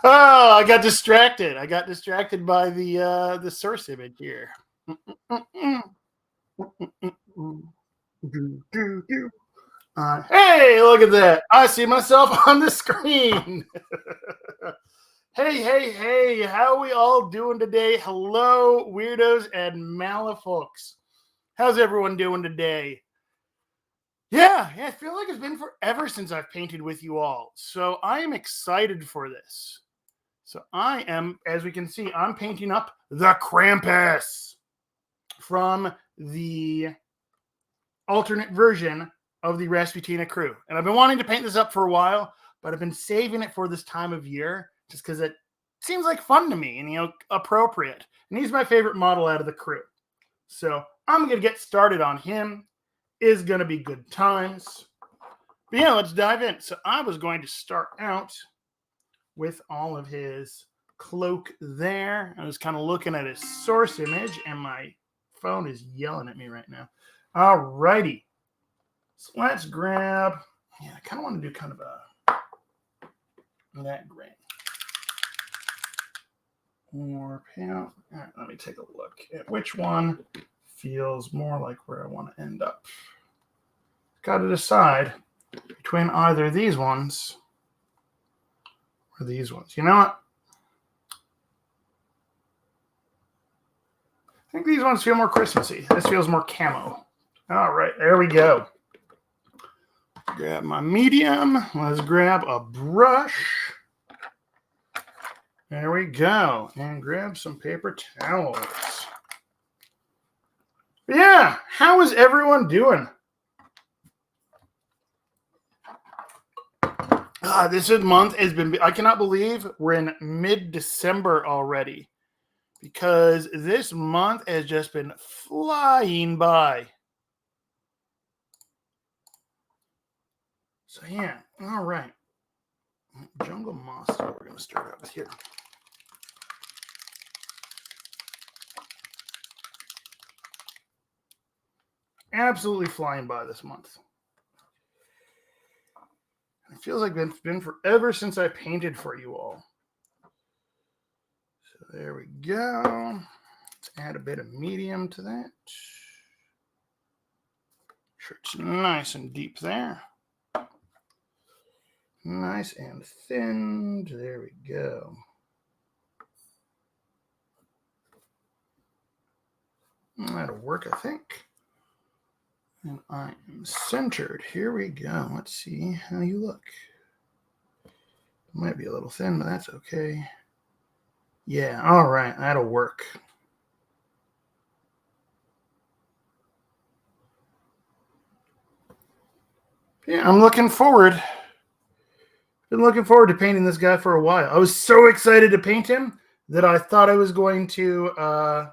Oh, I got distracted. I got distracted by the source image here. Hey, look at that. I see myself on the screen. Hey, how are we all doing today? Hello, weirdos and malafolks. How's everyone doing today? Yeah, I feel like it's been forever since I've painted with you all. So I am excited for this. So I am, as we can see, I'm painting up the Krampus from the alternate version of the Rasputina crew. And I've been wanting to paint this up for a while, but I've been saving it for this time of year just because it seems like fun to me and, appropriate. And he's my favorite model out of the crew. So I'm going to get started on him. Is going to be good times. But yeah, let's dive in. So I was going to start out with all of his cloak there. I was kind of looking at his source image, and my phone is yelling at me right now. All righty. So let's grab, I kind of want to do kind of that grain. More pale. All right, let me take a look at which one feels more like where I want to end up. Got to decide between either these ones or these ones. You know what? I think these ones feel more Christmassy. This feels more camo. All right, there we go. Grab my medium. Let's grab a brush. There we go. And grab some paper towels. But yeah, how is everyone doing? This month has been, I cannot believe we're in mid-December already because this month has just been flying by. So yeah, all right. Jungle moss is what we're going to start out with here. Absolutely flying by this month. It feels like it's been forever since I painted for you all. So there we go. Let's add a bit of medium to that. Sure, it's nice and deep there. Nice and thinned. There we go. That'll work, I think. And I am centered. Here we go. Let's see how you look. It might be a little thin, but that's okay. Yeah, all right. That'll work. Yeah, I'm looking forward. Been looking forward to painting this guy for a while. I was so excited to paint him that I thought I was going to,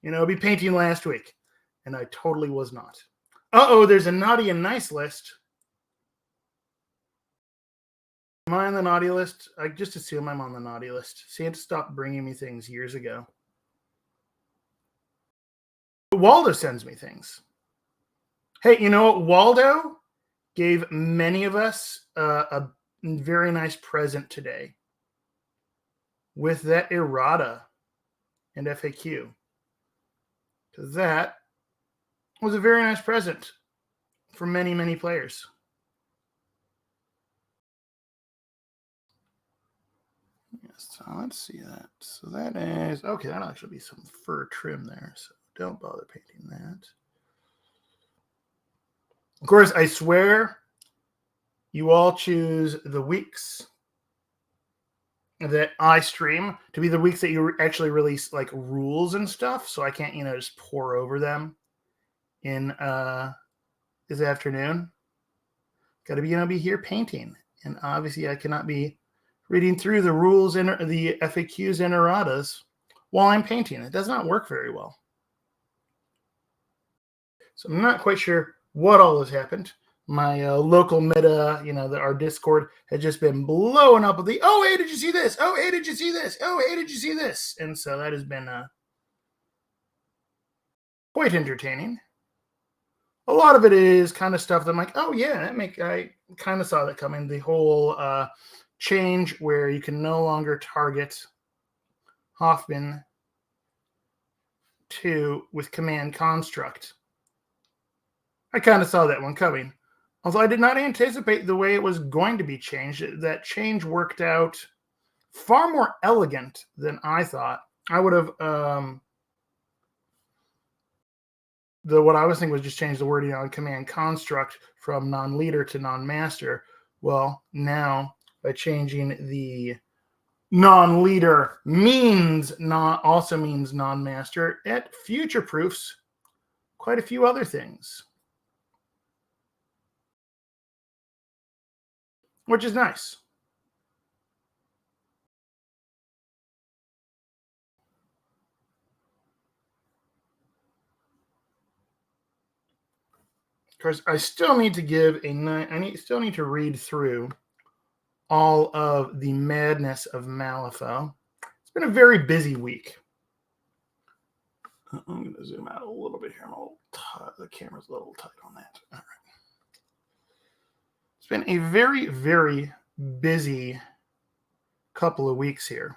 be painting last week. And I totally was not. Uh-oh, there's a naughty and nice list. Am I on the naughty list? I just assume I'm on the naughty list. Santa stopped bringing me things years ago. Waldo sends me things. Hey, you know what? Waldo gave many of us a very nice present today with that errata and FAQ. Because that was a very nice present for many, many players. Yes, so let's see that. So that is, okay, that'll actually be some fur trim there. So don't bother painting that. Of course, I swear you all choose the weeks that I stream to be the weeks that you actually release like rules and stuff. So I can't, just pour over them in this afternoon. Got to be here painting, and obviously I cannot be reading through the rules and the FAQs and erratas while I'm painting. It does not work very well. So I'm not quite sure what all has happened. My local meta, our Discord had just been blowing up with the, oh, hey, did you see this? Oh, hey, did you see this? Oh, hey, did you see this? And so that has been quite entertaining. A lot of it is kind of stuff that I'm like, oh, yeah, I kind of saw that coming. The whole change where you can no longer target Hoffman 2 with command construct. I kind of saw that one coming. Although I did not anticipate the way it was going to be changed. That change worked out far more elegant than I thought. I would have what I was thinking was just change the wording on command construct from non-leader to non-master. Well, now by changing the non-leader also means non-master, it future-proofs quite a few other things, which is nice. Of course, I still need to still need to read through all of the madness of Malifaux. It's been a very busy week. I'm going to zoom out a little bit here. The camera's a little tight on that. All right. It's been a very, very busy couple of weeks here.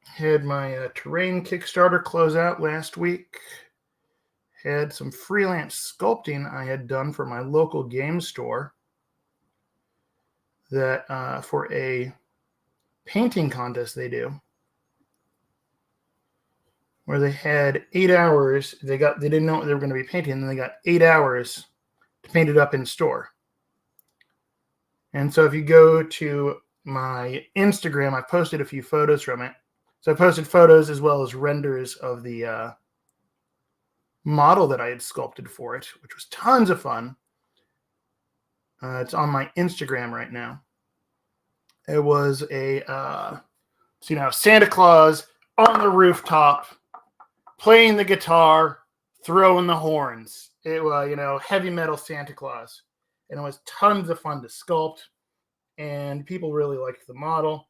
Had my terrain Kickstarter close out last week. Had some freelance sculpting I had done for my local game store that for a painting contest they do, where they had 8 hours. They didn't know what they were going to be painting, and then they got 8 hours to paint it up in store. And so if you go to my Instagram, I posted a few photos from it. So I posted photos as well as renders of the model that I had sculpted for it, which was tons of fun. It's on my Instagram right now. It was Santa Claus on the rooftop, playing the guitar, throwing the horns. It was, heavy metal Santa Claus. And it was tons of fun to sculpt. And people really liked the model.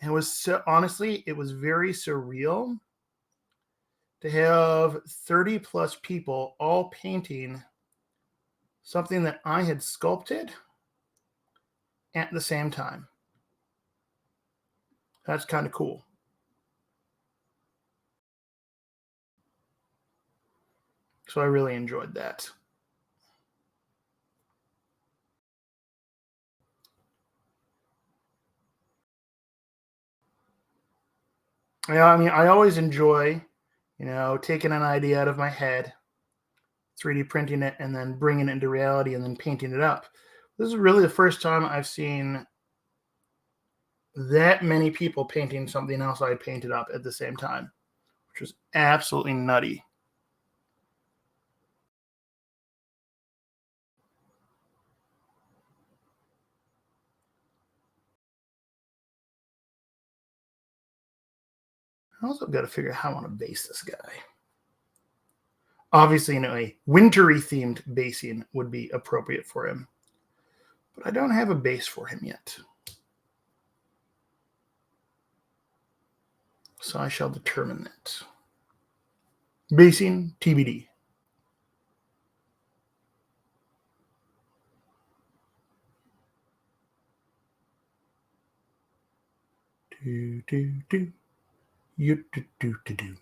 And it was honestly, it was very surreal to have 30 plus people all painting something that I had sculpted at the same time. That's kind of cool. So I really enjoyed that. Yeah, I mean, I always enjoy, taking an idea out of my head, 3D printing it, and then bringing it into reality and then painting it up. This is really the first time I've seen that many people painting something else I painted up at the same time, which was absolutely nutty. I also got to figure out how I want to base this guy. Obviously, a wintry themed basing would be appropriate for him, but I don't have a base for him yet. So I shall determine that. Basing TBD. Do do do. You do do do do.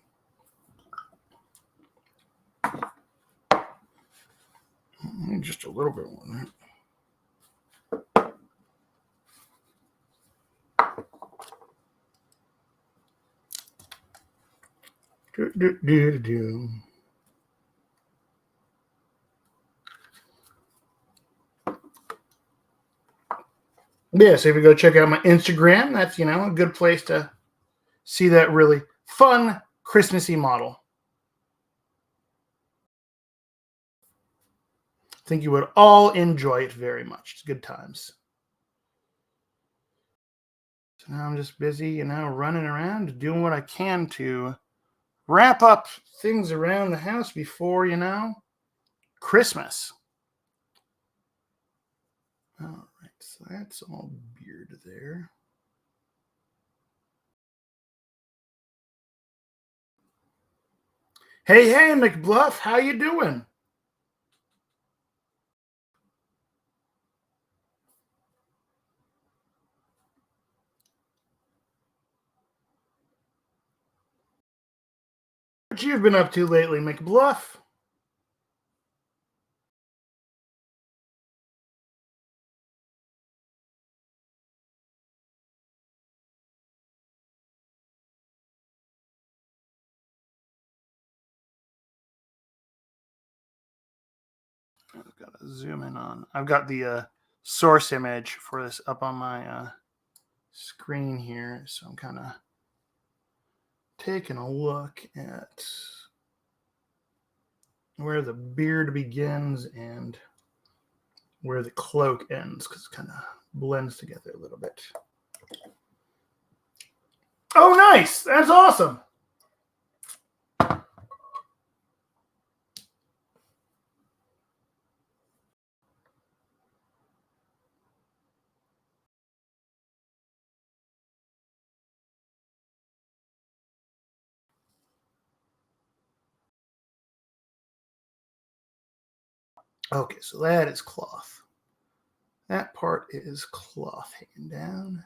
Just a little bit more. Do do do do. Yeah, so if you go check out my Instagram, that's a good place to see that really fun Christmassy model. I think you would all enjoy it very much. It's good times. So now I'm just busy, running around, doing what I can to wrap up things around the house before, Christmas. All right, so that's all beard there. Hey, McBluff, how you doing? what you've been up to lately, McBluff. I've got to zoom in on. I've got the source image for this up on my screen here, so I'm kind of taking a look at where the beard begins and where the cloak ends, because it kind of blends together a little bit. Oh, nice! That's awesome! Okay, so that is cloth. That part is cloth hanging down.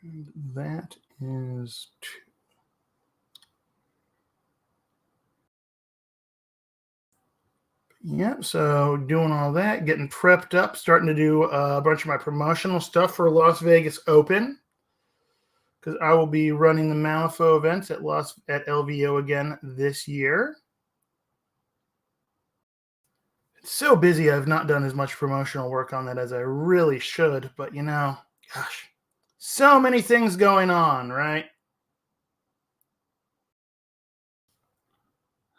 And that is 2. Yep, so doing all that, getting prepped up, starting to do a bunch of my promotional stuff for Las Vegas Open, because I will be running the Malifaux events at LVO again this year. It's so busy, I've not done as much promotional work on that as I really should, but gosh, so many things going on, right?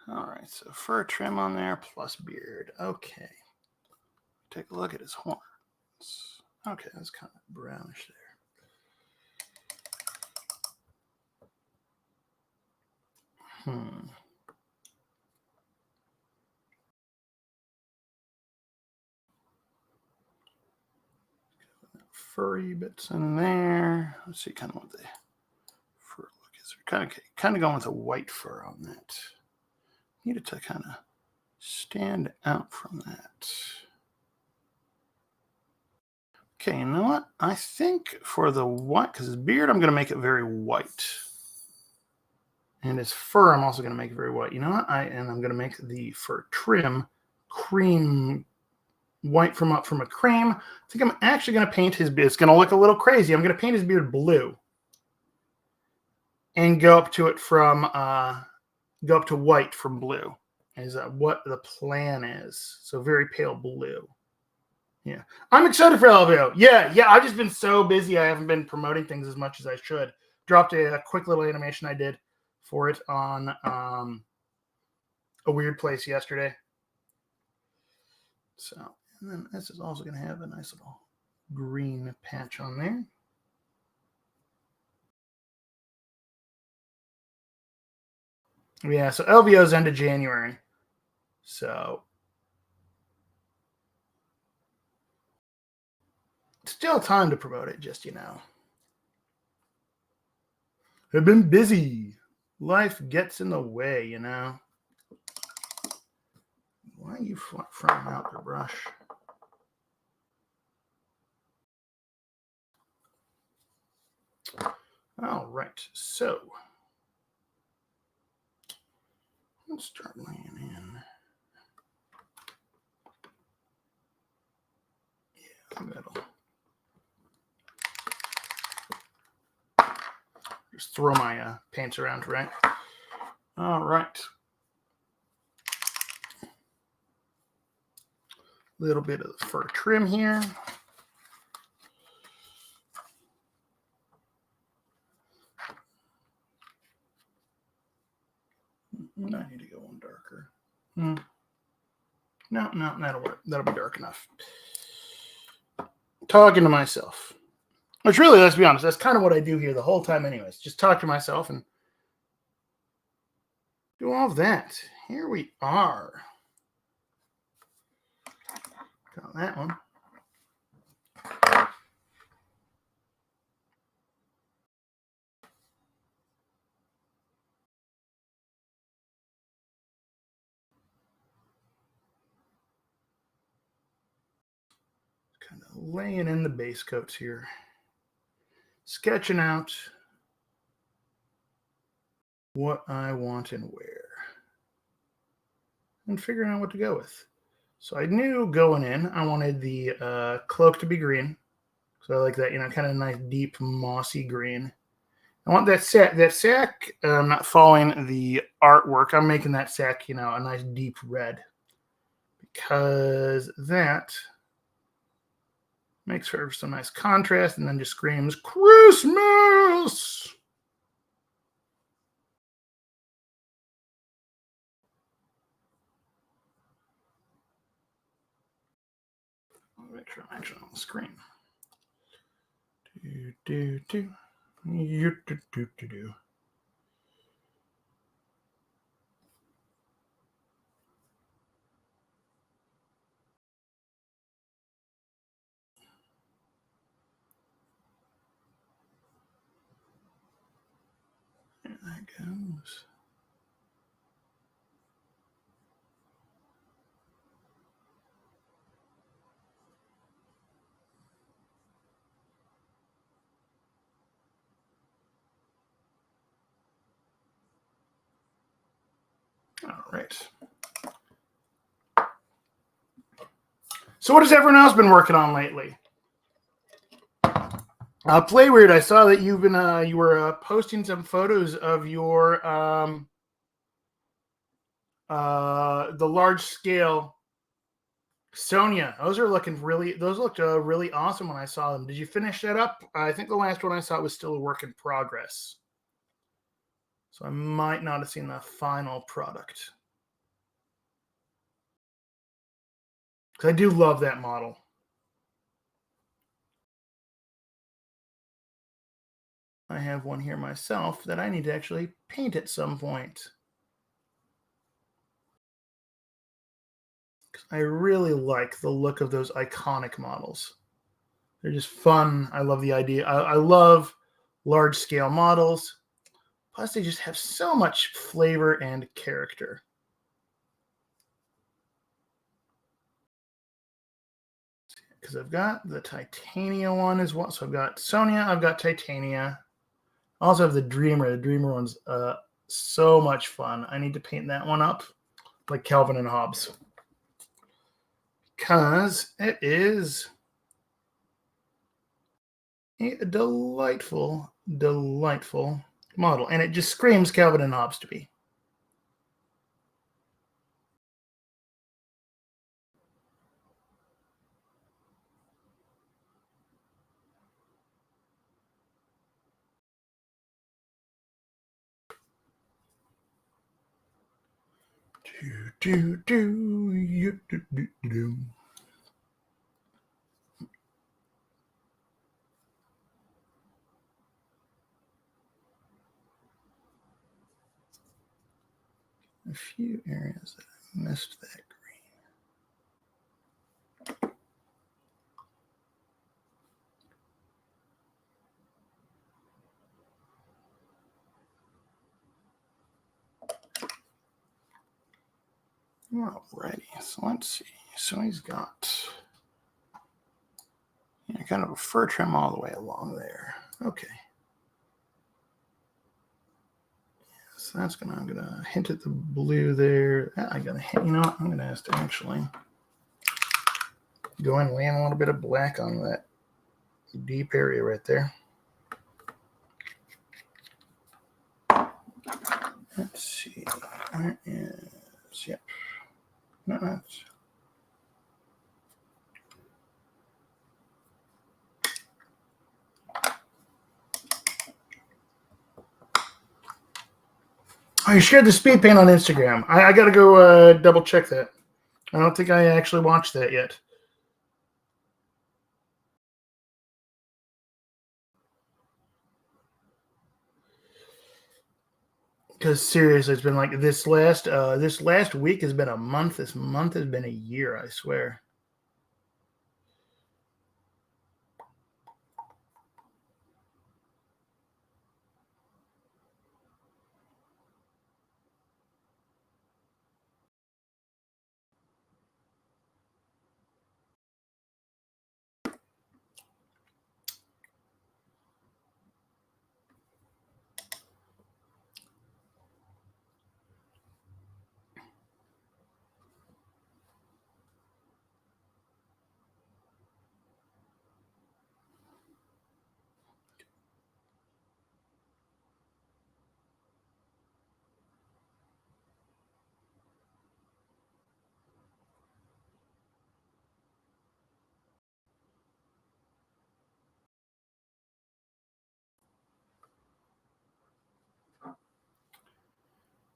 All right, so fur trim on there plus beard. Okay. Take a look at his horns. Okay, that's kind of brownish there. Furry bits in there. Let's see kind of what the fur look is. We're kind of going with a white fur on that. Need it to kind of stand out from that. Okay, you know what? I think for the white, because his beard, I'm going to make it very white. And his fur, I'm also going to make it very white. You know what? I'm going to make the fur trim cream white from a cream. I think I'm actually going to paint his beard. It's going to look a little crazy. I'm going to paint his beard blue and go up to white from blue. Is what the plan is. So very pale blue. Yeah, I'm excited for LVO. Yeah. I've just been so busy. I haven't been promoting things as much as I should. Dropped a quick little animation I did for it on a weird place yesterday. So, and then this is also going to have a nice little green patch on there. Yeah, so LVO's end of January. So, still time to promote it, just, I've been busy. Life gets in the way, Why are you fronting out the brush? All right, so let's start laying in. Yeah, that'll just throw my paints around, right? All right. A little bit of the fur trim here. I need to go one darker. No, that'll work. That'll be dark enough. Talking to myself. Which really, let's be honest, that's kind of what I do here the whole time anyways. Just talk to myself and do all of that. Here we are. Got that one. laying in the base coats here, sketching out what I want and where, and figuring out what to go with. So I knew going in I wanted the cloak to be green. So I like that, kind of nice, deep, mossy green. I want that sack, I'm not following the artwork. I'm making that sack, a nice deep red. Because that makes for some nice contrast and then just screams Christmas. I'll make sure I'm actually on the screen. Do. There that goes. All right. So what has everyone else been working on lately? Play Weird, I saw that you were posting some photos of your the large scale Sonia. Those looked really awesome when I saw them. Did you finish that up? I think the last one I saw was still a work in progress. So I might not have seen the final product. Because I do love that model. I have one here myself that I need to actually paint at some point. I really like the look of those iconic models. They're just fun. I love the idea. I love large scale models. Plus, they just have so much flavor and character. Because I've got the Titania one as well. So I've got Sonia, I've got Titania. I also have the Dreamer. The Dreamer one's so much fun. I need to paint that one up like Calvin and Hobbes. Because it is a delightful, delightful model. And it just screams Calvin and Hobbes to me. A few areas that I missed that green. Alrighty, so let's see. So he's got kind of a fur trim all the way along there. Okay. So that's I'm gonna hint at the blue there. I gotta hint, what? I'm gonna have to actually go and land a little bit of black on that deep area right there. Let's see. Where is, yep. No, that's oh, you shared the speed paint on Instagram. I got to go double check that. I don't think I actually watched that yet. Because seriously, it's been like this last week has been a month. This month has been a year, I swear.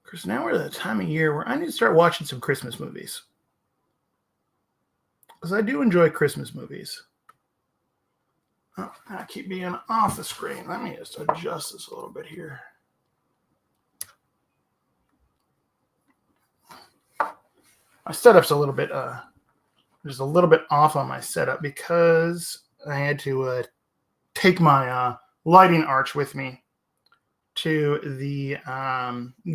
Because now we're at the time of year where I need to start watching some Christmas movies. Because I do enjoy Christmas movies. Oh, I keep being off the screen. Let me just adjust this a little bit here. My setup's a little bit, just a little bit off on my setup because I had to take my lighting arch with me to the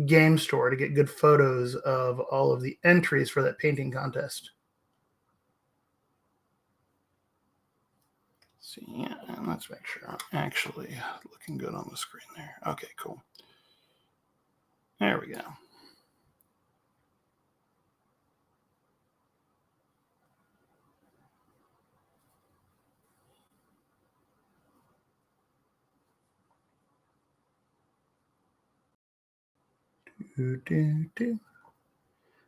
game store to get good photos of all of the entries for that painting contest. See, yeah, and let's make sure I'm actually looking good on the screen there. Okay, cool. There we go.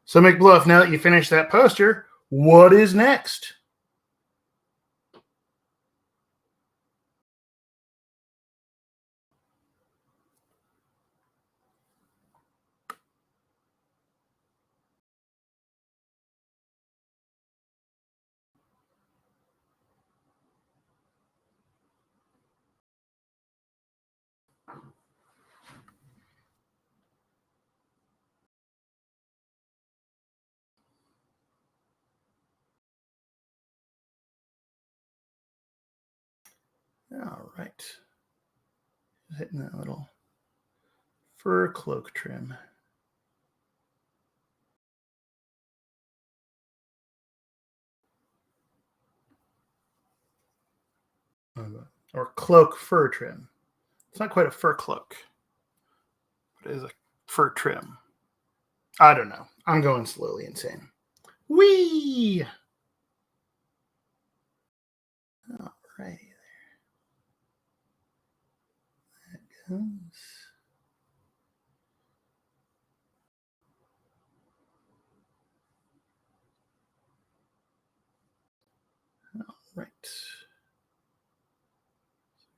So, McBluff, now that you finished that poster, what is next? All right. Hitting that little fur cloak trim. Or cloak fur trim. It's not quite a fur cloak, but it is a fur trim. I don't know. I'm going slowly insane. Whee! All right. There that goes. All right.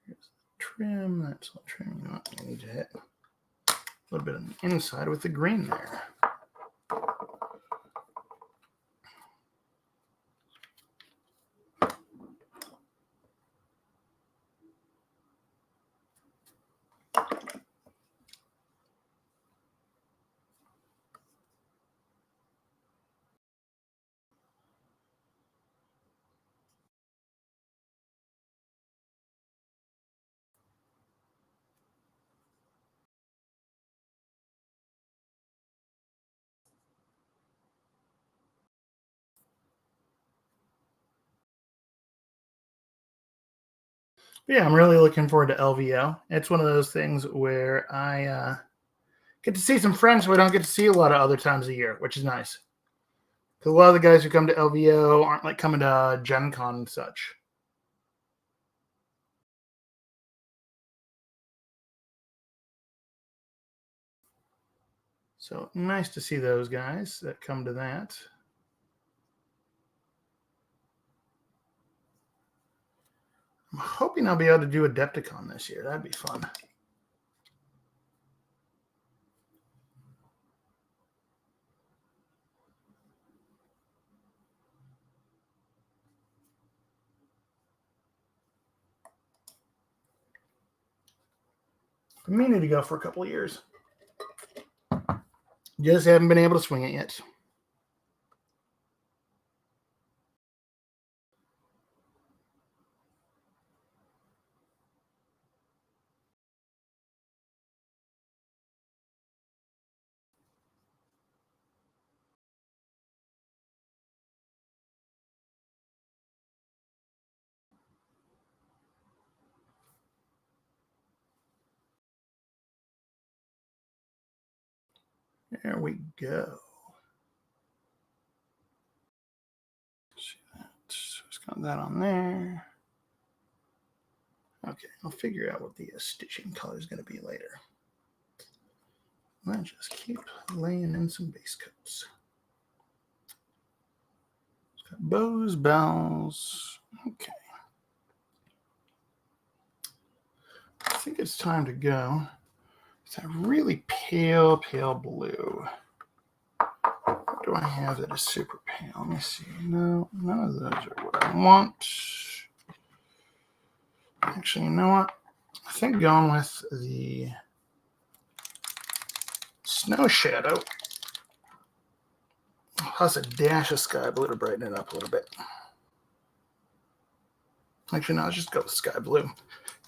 Here's the trim. That's all trim. You know what? I need to hit a little bit on the inside with the green there. Yeah, I'm really looking forward to LVO. It's one of those things where I get to see some friends who I don't get to see a lot of other times a year, which is nice. Because a lot of the guys who come to LVO aren't like coming to Gen Con and such. So nice to see those guys that come to that. I'm hoping I'll be able to do Adepticon this year. That'd be fun. I'm meaning to go for a couple of years. Just haven't been able to swing it yet. There we go. See that? So it's got that on there. Okay, I'll figure out what the stitching color is going to be later. Let's just keep laying in some base coats. It's got bows, bells. Okay. I think it's time to go It's a really pale blue. What do I have that is super pale? Let me see. No, none of those are what I want. Actually, you know what? I think going with the Snow Shadow plus a dash of sky blue to brighten it up a little bit. Actually, no, I'll just go with sky blue.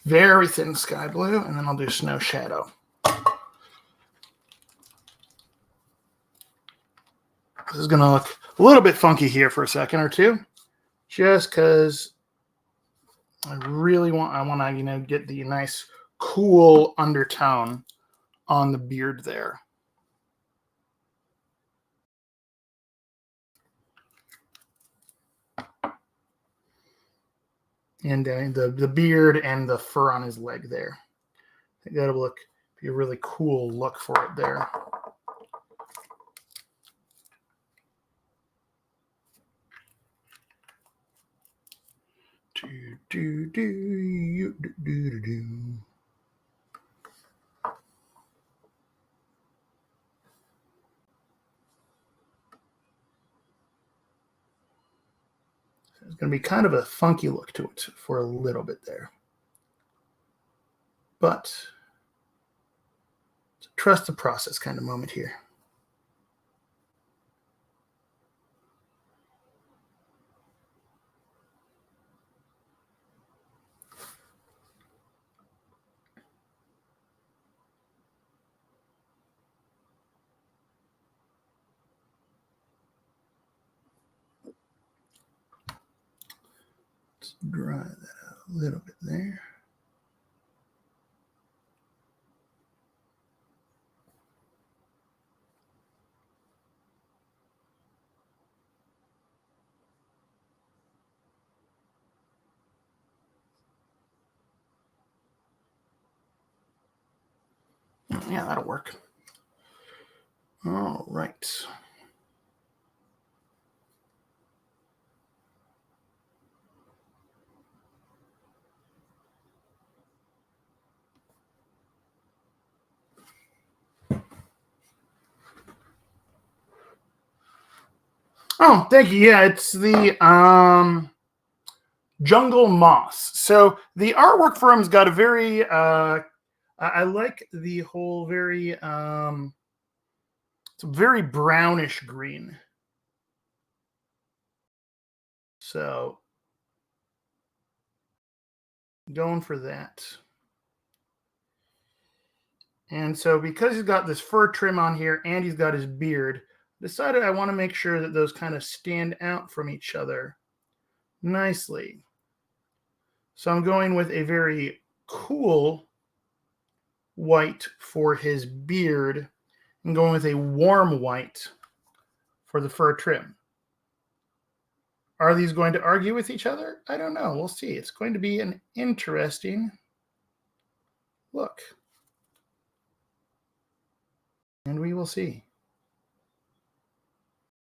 Very thin sky blue, and then I'll do Snow Shadow. This is going to look a little bit funky here for a second or two, just because I want to, get the nice cool undertone on the beard there. And the beard and the fur on his leg there. I think that'll be a really cool look for it there. There's going to be kind of a funky look to it for a little bit there. But it's a trust the process kind of moment here. Let's dry that out a little bit there. Yeah, that'll work. All right. Oh, thank you. Yeah, it's the Jungle Moss. So the artwork for him's got a very I like the whole very it's a very brownish green. So going for that. And so because he's got this fur trim on here and he's got his beard, decided I want to make sure that those kind of stand out from each other nicely. So I'm going with a very cool white for his beard and going with a warm white for the fur trim. Are these going to argue with each other? I don't know. We'll see. It's going to be an interesting look. And we will see.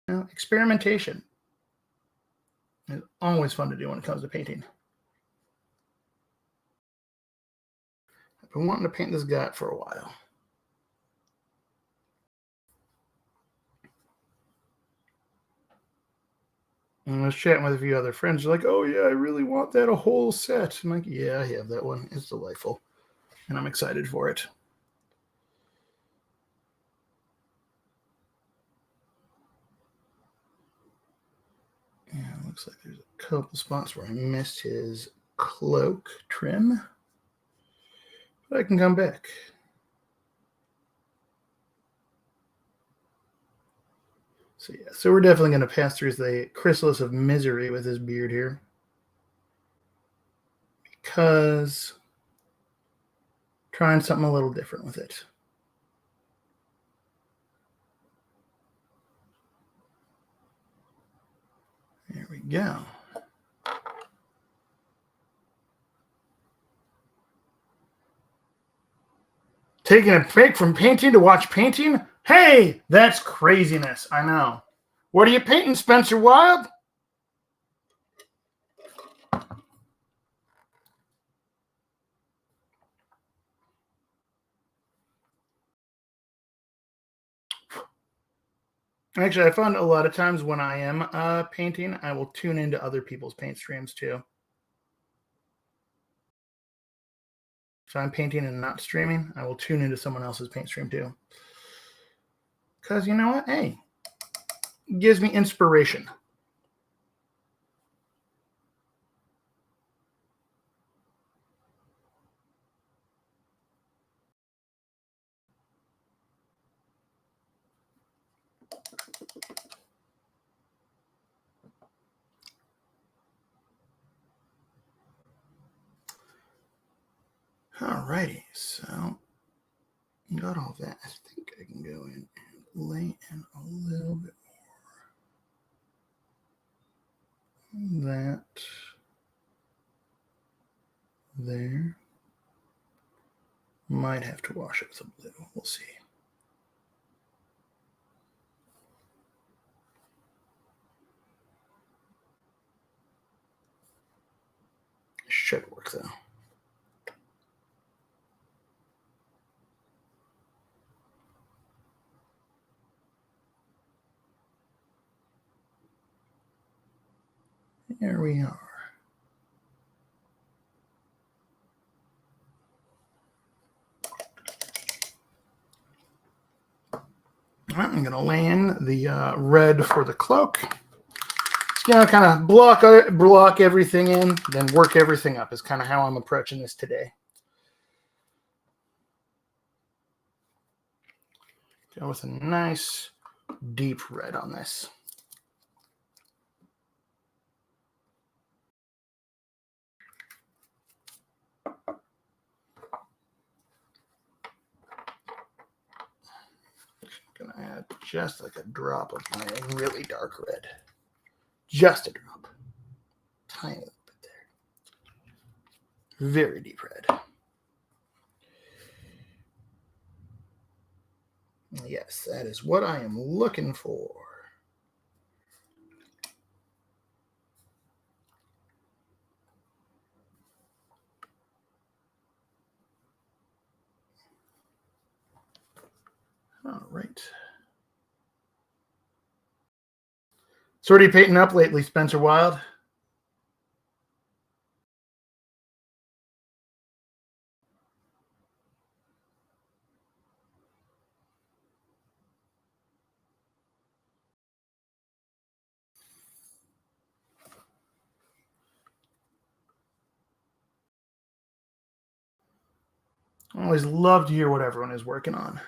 Now, experimentation is always fun to do when it comes to painting. I've been wanting to paint this guy for a while. And I was chatting with a few other friends. They're like, oh, yeah, I really want that a whole set. I'm like, yeah, I have that one. It's delightful. And I'm excited for it. Yeah, it looks like there's a couple spots where I missed his cloak trim. But I can come back. So yeah, so we're definitely going to pass through the Chrysalis of Misery with his beard here. Because trying something a little different with it. There we go. Taking a break from painting to watch painting? Hey, that's craziness. I know. What are you painting, Spencer Wild? Actually, I found a lot of times when I am painting, I will tune into other people's paint streams too. So I'm painting and not streaming, I will tune into someone else's paint stream too. Because you know what? Hey, it gives me inspiration. Alrighty, so got all that. I think I can go in and lay in a little bit more. That there. Might have to wash it with some blue. We'll see. Should work though. There we are. Right, I'm going to lay in the red for the cloak. Just going to kind of block everything in, then work everything up is kind of how I'm approaching this today. Go with a nice deep red on this. Going to add just like a drop of my really dark red. Just a drop. Tiny little bit there. Very deep red. Yes, that is what I am looking for. All right. So what are you painting up lately, Spencer Wild? I always love to hear what everyone is working on.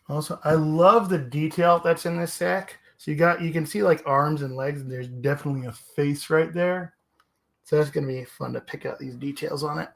Also, I love the detail that's in this sack. So you can see like arms and legs, and there's definitely a face right there. So that's going to be fun to pick out these details on it.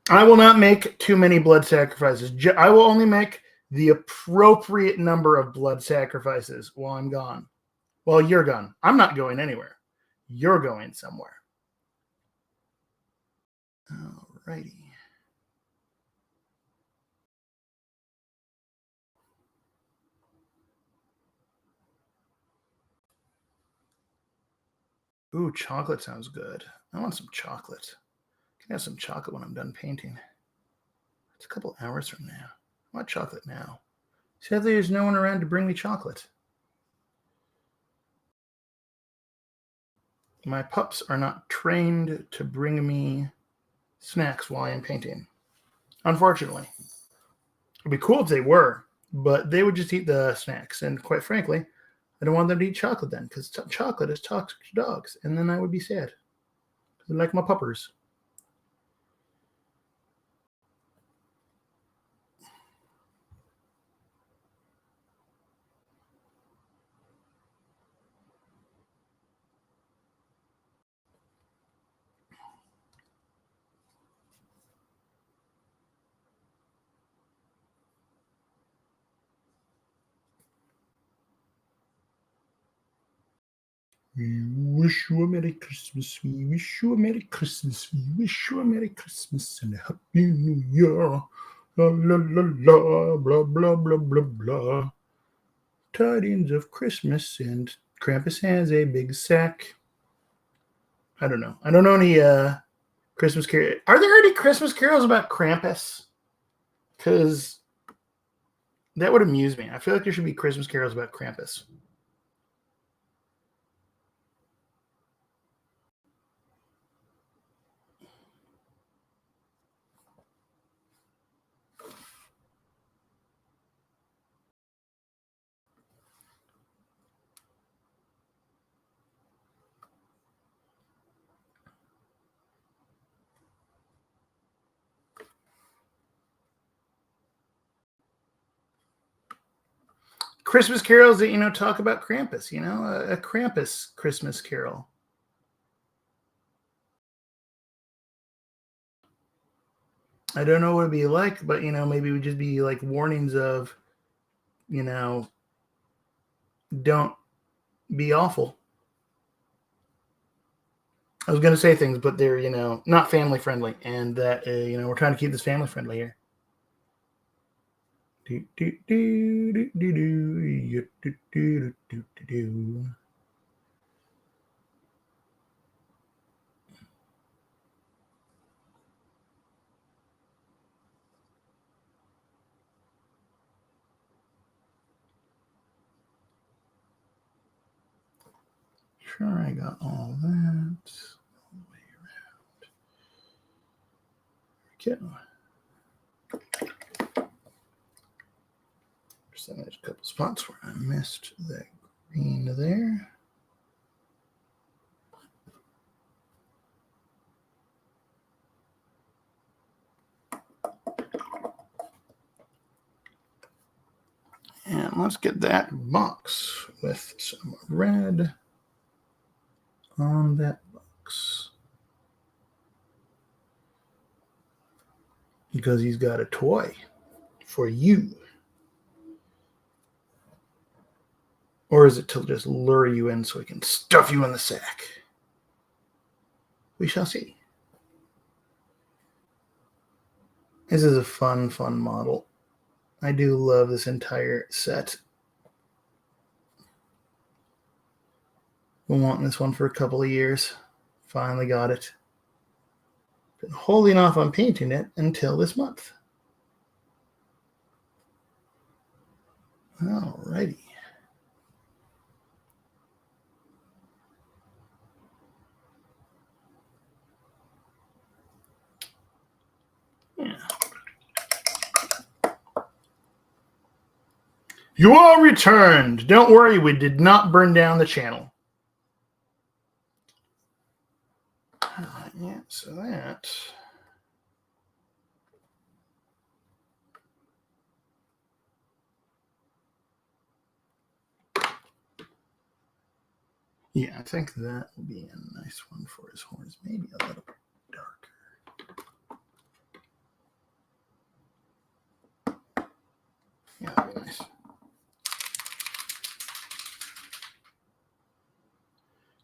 I will not make too many blood sacrifices. I will only make the appropriate number of blood sacrifices while I'm gone. Well, you're gone. I'm not going anywhere. You're going somewhere. Alrighty. Ooh, chocolate sounds good. I want some chocolate. Can I have some chocolate when I'm done painting? It's a couple hours from now. I want chocolate now. Sadly, there's no one around to bring me chocolate. My pups are not trained to bring me snacks while I am painting. Unfortunately. It'd be cool if they were, but they would just eat the snacks. And quite frankly, I don't want them to eat chocolate then, because chocolate is toxic to dogs. And then I would be sad. I like my puppers. We wish you a Merry Christmas. We wish you a Merry Christmas. We wish you a Merry Christmas and a Happy New Year. La la la la, blah blah blah blah blah. Tidings of Christmas, and Krampus has a big sack. I don't know. I don't know any Christmas carols. Are there any Christmas carols about Krampus? Because that would amuse me. I feel like there should be Christmas carols about Krampus. Christmas carols that, talk about Krampus, a Krampus Christmas carol. I don't know what it'd be like, but, maybe it would just be like warnings of, don't be awful. I was going to say things, but they're, not family friendly. And that, we're trying to keep this family friendly here. Sure, I got all that. All the way around. Okay. There's a couple spots where I missed that green there. And let's get that box with some red on that box. Because he's got a toy for you. Or is it to just lure you in so he can stuff you in the sack? We shall see. This is a fun model. I do love this entire set. Been wanting this one for a couple of years. Finally got it. Been holding off on painting it until this month. Alrighty. Yeah. You all returned. Don't worry, we did not burn down the channel. Yeah, so that. Yeah, I think that will be a nice one for his horns. Maybe a little bit darker. Yeah, that'd be nice.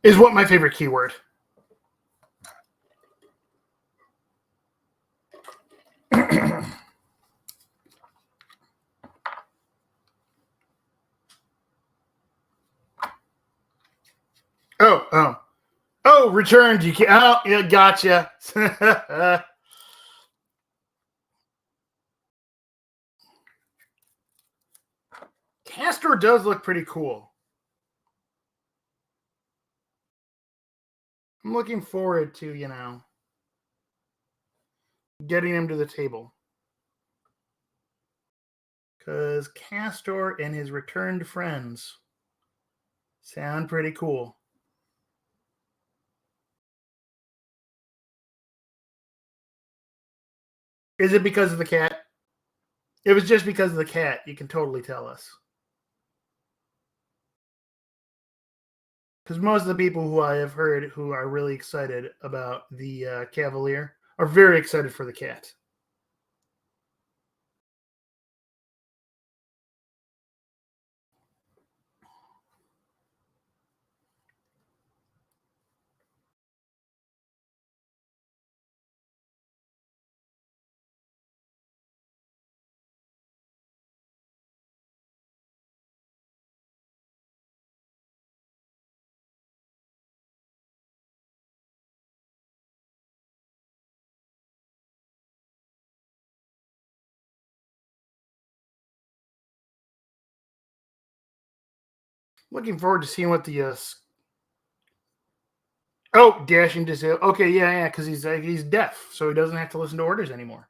Is what my favorite keyword. Oh, returned. You can. Oh, yeah, gotcha. Castor does look pretty cool. I'm looking forward to, getting him to the table. Because Castor and his returned friends sound pretty cool. Is it because of the cat? It was just because of the cat. You can totally tell us. Because most of the people who I have heard who are really excited about the Cavalier are very excited for the cat. Looking forward to seeing what the oh, dashing disabled. Okay, yeah, because he's deaf, so he doesn't have to listen to orders anymore.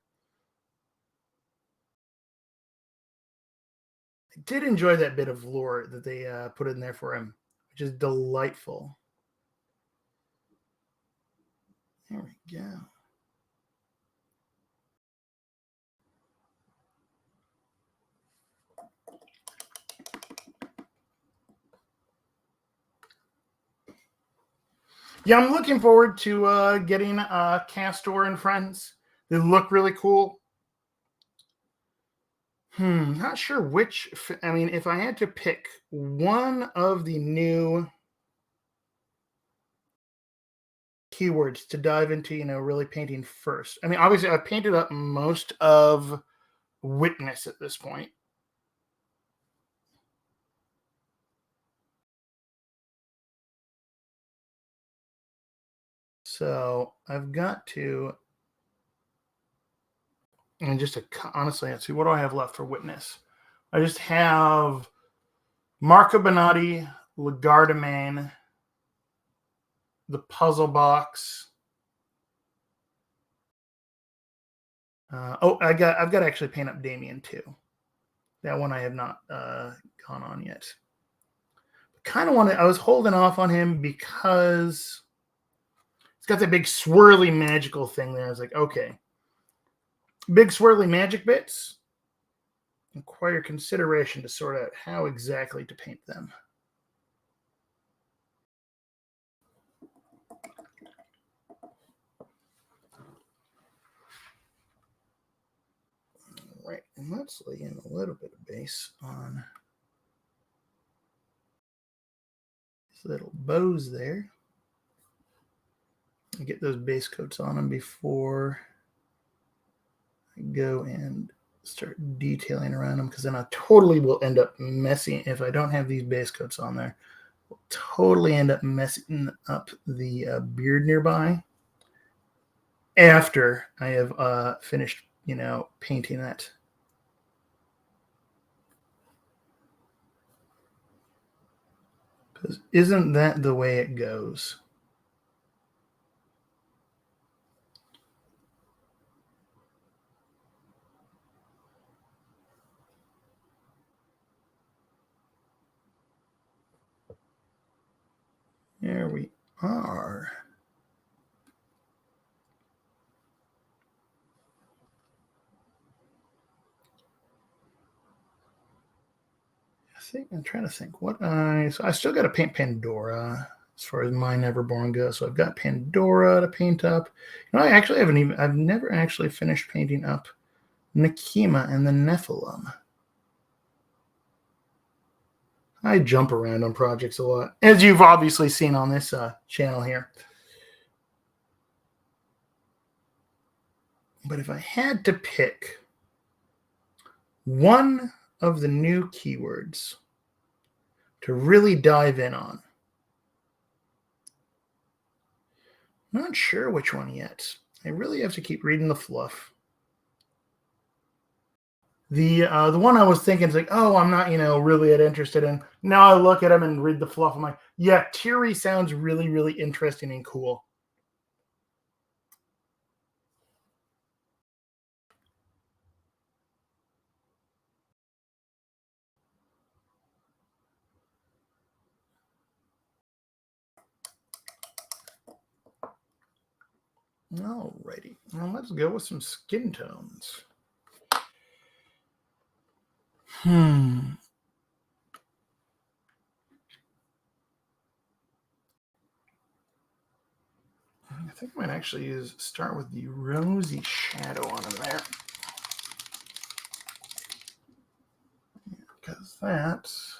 I did enjoy that bit of lore that they put in there for him, which is delightful. There we go. Yeah, I'm looking forward to getting Castor and Friends. They look really cool. Not sure which. I mean, if I had to pick one of the new keywords to dive into, really painting first. I mean, obviously, I've painted up most of Witness at this point. So I've got to, and just to honestly, let's see, what do I have left for Witness? I just have Marco Bonatti, Lagarde, the puzzle box. I've got to actually paint up Damien too. That one I have not gone on yet. Kind of wanted. I was holding off on him because it's got that big swirly magical thing there. I was like, okay, big swirly magic bits require consideration to sort out how exactly to paint them. Right, and let's lay in a little bit of base on these little bows there. And get those base coats on them before I go and start detailing around them, because then I totally will end up messing. If I don't have these base coats on there, will totally end up messing up the beard nearby after I have finished, painting that. Because isn't that the way it goes? There we are. I'm trying to think so I still got to paint Pandora as far as My Neverborn goes. So I've got Pandora to paint up. I've never actually finished painting up Nekima and the Nephilim. I jump around on projects a lot, as you've obviously seen on this channel here. But if I had to pick one of the new keywords to really dive in on, I'm not sure which one yet. I really have to keep reading the fluff. The one I was thinking is like, oh, I'm not, really that interested in. Now I look at him and read the fluff. I'm like, yeah, Teary sounds really, really interesting and cool. Alrighty, now let's go with some skin tones. I think I might actually start with the rosy shadow on him there. Because that's...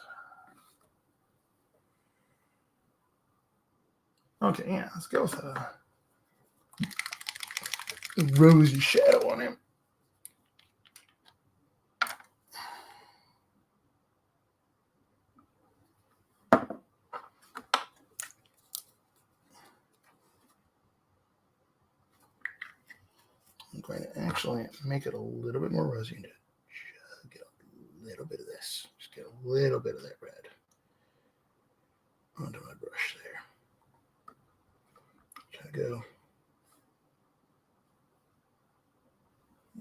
Okay, yeah, let's go with a rosy shadow on him. I'm going to actually make it a little bit more rosy and just get a little bit of this. Just get a little bit of that red. gotta go.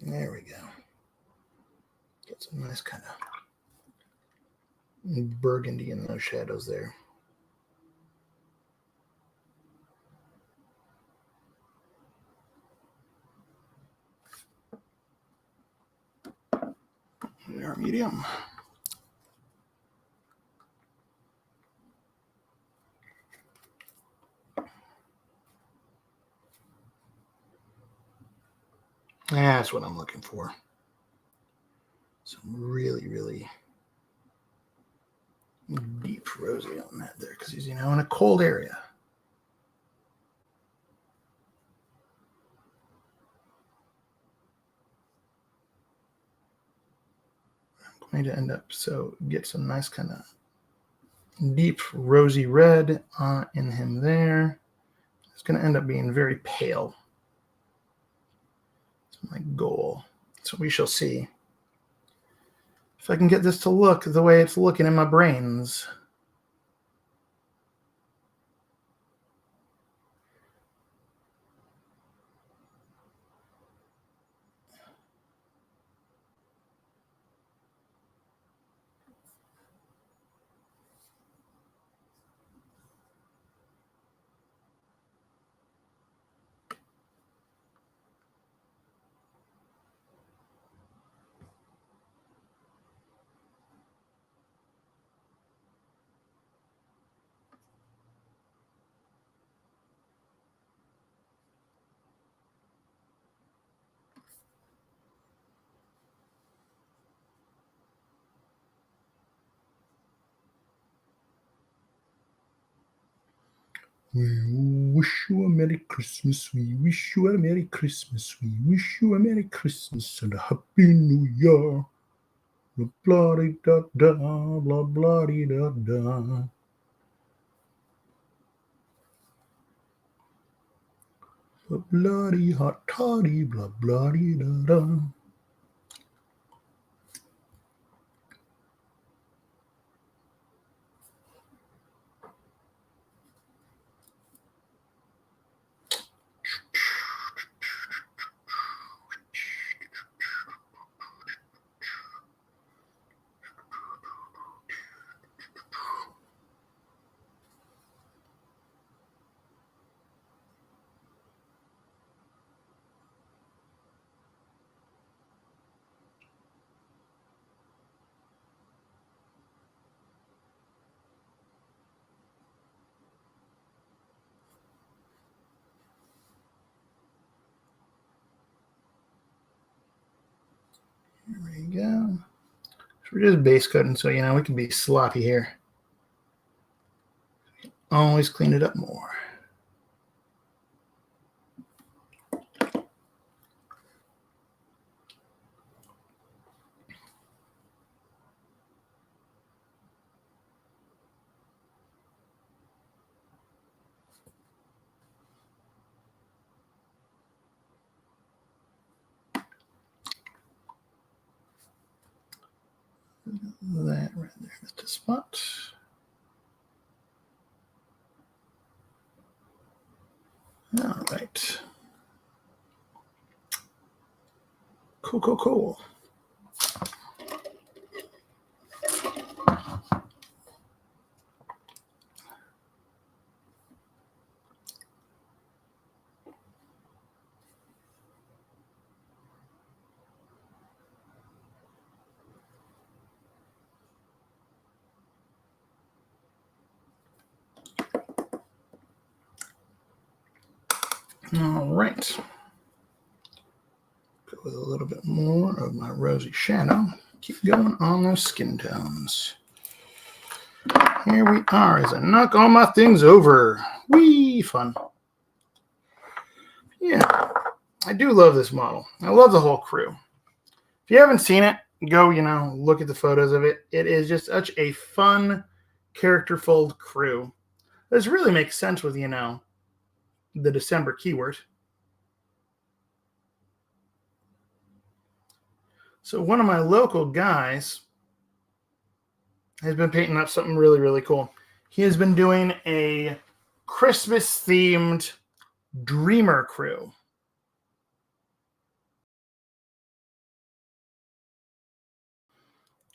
There we go. Get some nice kind of burgundy in those shadows there. Our medium. That's what I'm looking for. Some really, really deep rosy on that there because he's, in a cold area. I'm going to end up, get some nice kind of deep rosy red in him there. It's going to end up being very pale. It's my goal. So we shall see if I can get this to look the way it's looking in my brains. We wish you a Merry Christmas. We wish you a Merry Christmas. We wish you a Merry Christmas and a Happy New Year. Blah blah da da, blah blah da da. Blah blah hot toddy, blah blah da da. There we go. So we're just base cutting, so we can be sloppy here. Always clean it up more. That right there, that's the spot. All right. Cool. All right. Go with a little bit more of my rosy shadow. Keep going on those skin tones. Here we are as I knock all my things over. Whee! Fun. Yeah, I do love this model. I love the whole crew. If you haven't seen it, go, look at the photos of it. It is just such a fun, character-filled crew. This really makes sense with, the December keyword. So one of my local guys has been painting up something really, really cool. He has been doing a Christmas-themed Dreamer Crew.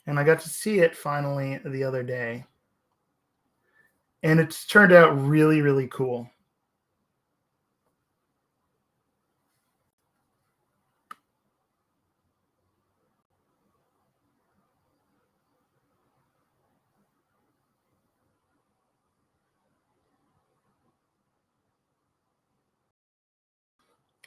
And I got to see it finally the other day. And it's turned out really, really cool.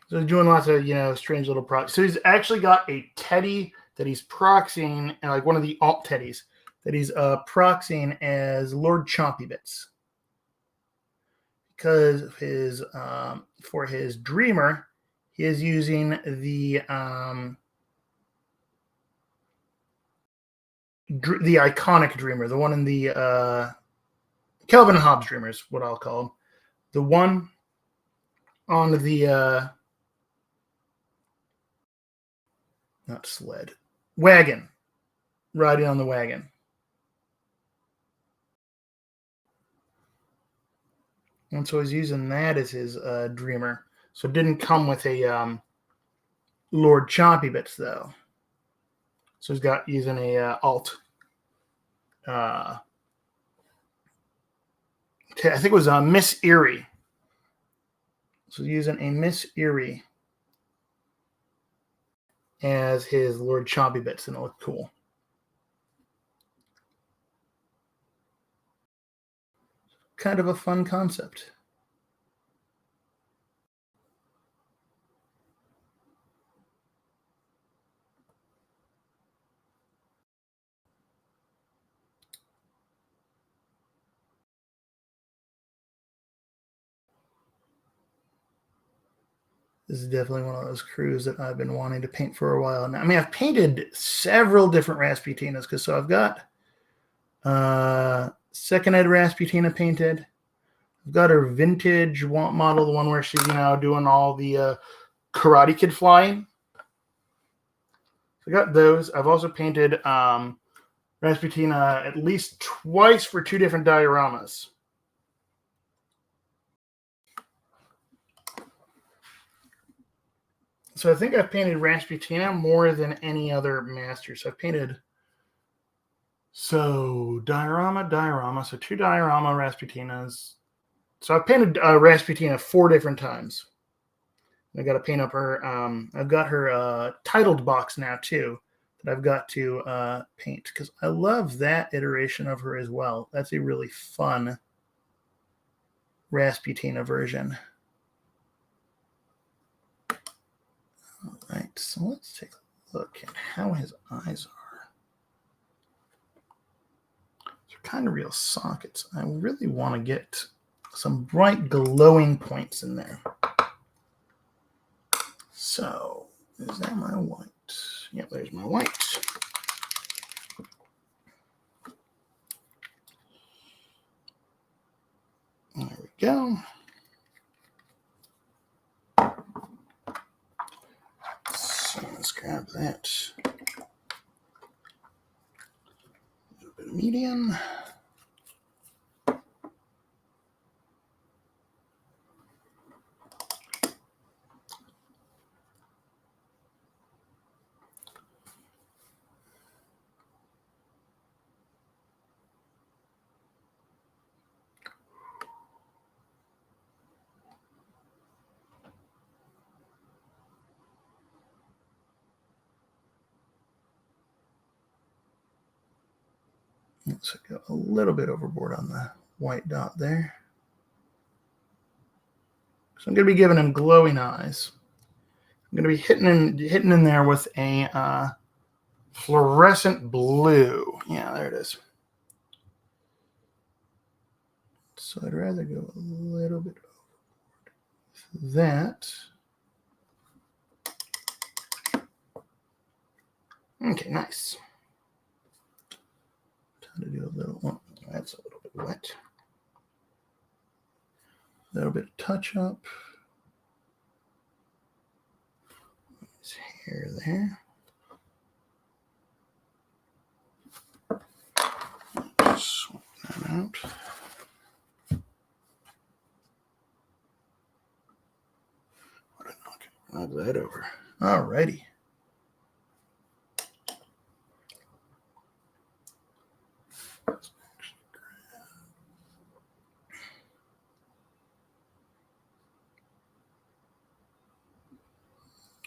So he's doing lots of, strange little procs. So he's actually got a teddy that he's proxying, and like one of the alt teddies that he's proxying as Lord Chompy Bits. Because of his for his Dreamer, he is using the iconic Dreamer, the one in the Kelvin and Hobbes Dreamer is what I'll call him. The one on the not sled, wagon, riding on the wagon. And so he's using that as his Dreamer. So it didn't come with a Lord Chompy Bits, though. So he's got using a alt. I think it was Miss Erie. So using a Miss Erie as his Lord Chompy Bits, and it looked cool. Kind of a fun concept. This is definitely one of those crews that I've been wanting to paint for a while now. I mean, I've painted several different Rasputinas, because so I've got Second Ed Rasputina painted. I've got her vintage model, the one where she's doing all the Karate Kid flying. I got those. I've also painted Rasputina at least twice for 2 different dioramas. So I think I've painted Rasputina more than any other master. So I've painted diorama, so 2 diorama Rasputinas. So I've painted Rasputina 4 different times. I got to paint up her. I've got her titled box now too that I've got to paint, because I love that iteration of her as well. That's a really fun Rasputina version. All right, so let's take a look at how his eyes are. They're kind of real sockets. I really want to get some bright glowing points in there. So, is that my white? Yep, there's my white. There we go. So let's grab that. A little bit of medium. Let's go a little bit overboard on the white dot there. So I'm going to be giving him glowing eyes. I'm going to be hitting in there with a fluorescent blue. Yeah, there it is. So I'd rather go a little bit overboard with that. Okay, nice. Time to do a little one. That's a little bit wet. A little bit of touch up. His hair there. Swap that out. Move that over. All righty.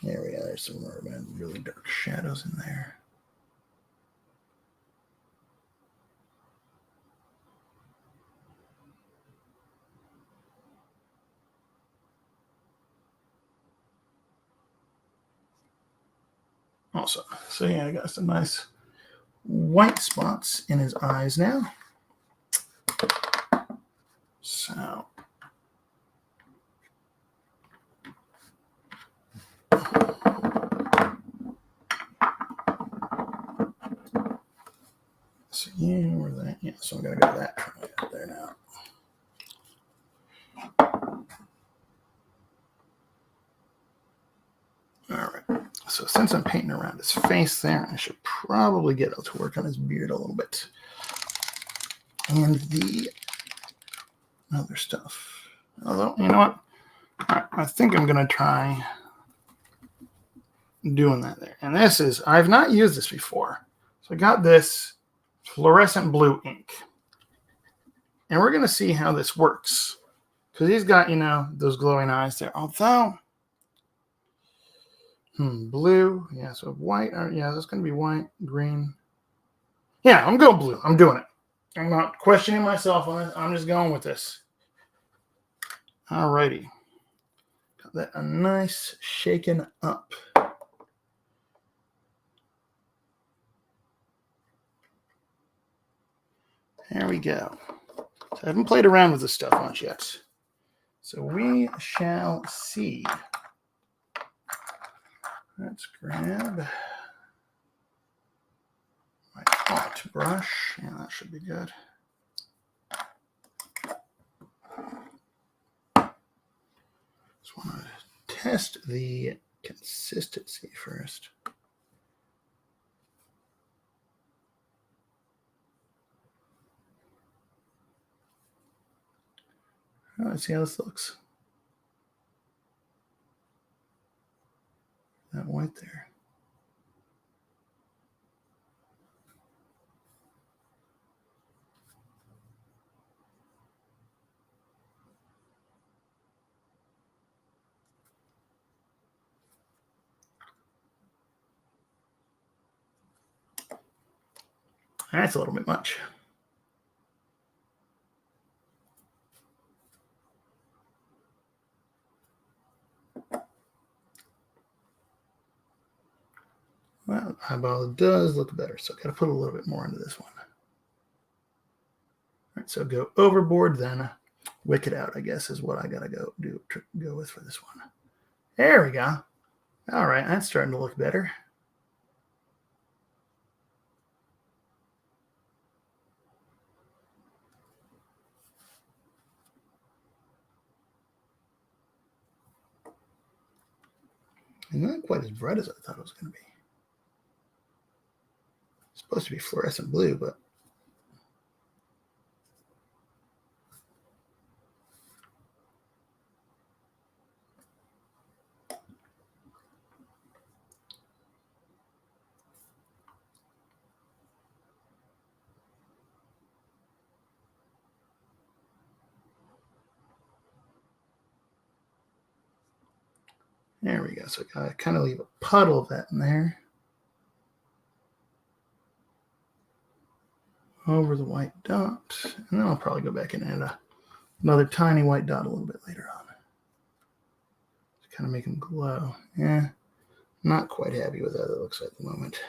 There we go. There's some more really dark shadows in there. Awesome. So yeah, I got some nice white spots in his eyes now. So yeah, where's that? Yeah, so I'm gonna go that up there now. All right. So since I'm painting around his face there, I should probably get to work on his beard a little bit. And the other stuff. Although, you know what? I think I'm going to try doing that there. And this is, I've not used this before. So I got this fluorescent blue ink. And we're going to see how this works. Because he's got, you know, those glowing eyes there. Although, blue. Yeah, so white. Yeah, that's going to be white, green. Yeah, I'm going blue. I'm doing it. I'm not questioning myself on this. I'm just going with this. Alrighty. Got that a nice shaken up. There we go. So I haven't played around with this stuff much yet. So we shall see. Let's grab my hot brush. Yeah, that should be good. Just want to test the consistency first. Let's see how this looks. That white there. That's a little bit much. Well, eyeball does look better, so I've got to put a little bit more into this one. All right, so go overboard, then wick it out, I guess, is what I got to go with for this one. There we go. All right, that's starting to look better. And not quite as bright as I thought it was going to be. It's supposed to be fluorescent blue, but there we go. So I kind of leave a puddle of that in there. Over the white dot. And then I'll probably go back and add another tiny white dot a little bit later on. Just kind of make them glow. Yeah, not quite happy with how that looks at the moment.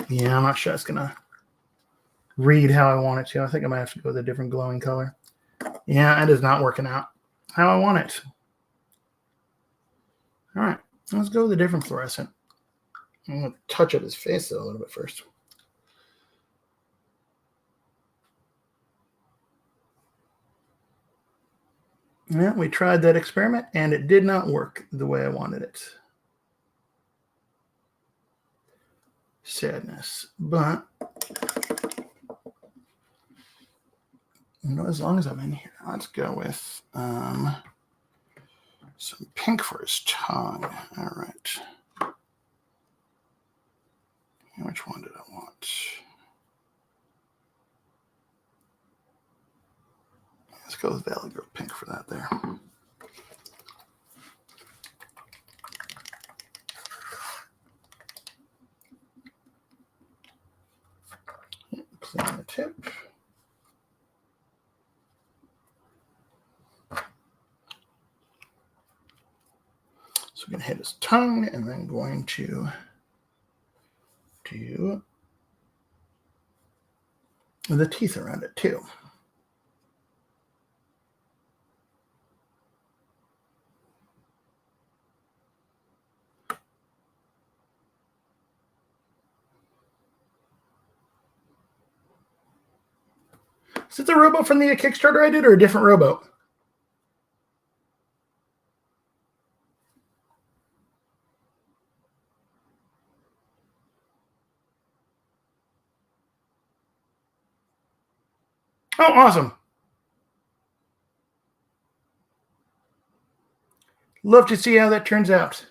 Yeah, I'm not sure it's going to read how I want it to. I think I might have to go with a different glowing color. Yeah, it is not working out how I want it. All right, let's go with a different fluorescent. I'm going to touch up his face though a little bit first. Yeah, we tried that experiment and it did not work the way I wanted it. Sadness, but as long as I'm in here, let's go with some pink for his tongue. All right. Which one did I want? Let's go with Valley Grove pink for that there. Clean the tip. So we're going to hit his tongue and then going to do the teeth around it too. Is it the rowboat from the Kickstarter I did or a different rowboat? Oh, awesome. Love to see how that turns out.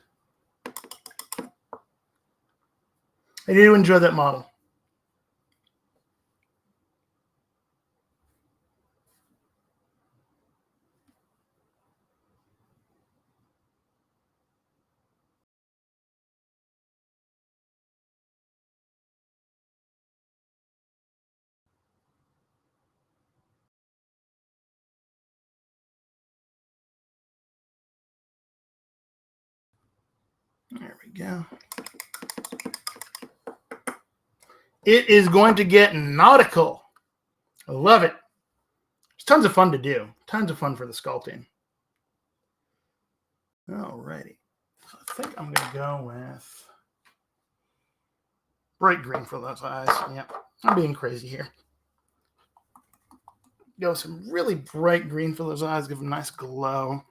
I do enjoy that model. There we go. It is going to get nautical. I love it. It's tons of fun to do. Tons of fun for the sculpting. Alrighty. So I think I'm going to go with bright green for those eyes. Yep. I'm being crazy here. Go some really bright green for those eyes. Give them a nice glow.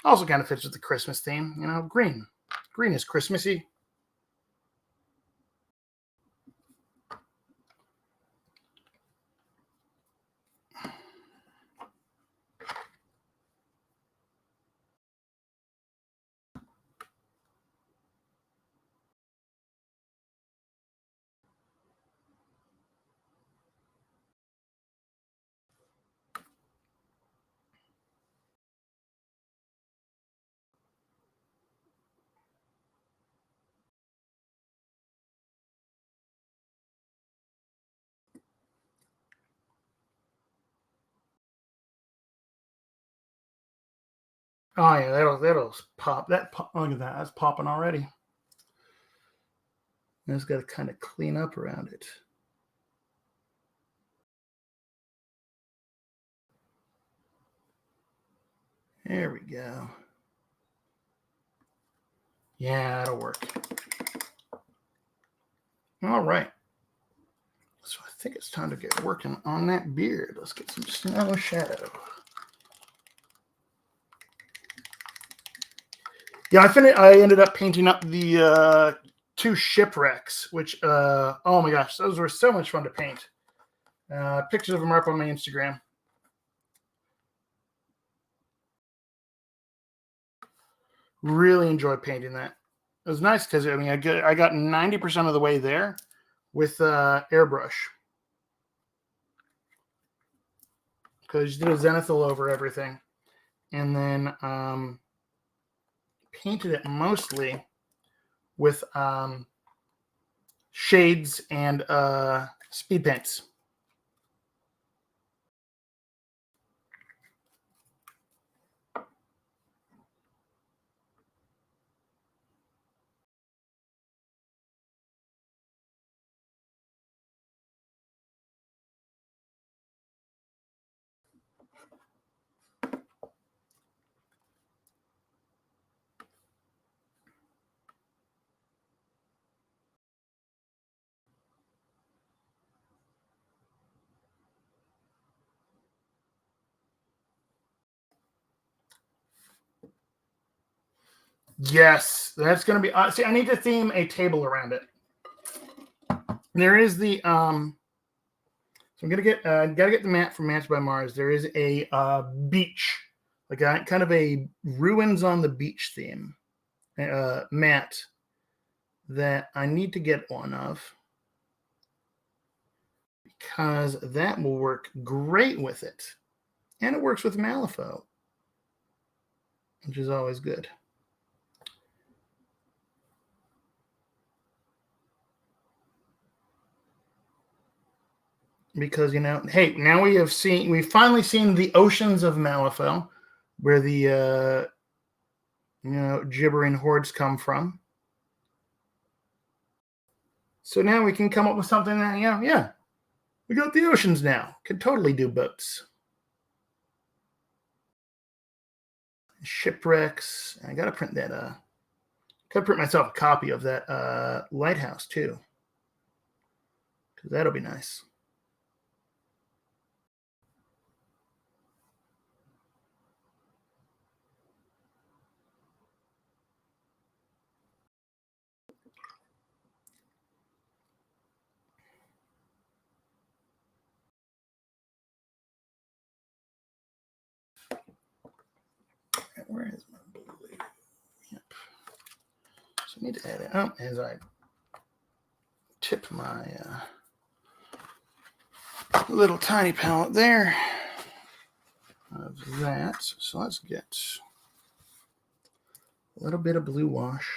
Also kind of fits with the Christmas theme. You know, green. Green is Christmassy. Oh yeah, that'll pop. Look at that. That's popping already. I just got to kind of clean up around it. There we go. Yeah, that'll work. All right. So I think it's time to get working on that beard. Let's get some snow shadow. Yeah, I ended up painting up the 2 shipwrecks, which, oh my gosh, those were so much fun to paint. Pictures of them are up on my Instagram. Really enjoyed painting that. It was nice because, I mean, I got 90% of the way there with airbrush. Because you did a zenithal over everything. And then painted it mostly with shades and speed paints. Yes, that's going to be. See, I need to theme a table around it. There is the So I'm gonna get gotta get the mat from Match by Mars. There is a beach, like a kind of a ruins on the beach theme mat that I need to get one of because that will work great with it, and it works with Malifaux, which is always good. Because hey, now we've finally seen the oceans of Malifaux, where the gibbering hordes come from. So now we can come up with something that yeah, we got the oceans now. Could totally do boats, shipwrecks. I gotta print that. Gotta print myself a copy of that lighthouse too, because that'll be nice. Where is my blue? Yep. So I need to add it up as I tip my little tiny palette there of that. So let's get a little bit of blue wash,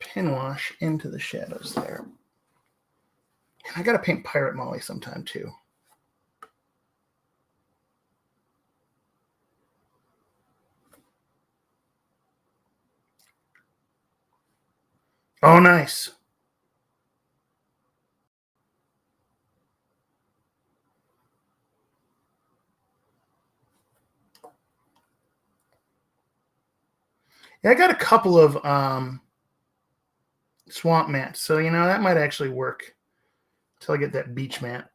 pin wash into the shadows there. I gotta paint Pirate Molly sometime too. Oh, nice. Yeah, I got a couple of swamp mats, so that might actually work until I get that beach mat.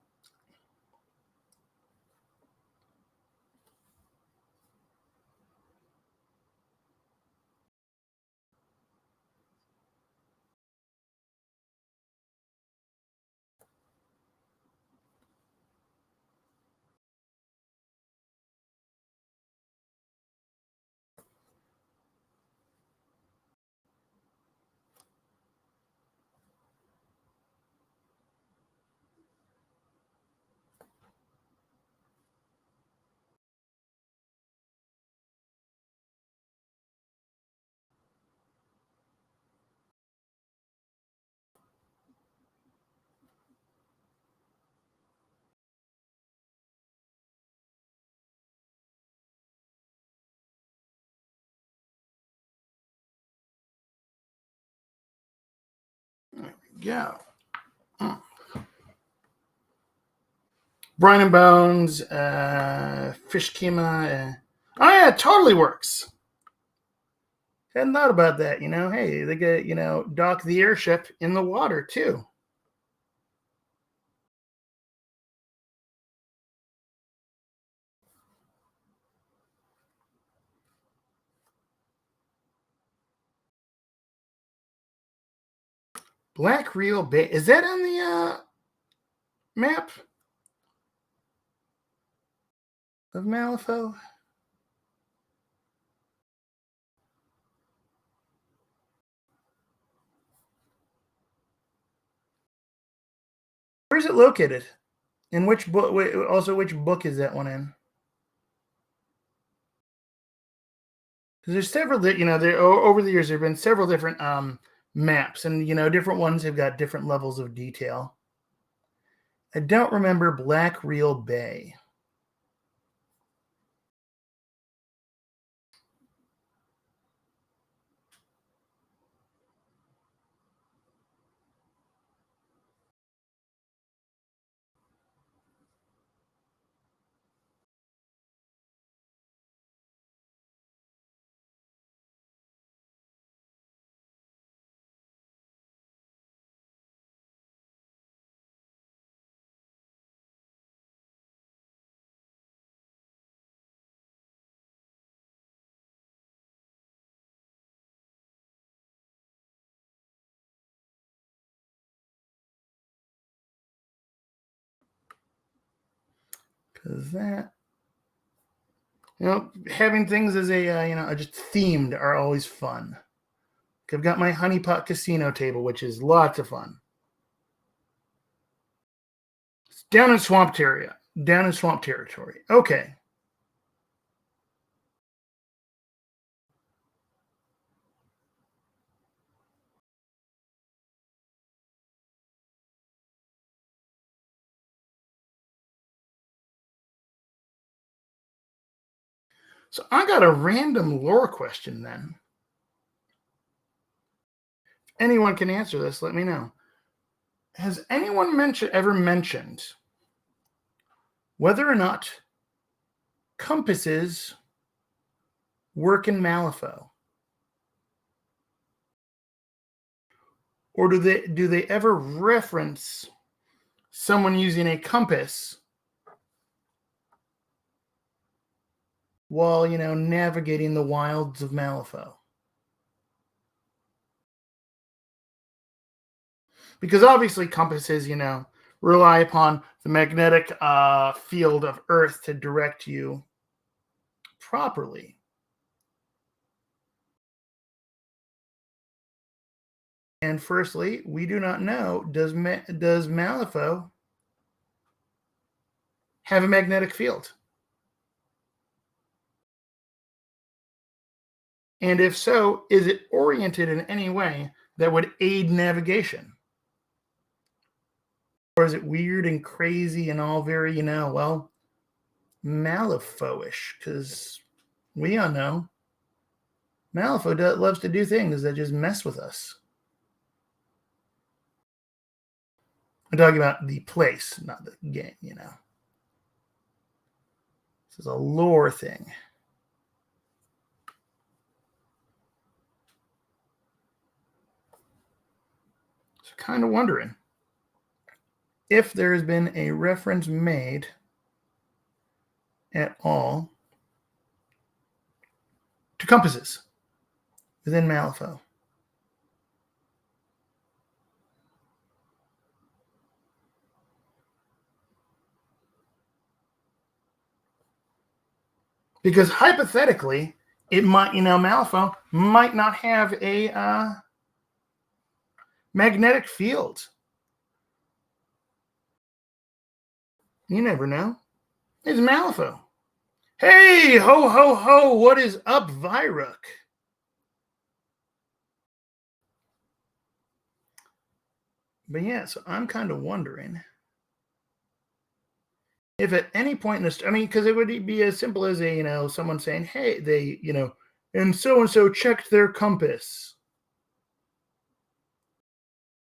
There we go. Brine and Bones, Fish Kima. Oh yeah, it totally works. Hadn't thought about that. Hey, they get dock the airship in the water too. Black Reel Bay, is that on the map of Malifaux? Where's it located? In which book? Also, which book is that one in? Because there's several that there over the years there have been several different maps, and different ones have got different levels of detail. I don't remember Black Reel Bay. Because that, having things as a, just themed are always fun. I've got my honeypot casino table, which is lots of fun. It's down in swamp territory. Okay. So I got a random lore question then. Anyone can answer this. Let me know. Has anyone ever mentioned whether or not compasses work in Malifaux? Or do they ever reference someone using a compass while, navigating the wilds of Malifaux? Because obviously compasses, rely upon the magnetic field of Earth to direct you properly. And firstly, we do not know, does Malifaux have a magnetic field? And if so, is it oriented in any way that would aid navigation? Or is it weird and crazy and all very, Malifaux-ish? Because we all know Malifaux loves to do things that just mess with us. I'm talking about the place, not the game, This is a lore thing. So kind of wondering if there has been a reference made at all to compasses within Malifaux. Because hypothetically, it might, Malifaux might not have a magnetic field. You never know. It's Malifaux. Hey, ho, ho, ho, what is up, Viruk? But yeah, so I'm kind of wondering if at any point in this, because it would be as simple as someone saying, hey, they, and so checked their compass.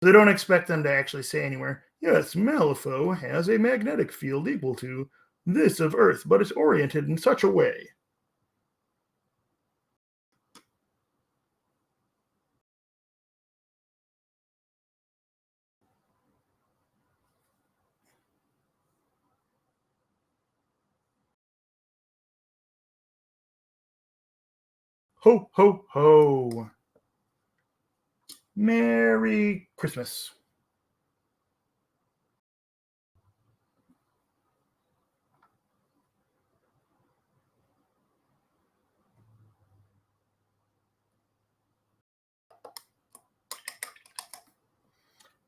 They don't expect them to actually say anywhere, yes, Malifaux has a magnetic field equal to this of Earth, but it's oriented in such a way. Ho, ho, ho. Merry Christmas.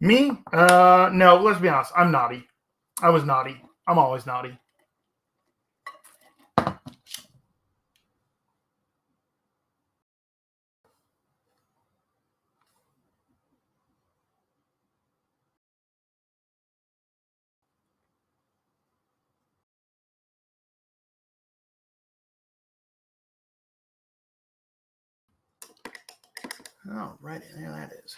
Me? No, let's be honest. I'm naughty. I was naughty. I'm always naughty. Oh, right. There that is.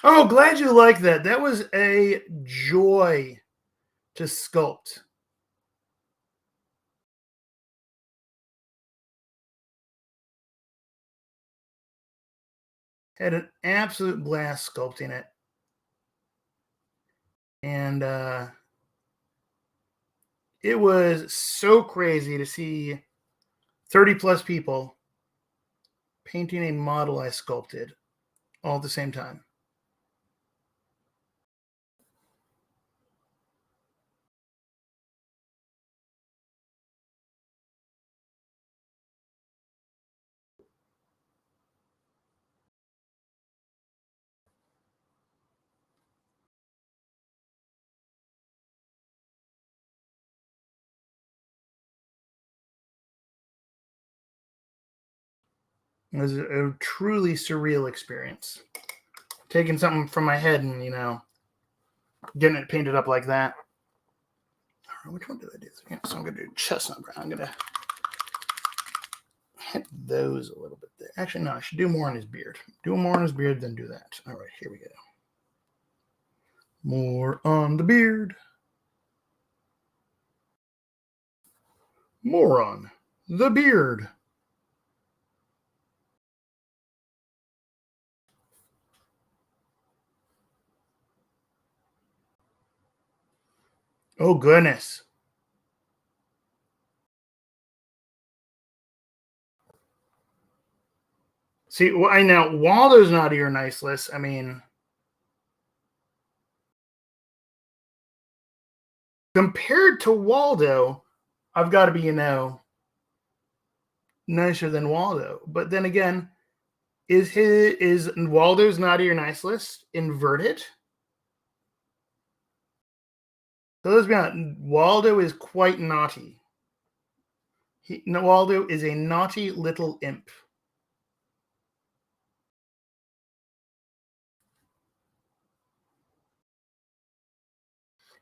Oh, glad you like that. That was a joy to sculpt. Had an absolute blast sculpting it. And It was so crazy to see 30 plus people painting a model I sculpted all at the same time. It was a truly surreal experience. Taking something from my head and, getting it painted up like that. Which one did I do? So I'm going to do chestnut brown. I'm going to hit those a little bit there. Actually, no, I should do more on his beard. Do more on his beard than do that. All right, here we go. More on the beard. More on the beard. Oh, goodness. See, I know Waldo's not your nice list. I mean, compared to Waldo, I've got to be, nicer than Waldo. But then again, is Waldo's naughty or nice list inverted? So let's be honest. Waldo is quite naughty. Waldo is a naughty little imp.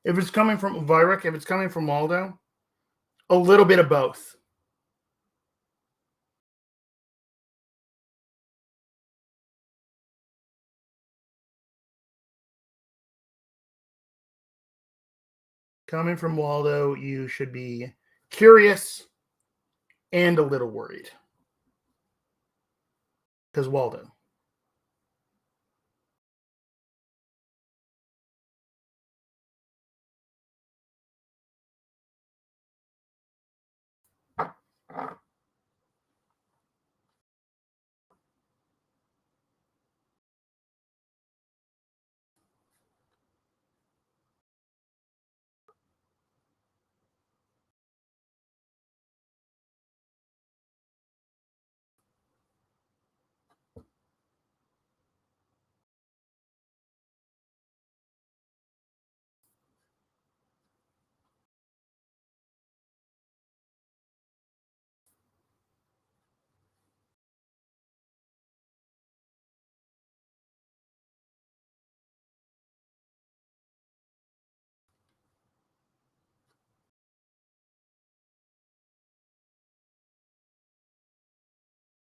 If it's coming from Vyrek, if it's coming from Waldo, a little bit of both. Coming from Waldo, you should be curious and a little worried. Because Waldo.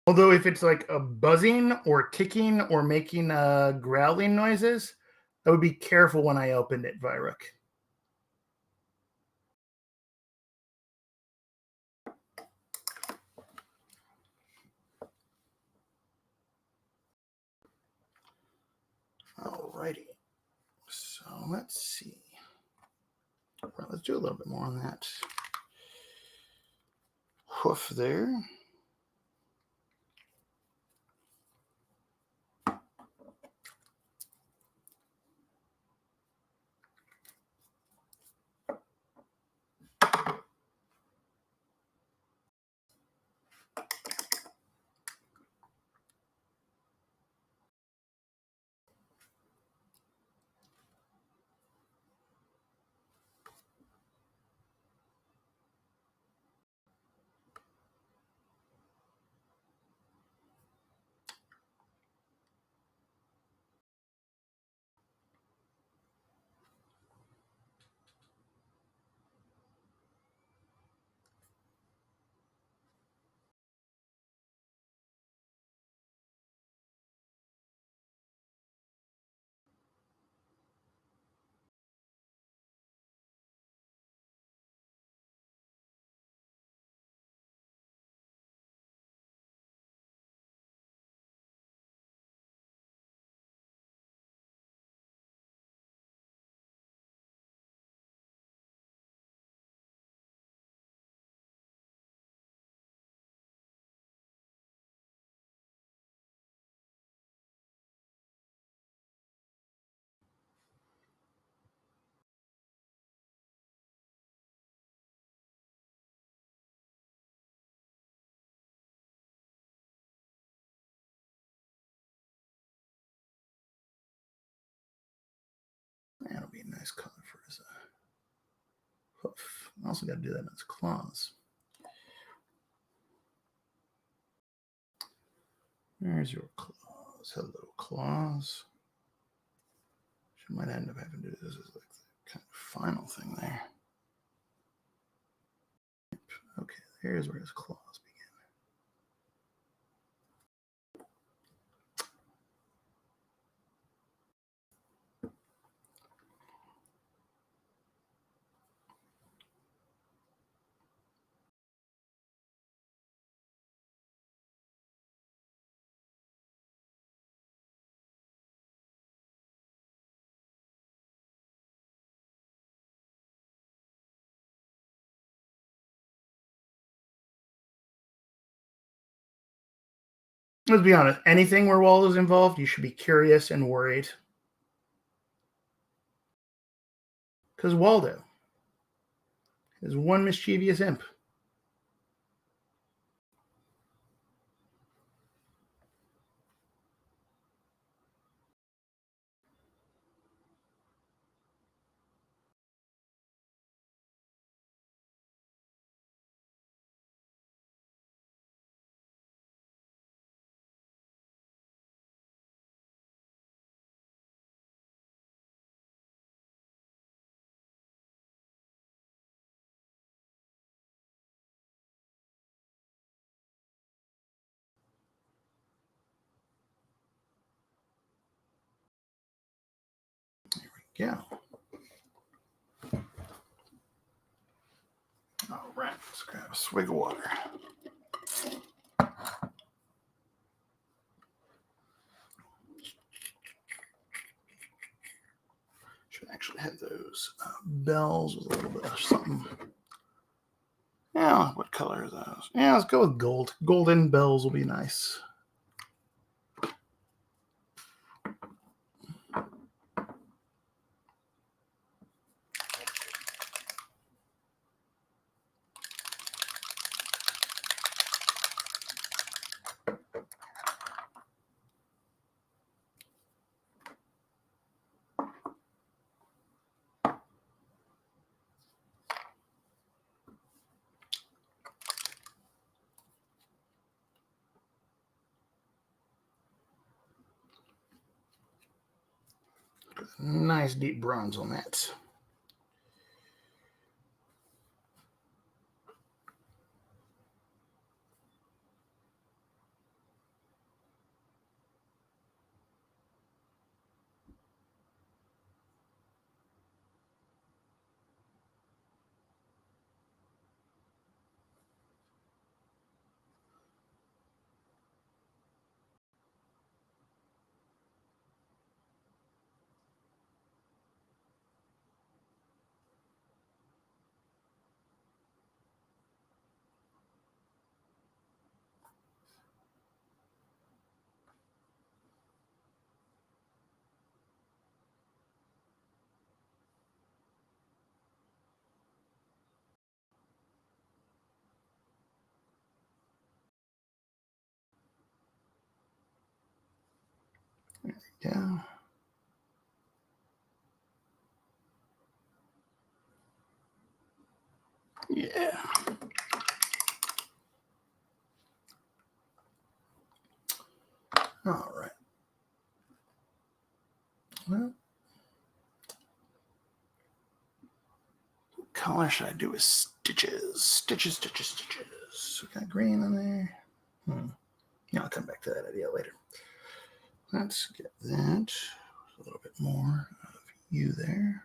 Although if it's like a buzzing or ticking or making growling noises, I would be careful when I opened it, Vyrek. Alrighty. So let's see. Well, let's do a little bit more on that hoof there. nice color for his hoof. I also got to do that in his claws. There's your claws. Hello, claws. She might end up having to do this as like the kind of final thing there. Okay, here's where his claws begin. Let's be honest. Anything where Waldo's involved, you should be curious and worried. Because Waldo is one mischievous imp. Yeah. All right, let's grab a swig of water. Should actually have those bells with a little bit of something. Yeah, what color are those? Yeah, let's go with gold. Golden bells will be nice. Nice deep bronze on that. Yeah. Yeah. All right. Well, what color should I do with stitches? Stitches. We got green on there. Yeah, I'll come back to that idea later. Let's get that. A little bit more of you there.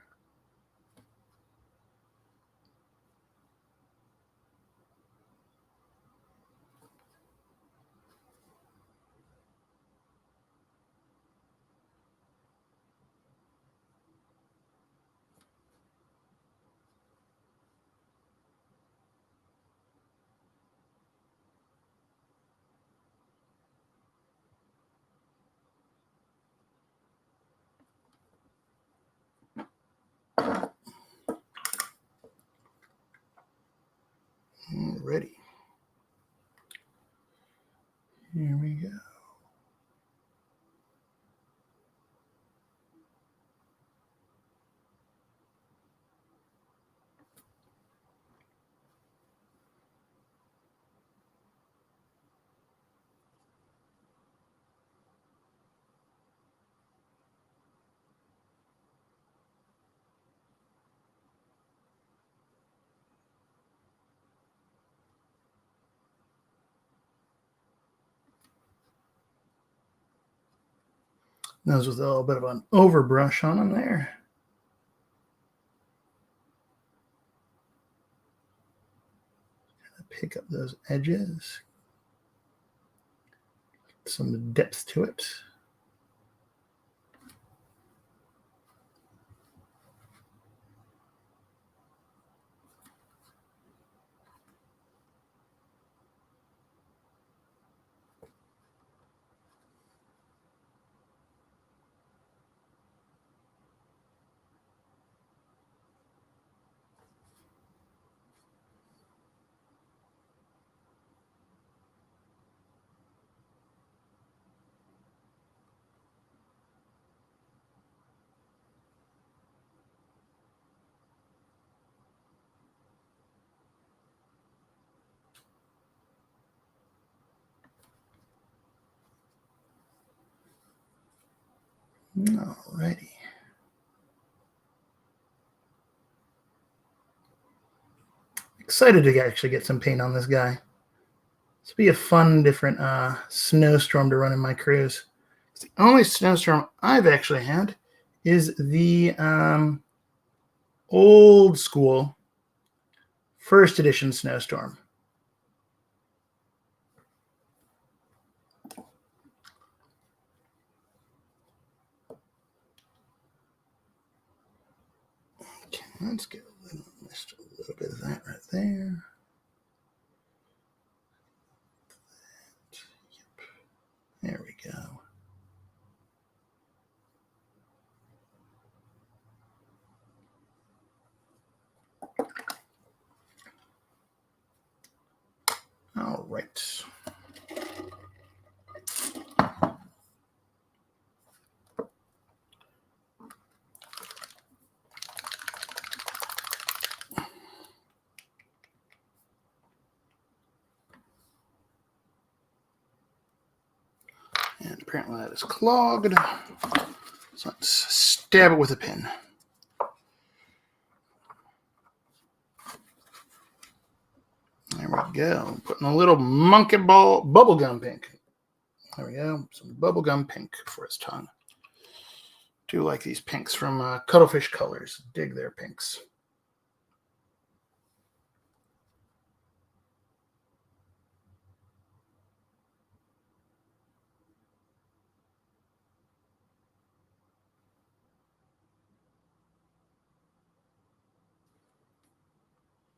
Those with a little bit of an overbrush on them there. Pick up those edges. Some depth to it. Alrighty. Excited to actually get some paint on this guy. This will be a fun, different snowstorm to run in my cruise. The only snowstorm I've actually had is the old school first edition snowstorm. Okay, let's get a little bit of that right there. Yep. There we go. All right. And apparently that is clogged. So let's stab it with a pin. There we go. Putting a little monkey ball bubblegum pink. There we go. Some bubblegum pink for his tongue. Do like these pinks from Cuttlefish Colors. Dig their pinks.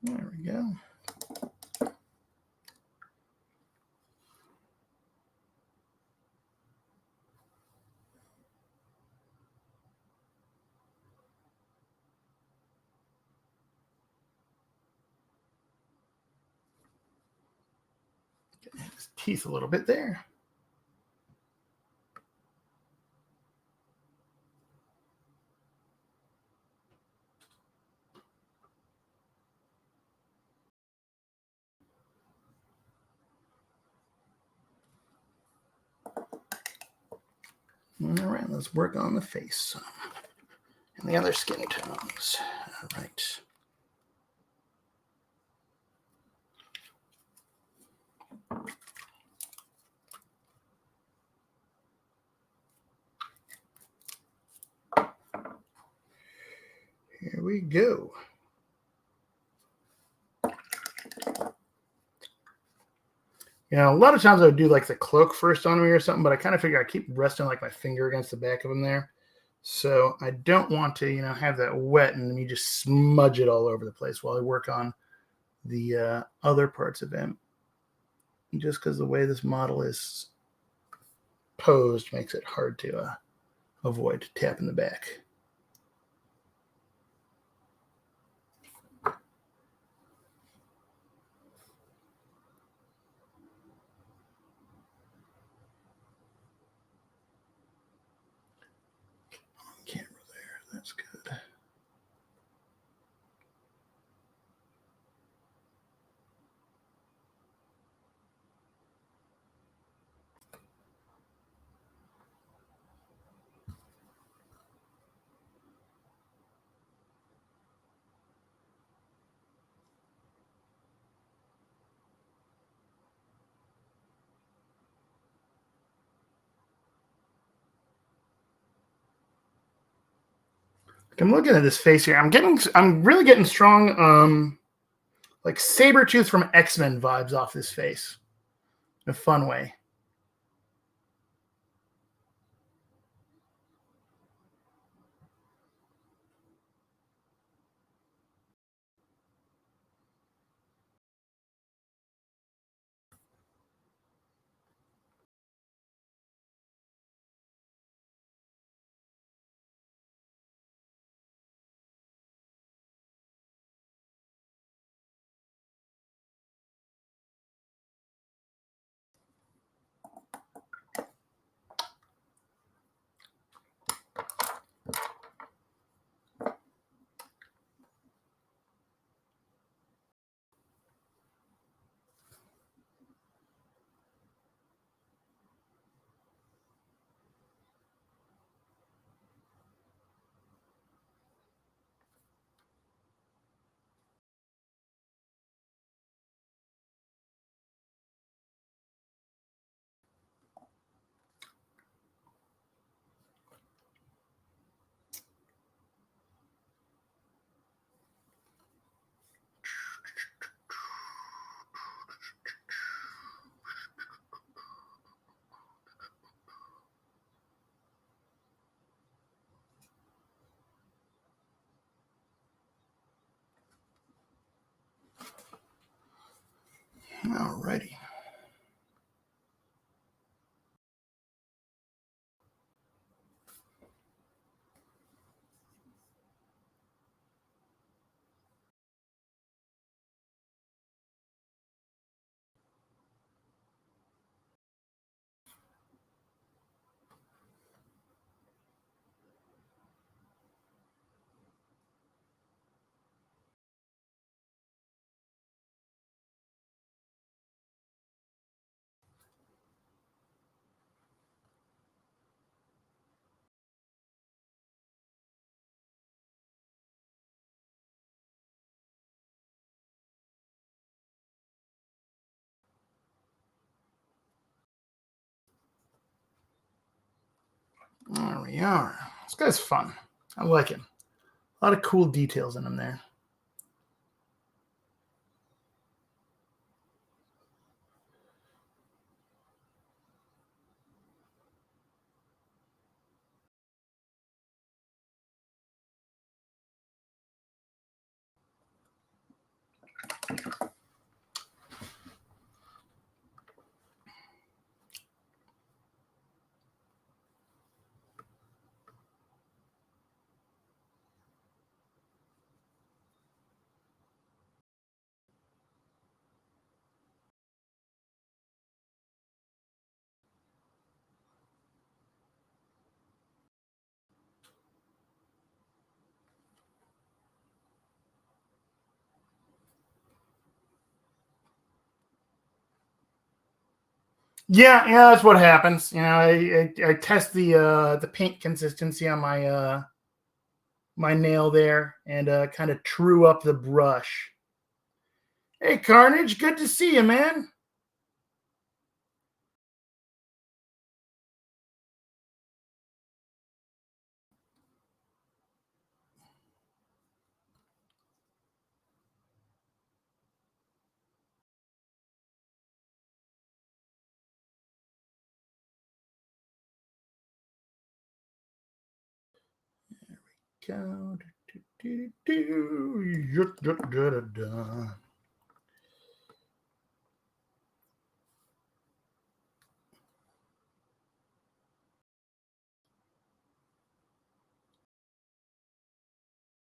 There we go. Getting his teeth a little bit there. All right, let's work on the face and the other skin tones. All right. Here we go. You know, a lot of times I would do like the cloak first on me or something, but I kind of figure I keep resting like my finger against the back of him there. So I don't want to, you know, have that wet and me just smudge it all over the place while I work on the other parts of him. Just because the way this model is posed makes it hard to avoid tapping the back. Camera there, that's good. I'm looking at this face here. I'm really getting strong, like Sabretooth from X-Men vibes off this face in a fun way. Alrighty. There we are. This guy's fun. I like him. A lot of cool details in him there. Yeah, that's what happens. I test the paint consistency on my nail there and kind of true up the brush. Hey, Carnage, good to see you, man. Go.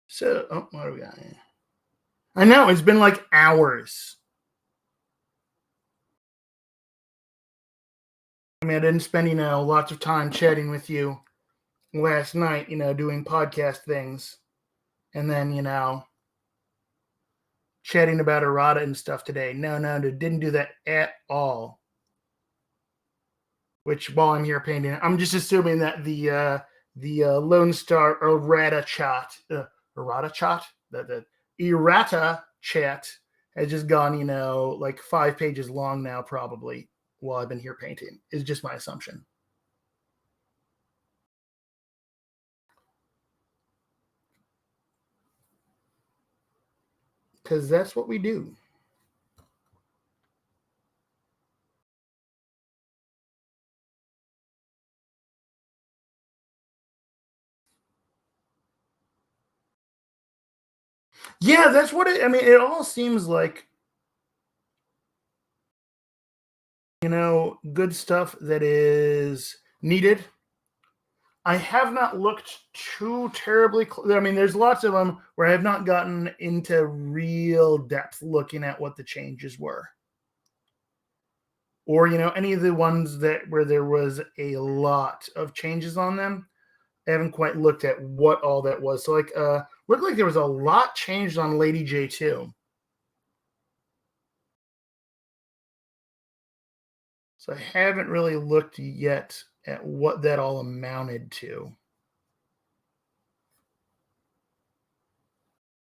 So, what do we got here? I know, it's been like hours. I mean, I didn't spend, lots of time chatting with you last night, doing podcast things. And then, chatting about errata and stuff today. No, didn't do that at all. Which, while I'm here painting, I'm just assuming that the Lone Star errata chat, the errata chat has just gone, like 5 pages long now, probably, while I've been here painting. Is just my assumption. because that's what we do. Yeah, that's what it, I mean, it all seems like, good stuff that is needed. I have not looked too terribly. I mean, there's lots of them where I have not gotten into real depth looking at what the changes were, or any of the ones that where there was a lot of changes on them. I haven't quite looked at what all that was. So, looked like there was a lot changed on Lady J too. So I haven't really looked yet at what that all amounted to.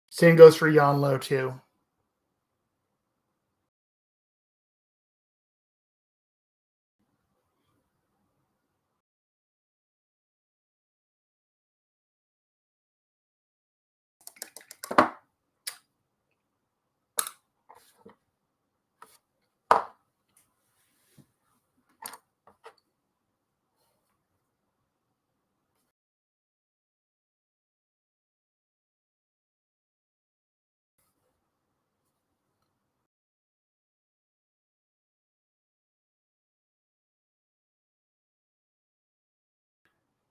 Same goes for Yanlo too.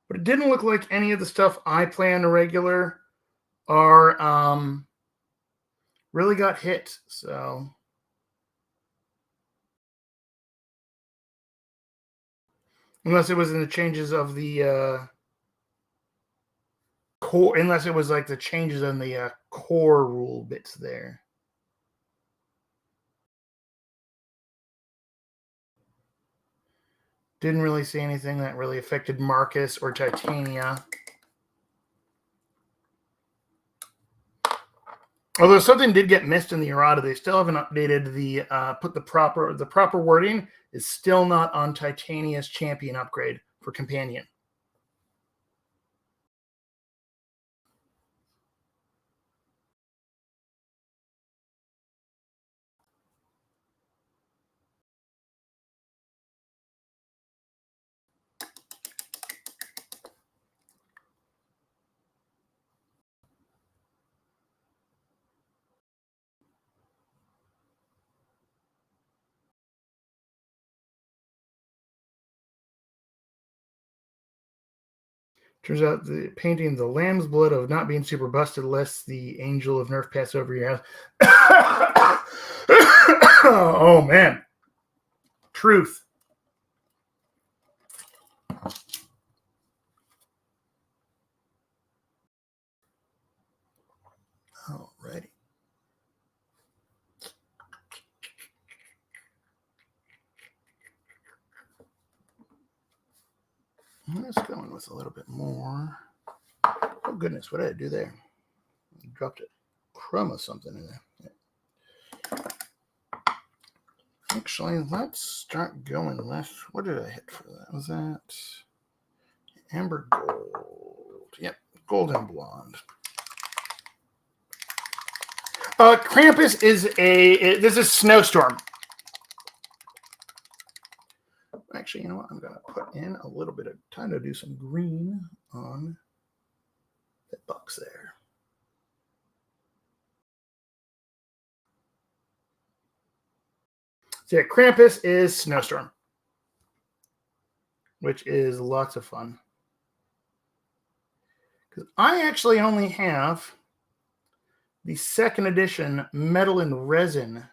But it didn't look like any of the stuff I play on a regular are really got hit. So unless it was in the changes of the core, unless it was like the changes in the core rule bits there. Didn't really see anything that really affected Marcus or Titania. Although something did get missed in the errata, they still haven't updated the put the proper wording is still not on Titania's champion upgrade for companion. Turns out the painting the lamb's blood of not being super busted lets the angel of nerf pass over your house. Oh man. Truth. Alrighty. Let's go in with a little bit more. Oh goodness, what did I do there? I dropped a crumb of something in there. Actually, let's start going with, what did I hit for that? Was that amber gold? Yep, golden blonde. Krampus is this is Snowstorm. Actually, you know what? I'm going to put in a little bit of time to do some green on that box there. So yeah, Krampus is Snowstorm, which is lots of fun. Because I actually only have the second edition metal and resin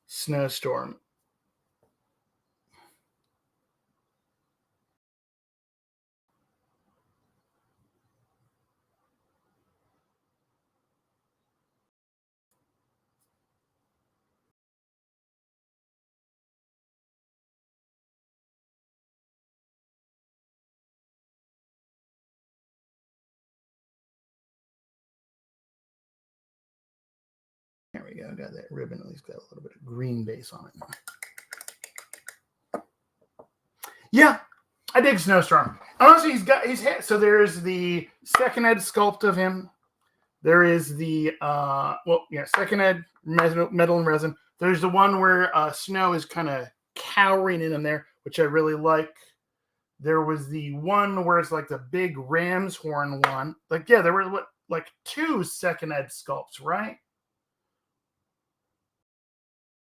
Snowstorm. There we go. I got that ribbon. At least got a little bit of green base on it. Yeah, I dig Snowstorm. Honestly, he's got his head. So there's the second head sculpt of him. There is the second ed metal and resin. There's the one where Snow is kind of cowering in there, which I really like. There was the one where it's like the big ram's horn one. Like, yeah, there were like 2 second ed sculpts, right?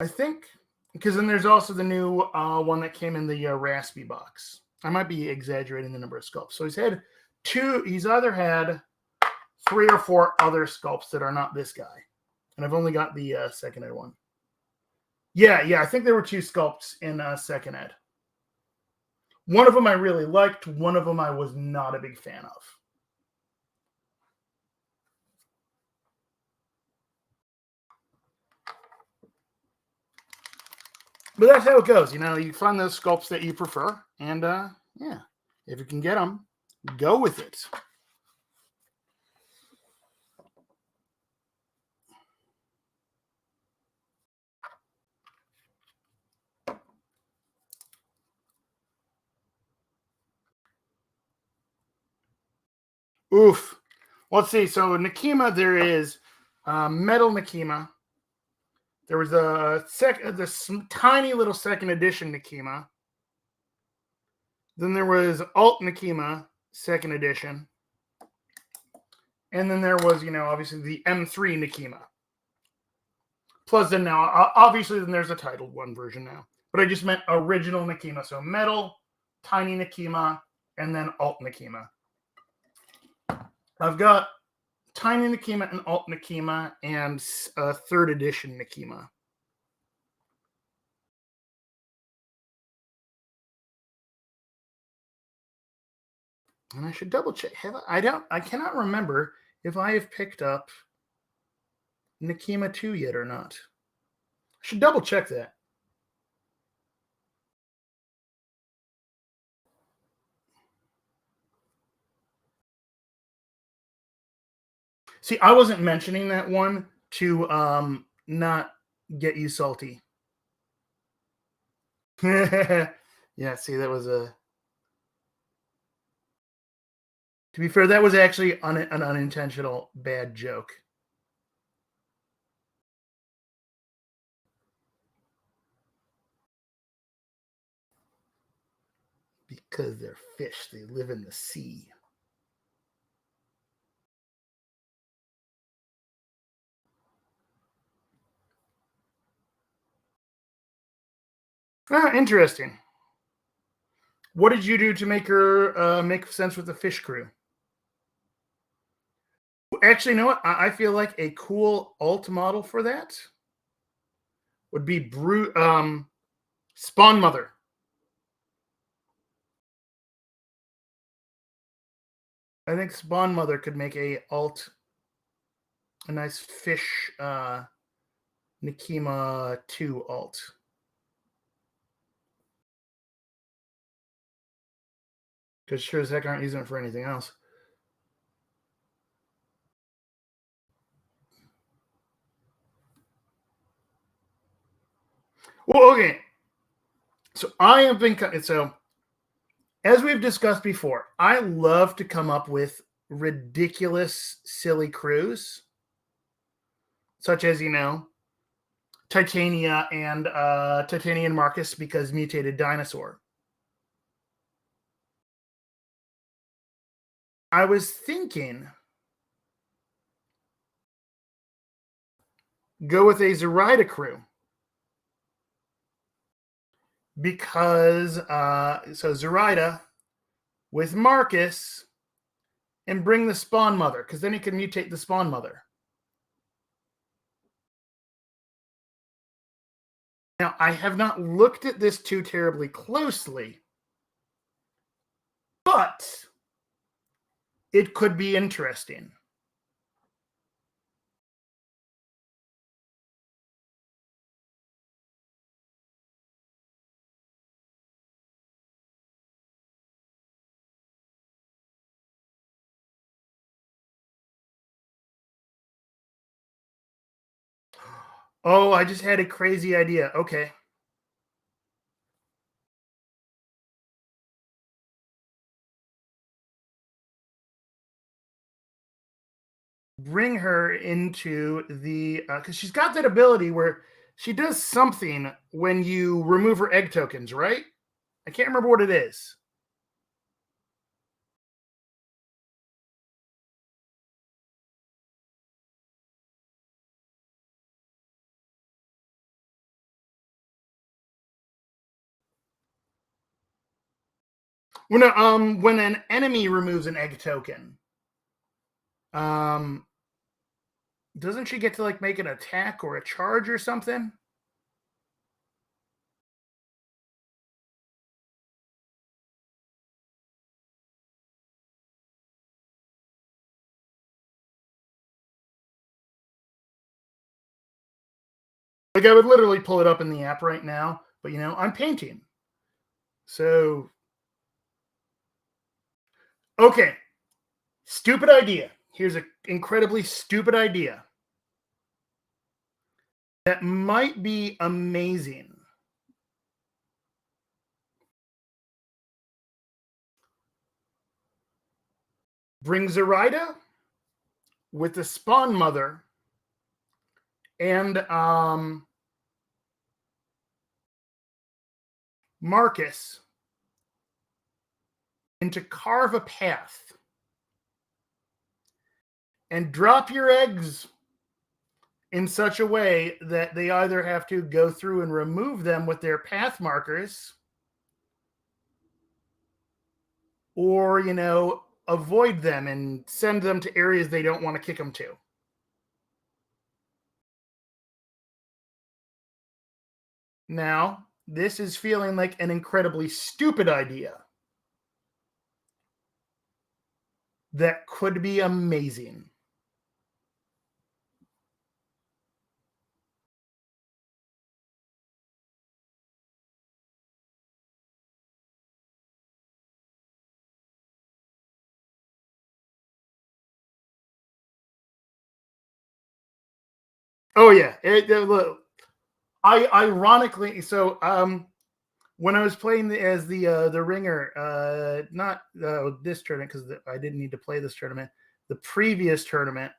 I think, because then there's also the new one that came in the raspy box. I might be exaggerating the number of sculpts. So he's either had 3 or 4 other sculpts that are not this guy. And I've only got the second ed one. Yeah, I think there were 2 sculpts in second ed. One of them I really liked. One of them I was not a big fan of. But that's how it goes. You find those sculpts that you prefer. And if you can get them, go with it. Oof. Let's see. So Nekima, there is metal Nekima. There was this tiny little second edition Nekima. Then there was Alt Nekima second edition. And then there was, obviously the M3 Nekima. Plus then now, obviously then there's a titled one version now. But I just meant original Nekima. So metal, tiny Nekima, and then Alt Nekima. I've got Tiny Nekima and Alt Nekima and third edition Nekima. And I should double check. I cannot remember if I have picked up Nekima 2 yet or not. I should double check that. See, I wasn't mentioning that one to not get you salty. Yeah, see, that was to be fair, that was actually an unintentional bad joke. Because they're fish, they live in the sea. Interesting. What did you do to make her make sense with the fish crew? Actually, you know what? I feel like a cool alt model for that would be Spawn Mother. I think Spawn Mother could make a nice fish Nekima 2 alt. Because sure as heck aren't using it for anything else. Well, okay. So I have been as we've discussed before, I love to come up with ridiculous, silly crews, such as Titania and Titanian Marcus because mutated dinosaur. I was thinking go with a Zoraida crew. Because so Zoraida with Marcus and bring the Spawn Mother, because then he can mutate the Spawn Mother. Now, I have not looked at this too terribly closely, but it could be interesting. Oh, I just had a crazy idea. Okay. bring her into the because she's got that ability where she does something when you remove her egg tokens, right? I can't remember what it is. When an enemy removes an egg token, um, doesn't she get to like make an attack or a charge or something? Like I would literally pull it up in the app right now, but I'm painting. So okay, stupid idea. Here's an incredibly stupid idea that might be amazing. Bring Zoraida with the spawn mother and Marcus and to carve a path and drop your eggs in such a way that they either have to go through and remove them with their path markers or, avoid them and send them to areas they don't want to kick them to. Now, this is feeling like an incredibly stupid idea that could be amazing. Oh yeah, ironically, so when I was playing as the ringer, not this tournament because I didn't need to play this tournament. The previous tournament,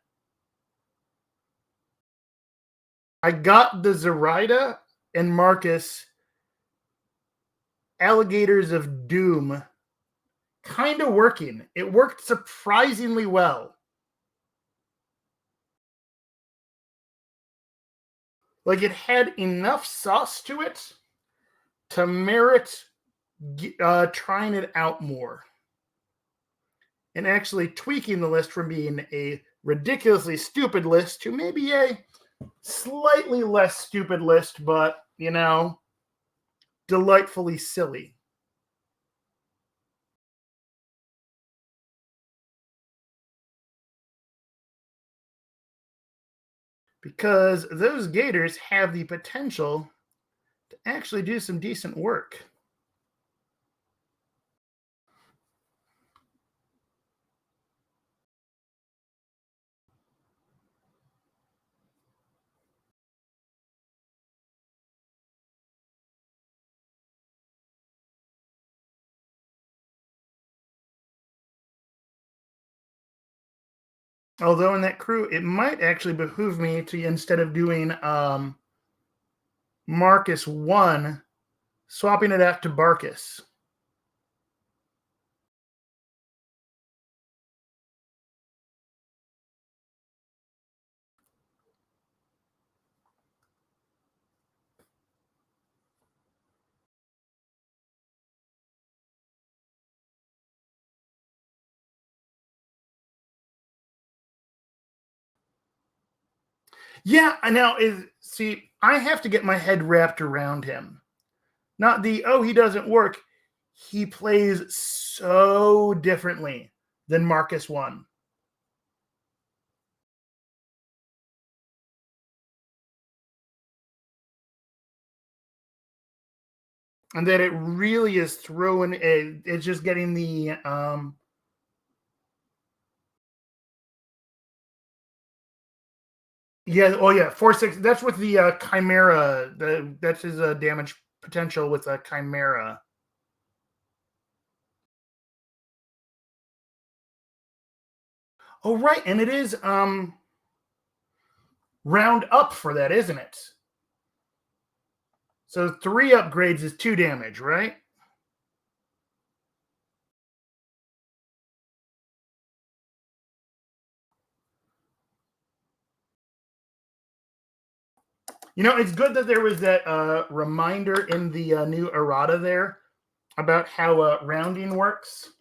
I got the Zoraida and Marcus Alligators of Doom kind of working. It worked surprisingly well. Like it had enough sauce to it to merit trying it out more and actually tweaking the list from being a ridiculously stupid list to maybe a slightly less stupid list, but delightfully silly. Because those gators have the potential to actually do some decent work. Although in that crew, it might actually behoove me to, instead of doing Marcus 1, swapping it out to Barcus. Yeah, now I have to get my head wrapped around him. Not he doesn't work. He plays so differently than Marcus 1. And that it really is it's just getting the yeah, oh yeah, 4-6. That's with the Chimera. That's his damage potential with a Chimera. Oh, right. And it is round up for that, isn't it? So 3 upgrades is 2 damage, right? You know, it's good that there was that reminder in the new errata there about how rounding works.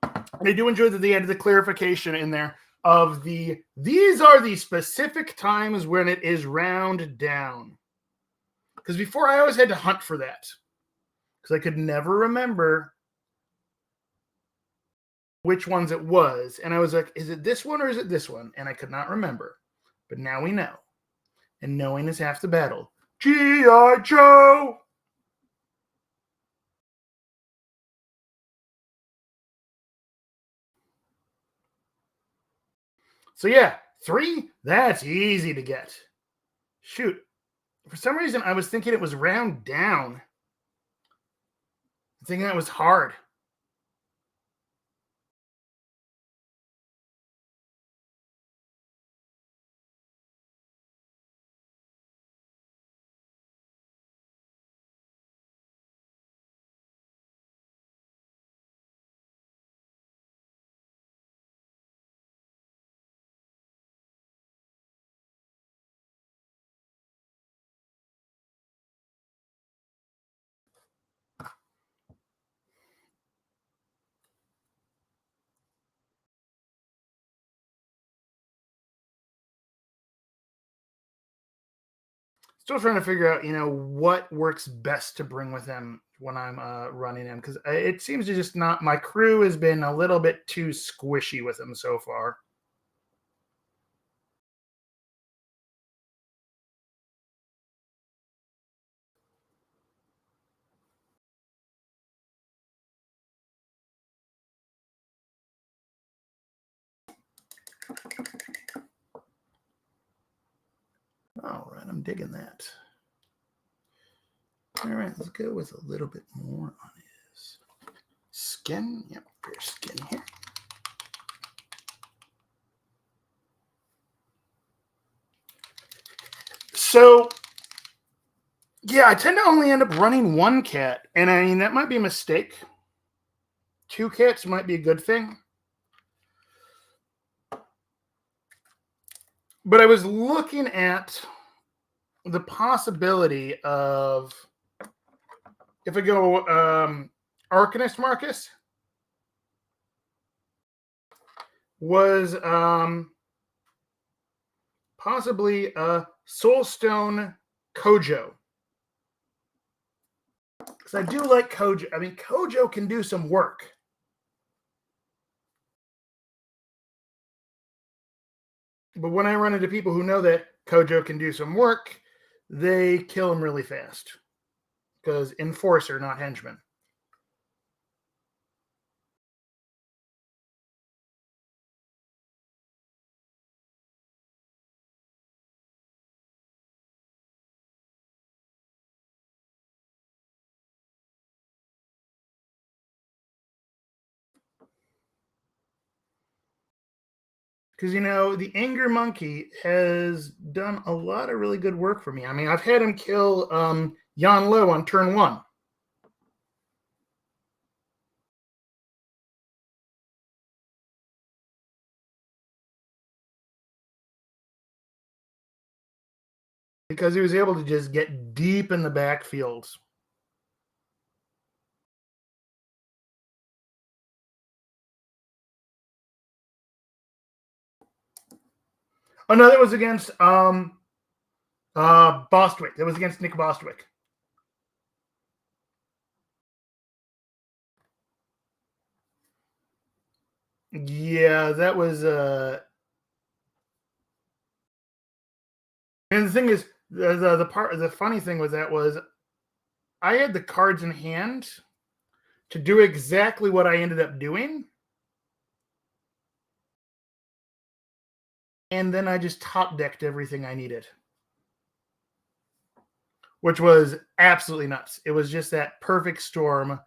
And I do enjoy that they added the clarification in there of these are the specific times when it is round down. Because before I always had to hunt for that. Because I could never remember which ones it was. And I was like, is it this one or is it this one? And I could not remember. But now we know. And knowing is half the battle. G.I. Joe! So yeah, 3, that's easy to get. Shoot. For some reason, I was thinking it was round down. I'm thinking that was hard. Still trying to figure out, what works best to bring with him when I'm running him because it seems to just not. My crew has been a little bit too squishy with him so far. All right, I'm digging that. All right, let's go with a little bit more on his skin. Yep, your skin here. So, yeah, I tend to only end up running 1 cat, and I mean that might be a mistake. 2 cats might be a good thing. But I was looking at the possibility of if I go Arcanist Marcus was possibly Soulstone Kojo. Because I do like Kojo. I mean, Kojo can do some work. But when I run into people who know that Kojo can do some work, they kill him really fast. Because Enforcer, not Henchman. Because, the Anger Monkey has done a lot of really good work for me. I mean, I've had him kill Yan Lo on turn 1. Because he was able to just get deep in the backfields. Oh no, that was against Bostwick. That was against Nick Bostwick. Yeah, that was and the thing is the funny thing with that was I had the cards in hand to do exactly what I ended up doing. And then I just top decked everything I needed. Which was absolutely nuts. It was just that perfect storm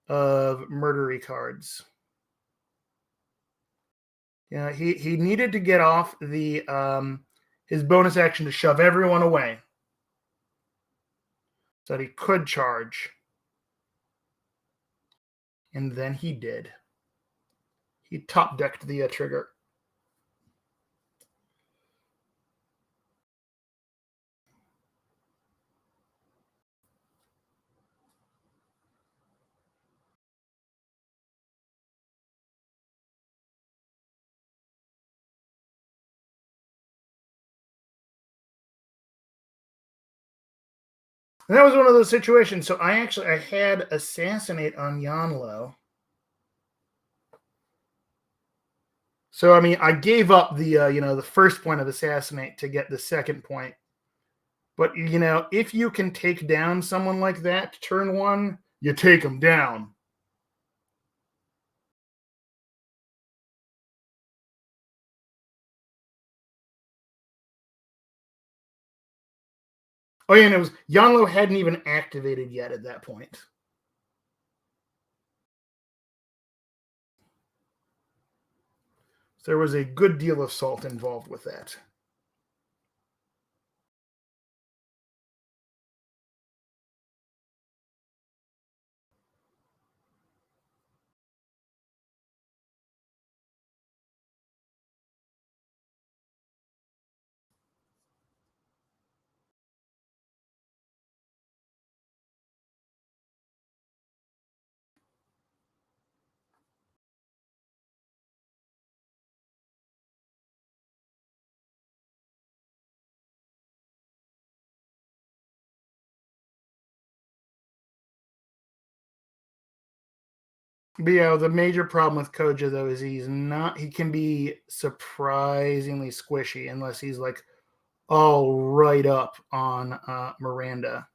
of murdery cards. Yeah, he needed to get off the his bonus action to shove everyone away so that he could charge. And then he did. He top decked the trigger. And that was one of those situations. So I had assassinate on Yanlo. So I mean, I gave up the the first point of assassinate to get the second point. But if you can take down someone like that turn one, you take them down. Oh yeah, and it was Yanlo hadn't even activated yet at that point. So there was a good deal of salt involved with that. But yeah, the major problem with Koja though is he can be surprisingly squishy unless he's like all right up on Miranda.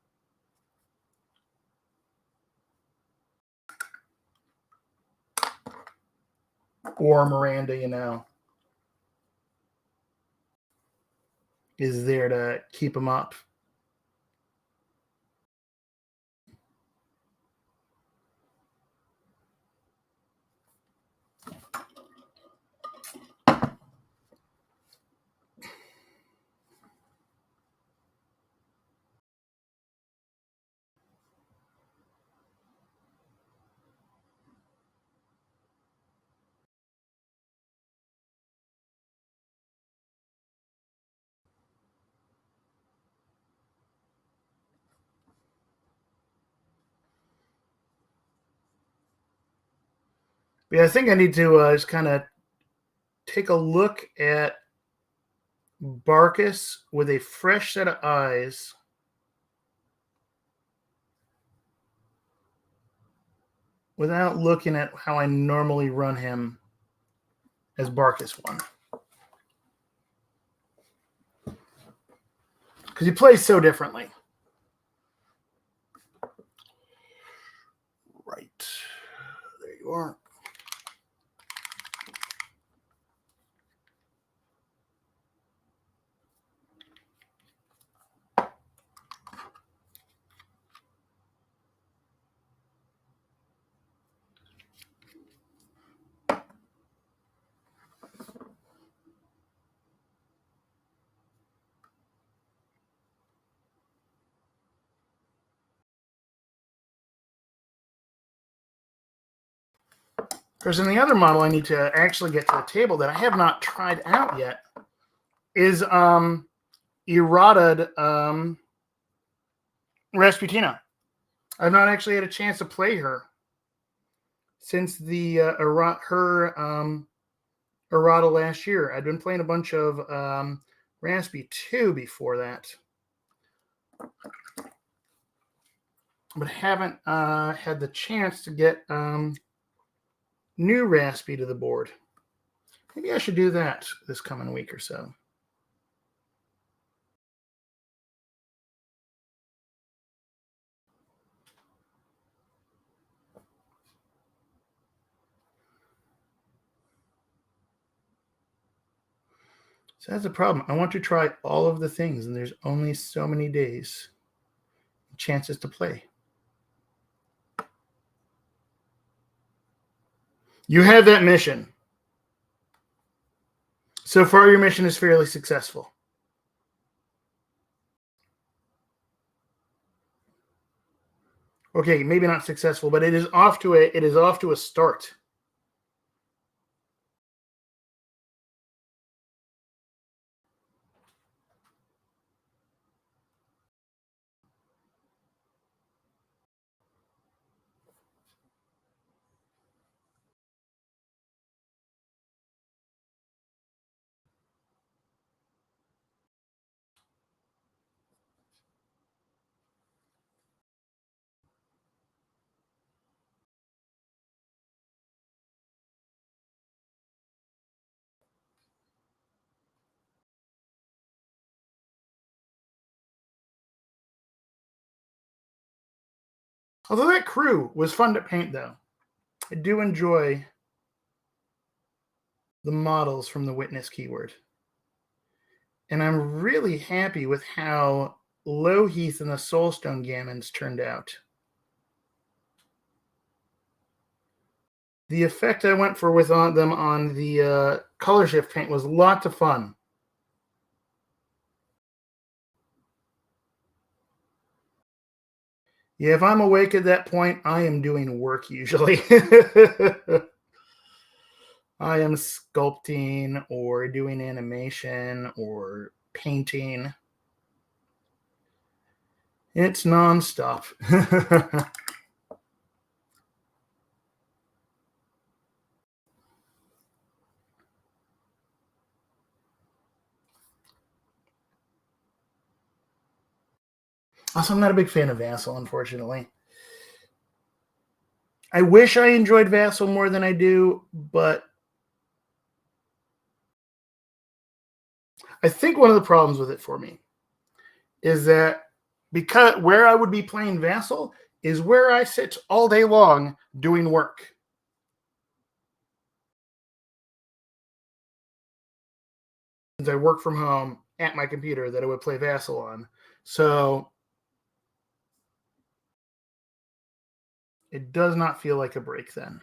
Or Miranda, is there to keep him up. But yeah, I think I need to just kind of take a look at Barkus with a fresh set of eyes. Without looking at how I normally run him as Barkus one. Because he plays so differently. Right. There you are. Because in the other model I need to actually get to the table that I have not tried out yet is Errata Rasputina. I've not actually had a chance to play her since the Errata last year. I'd been playing a bunch of Raspy 2 before that, but haven't had the chance to get new Raspy to the board. Maybe I should do that this coming week or so. So that's the problem. I want to try all of the things, and there's only so many days, chances to play. You have that mission. So far, your mission is fairly successful. Okay, maybe not successful, but it is off to a start. Although that crew was fun to paint, though, I do enjoy the models from the witness keyword. And I'm really happy with how Lowheath and the Soulstone Gammons turned out. The effect I went for with them on the color shift paint was lots of fun. Yeah, if I'm awake at that point, I am doing work usually. I am sculpting or doing animation or painting. It's nonstop. Also, I'm not a big fan of Vassal, unfortunately. I wish I enjoyed Vassal more than I do, but I think one of the problems with it for me is that because where I would be playing Vassal is where I sit all day long doing work. Since I work from home at my computer that I would play Vassal on. So it does not feel like a break then.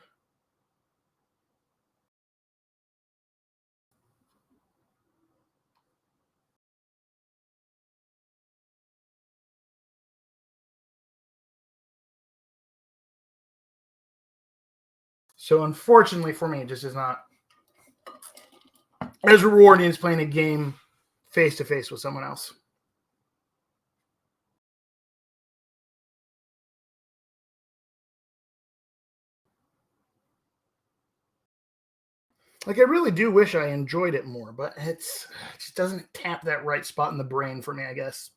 So unfortunately for me, it just is not as rewarding as playing a game face to face with someone else. Like I really do wish I enjoyed it more, but it just doesn't tap that right spot in the brain for me, I guess.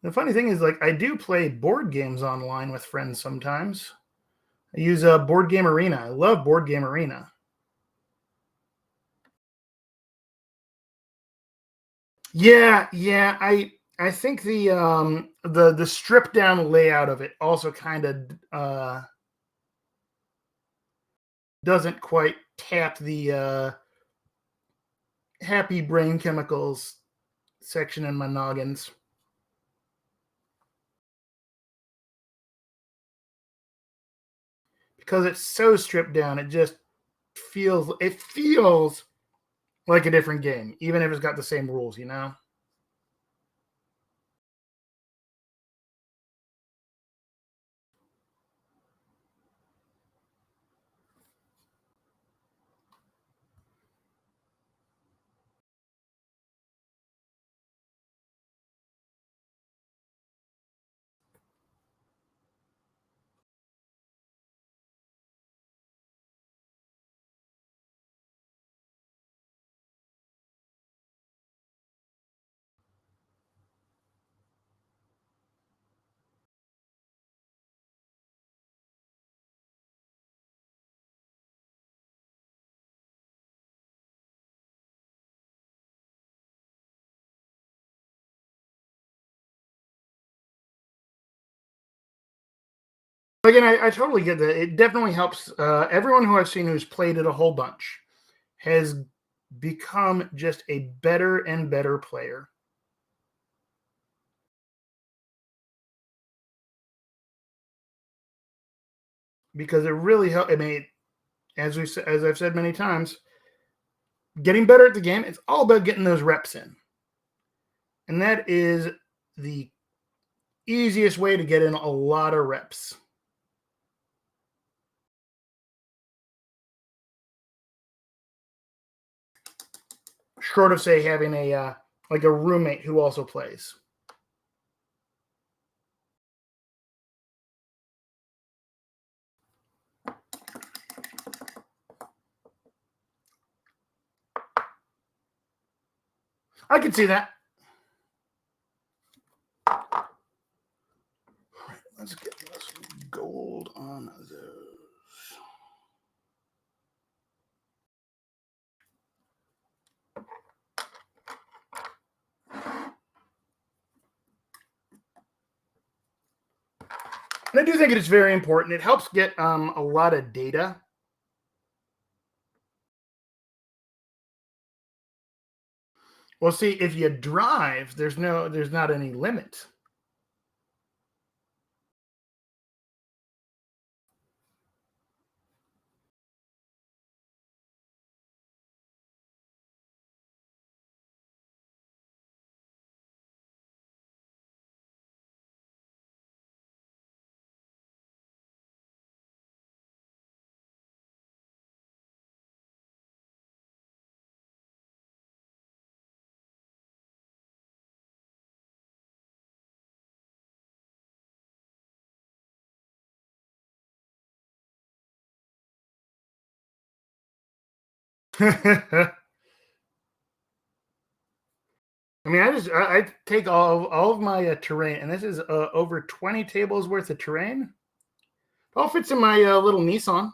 The funny thing is, like, I do play board games online with friends sometimes. I use a Board Game Arena. I love Board Game Arena. Yeah. I think the stripped down layout of it also kind of doesn't quite tap the happy brain chemicals section in my noggins. Because it's so stripped down, it feels like a different game, even if it's got the same rules, you know? Again, I totally get that. It definitely helps. Everyone who I've seen who's played it a whole bunch has become just a better and better player because it really helped. I mean, as I've said many times, getting better at the game, it's all about getting those reps in. And that is the easiest way to get in a lot of reps. Short of, say, having a like a roommate who also plays. I can see that. All right, let's get this gold on those. And I do think it is very important. It helps get a lot of data. Well, see, if you drive, there's not any limit. I mean, I take all of my terrain, and this is over 20 tables worth of terrain. It all fits in my little Nissan.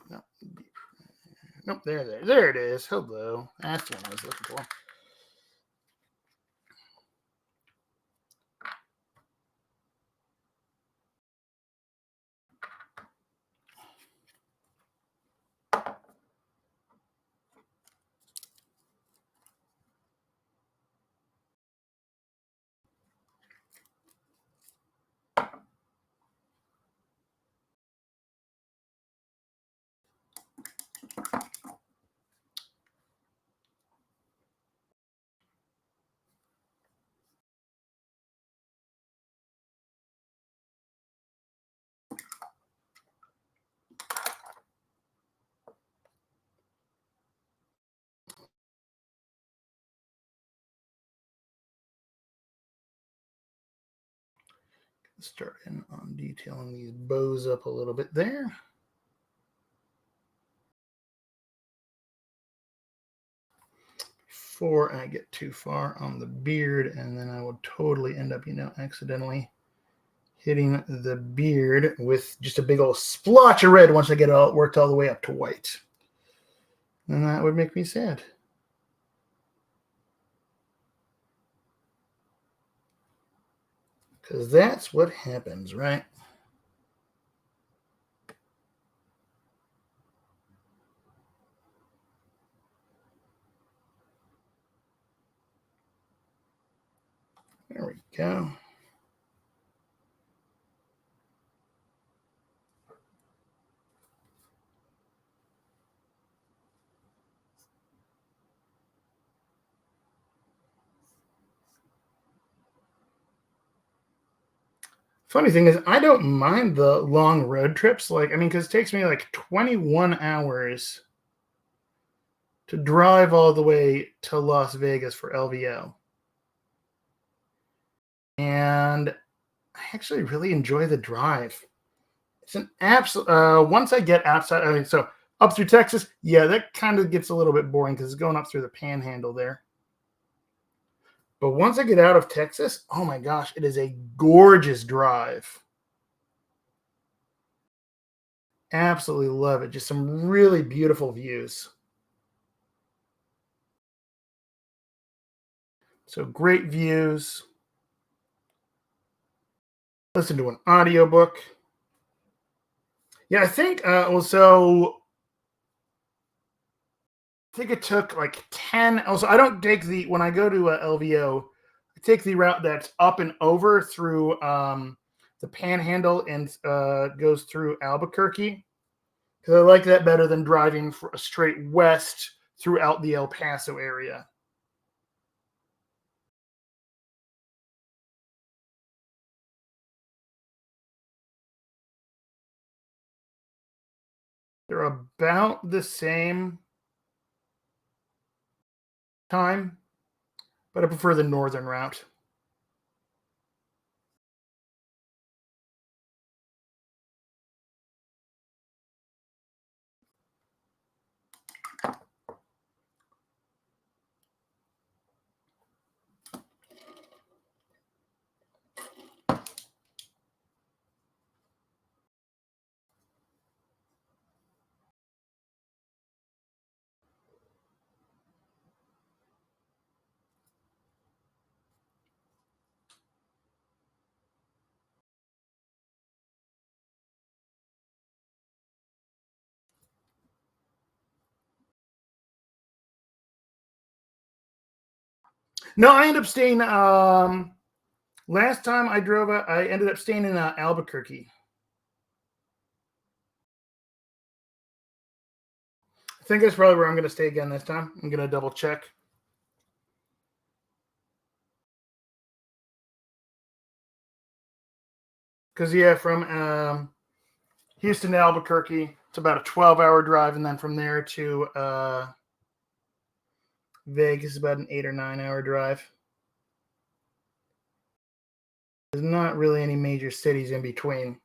No, nope, there it is. Hello, that's the one I was looking for. Start in on detailing these bows up a little bit there. Before I get too far on the beard, and then I will totally end up, accidentally hitting the beard with just a big old splotch of red once I get it all worked all the way up to white. And that would make me sad. Because that's what happens, right? There we go. Funny thing is, I don't mind the long road trips. Because it takes me like 21 hours to drive all the way to Las Vegas for LVO. And I actually really enjoy the drive. It's an absolute, once I get outside, so up through Texas, yeah, that kind of gets a little bit boring because it's going up through the panhandle there. But once I get out of Texas, oh my gosh, it is a gorgeous drive. Absolutely love it. Just some really beautiful views. So great views. listen to an audiobook. Yeah, I think also I think it took like 10. Also, I don't take when I go to LVO, I take the route that's up and over through the Panhandle and goes through Albuquerque, because I like that better than driving straight west throughout the El Paso area. They're about the same time, but I prefer the northern route. No, I ended up staying. Last time I drove, I ended up staying in Albuquerque. I think that's probably where I'm going to stay again this time. I'm going to double check. Because, yeah, from Houston to Albuquerque, it's about a 12-hour drive. And then from there to Vegas is about an 8 or 9-hour drive. There's not really any major cities in between.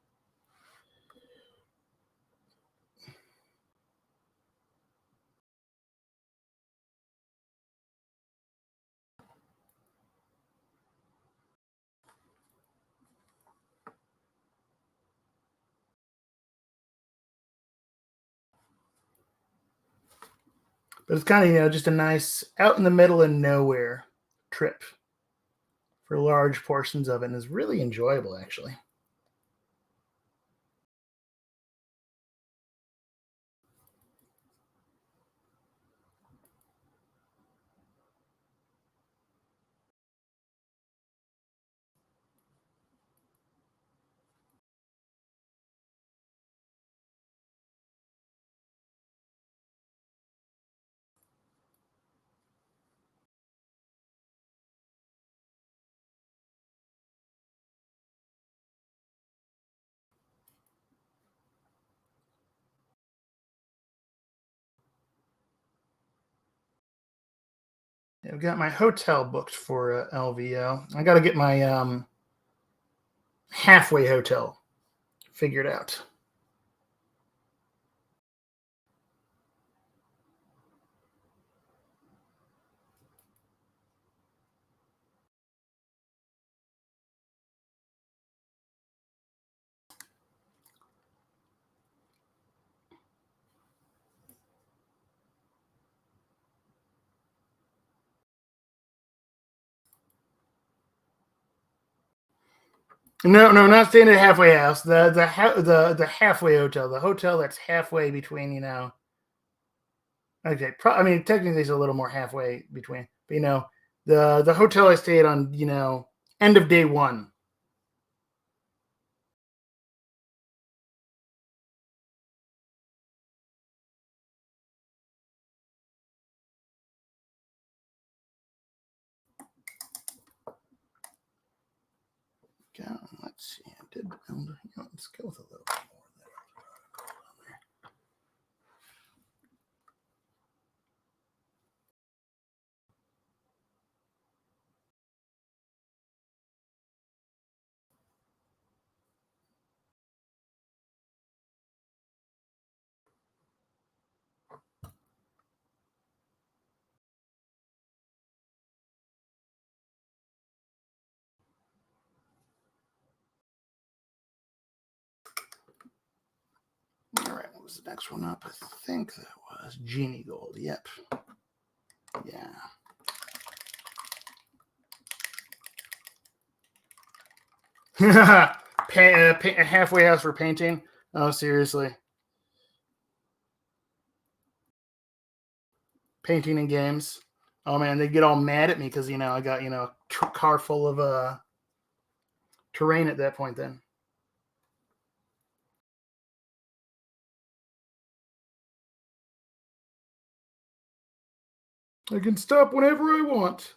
But it's kind of, just a nice out in the middle of nowhere trip for large portions of it, and is really enjoyable, actually. I've got my hotel booked for LVO. I got to get my halfway hotel figured out. No, not staying at a halfway house. The halfway hotel, the hotel that's halfway between, Okay, I mean, technically it's a little more halfway between, but the hotel I stayed on, end of day one. Okay, let's see. I did build. Let's go with a little bit more of that. All right, what was the next one up? I think that was Genie Gold. Yep. Yeah. A halfway house for painting. Oh, seriously. Painting in games. Oh man, they get all mad at me because I got a car full of terrain at that point. Then I can stop whenever I want.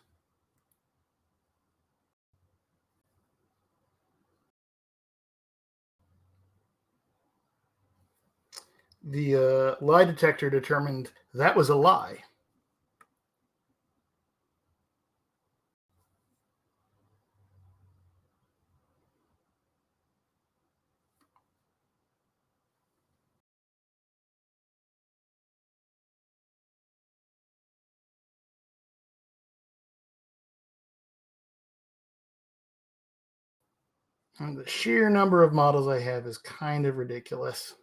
The lie detector determined that was a lie. And the sheer number of models I have is kind of ridiculous.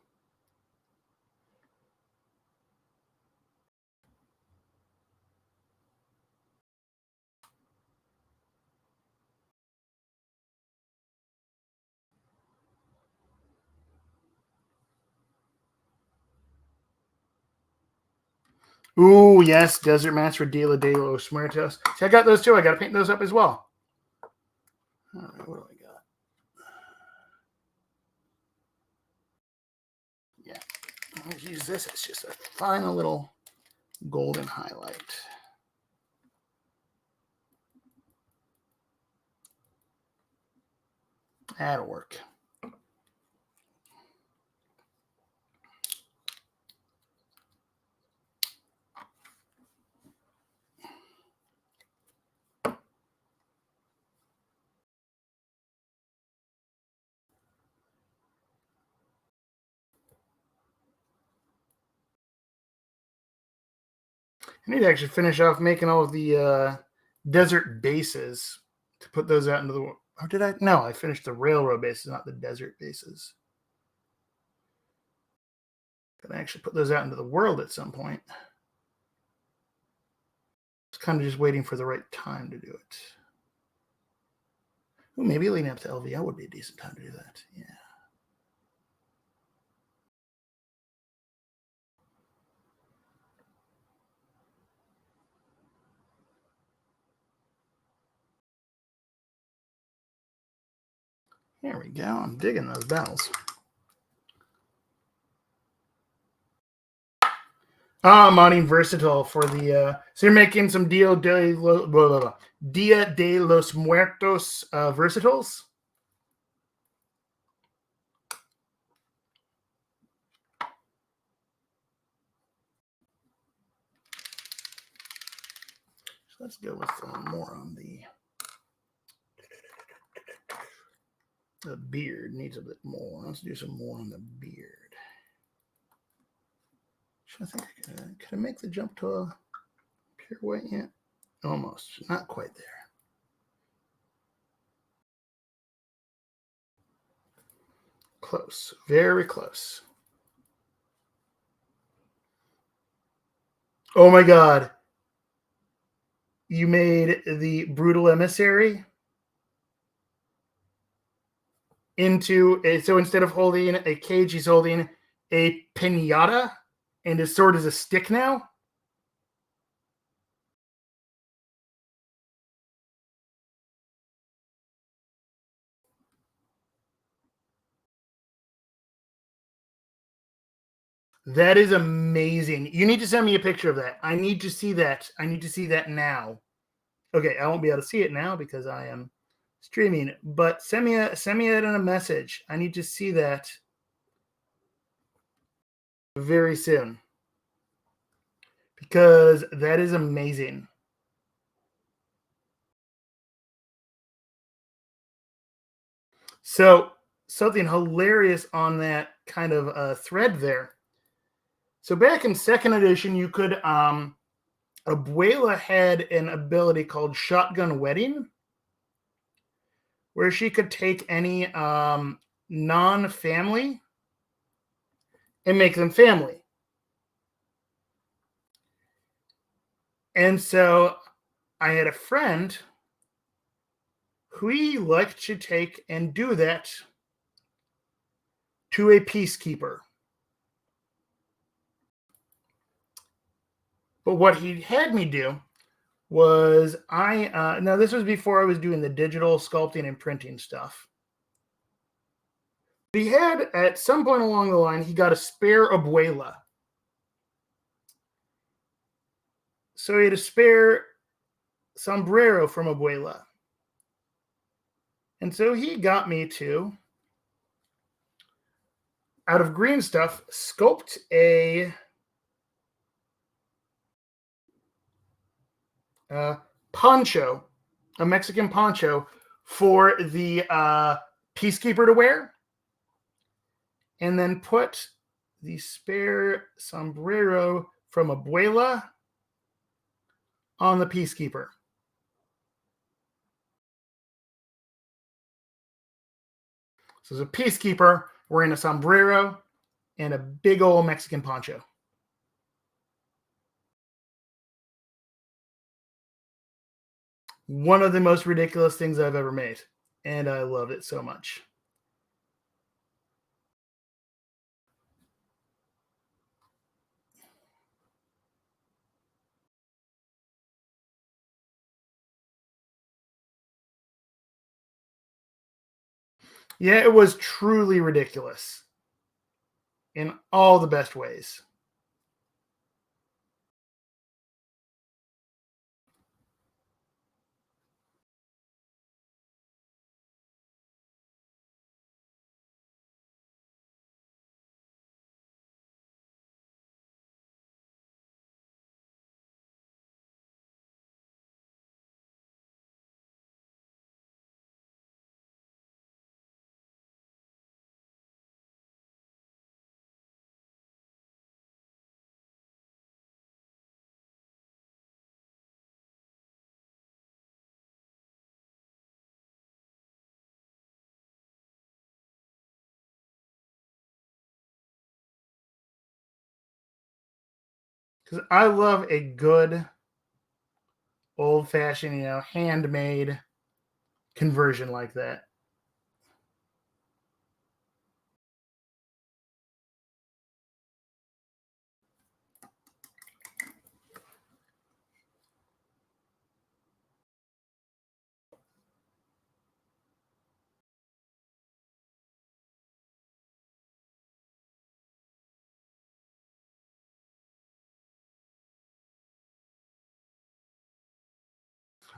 Ooh, yes, Desert Master Dila de los Muertos. See, I got those too. I got to paint those up as well. All right, what do I got? Yeah, I'll use this as just a final little golden highlight. That'll work. I need to actually finish off making all of the desert bases to put those out into the world. Or did I? No, I finished the railroad bases, not the desert bases. Gonna actually put those out into the world at some point. It's kind of just waiting for the right time to do it. Ooh, maybe leading up to LVO would be a decent time to do that. Yeah. There we go. I'm digging those bells. Modding versatile for the so you're making some Dia de los Muertos versatiles. So let's go with more on the beard. Needs a bit more. Let's do some more on the beard. I think could I make the jump to a pure white yet? Almost. Not quite there. Close. Very close. Oh my god. You made the brutal emissary into a, so instead of holding a cage, he's holding a pinata, and his sword is a stick now. That is amazing. You need to send me a picture of that. I need to see that. I need to see that now. Okay, I won't be able to see it now because I am streaming, but send me that in a message. I need to see that very soon because that is amazing. So something hilarious on that kind of thread there. So back in second edition, you could Abuela had an ability called Shotgun Wedding, where she could take any non-family and make them family. And so I had a friend who he liked to take and do that to a peacekeeper. But what he had me do was now this was before I was doing the digital sculpting and printing stuff. He had, at some point along the line, he got a spare abuela. So he had a spare sombrero from abuela. And so he got me to, out of green stuff, sculpt a poncho, a Mexican poncho for the peacekeeper to wear, and then put the spare sombrero from abuela on the peacekeeper. So there's a peacekeeper wearing a sombrero and a big old Mexican poncho. One of the most ridiculous things I've ever made, and I love it so much. Yeah, it was truly ridiculous in all the best ways. Because I love a good old-fashioned, handmade conversion like that.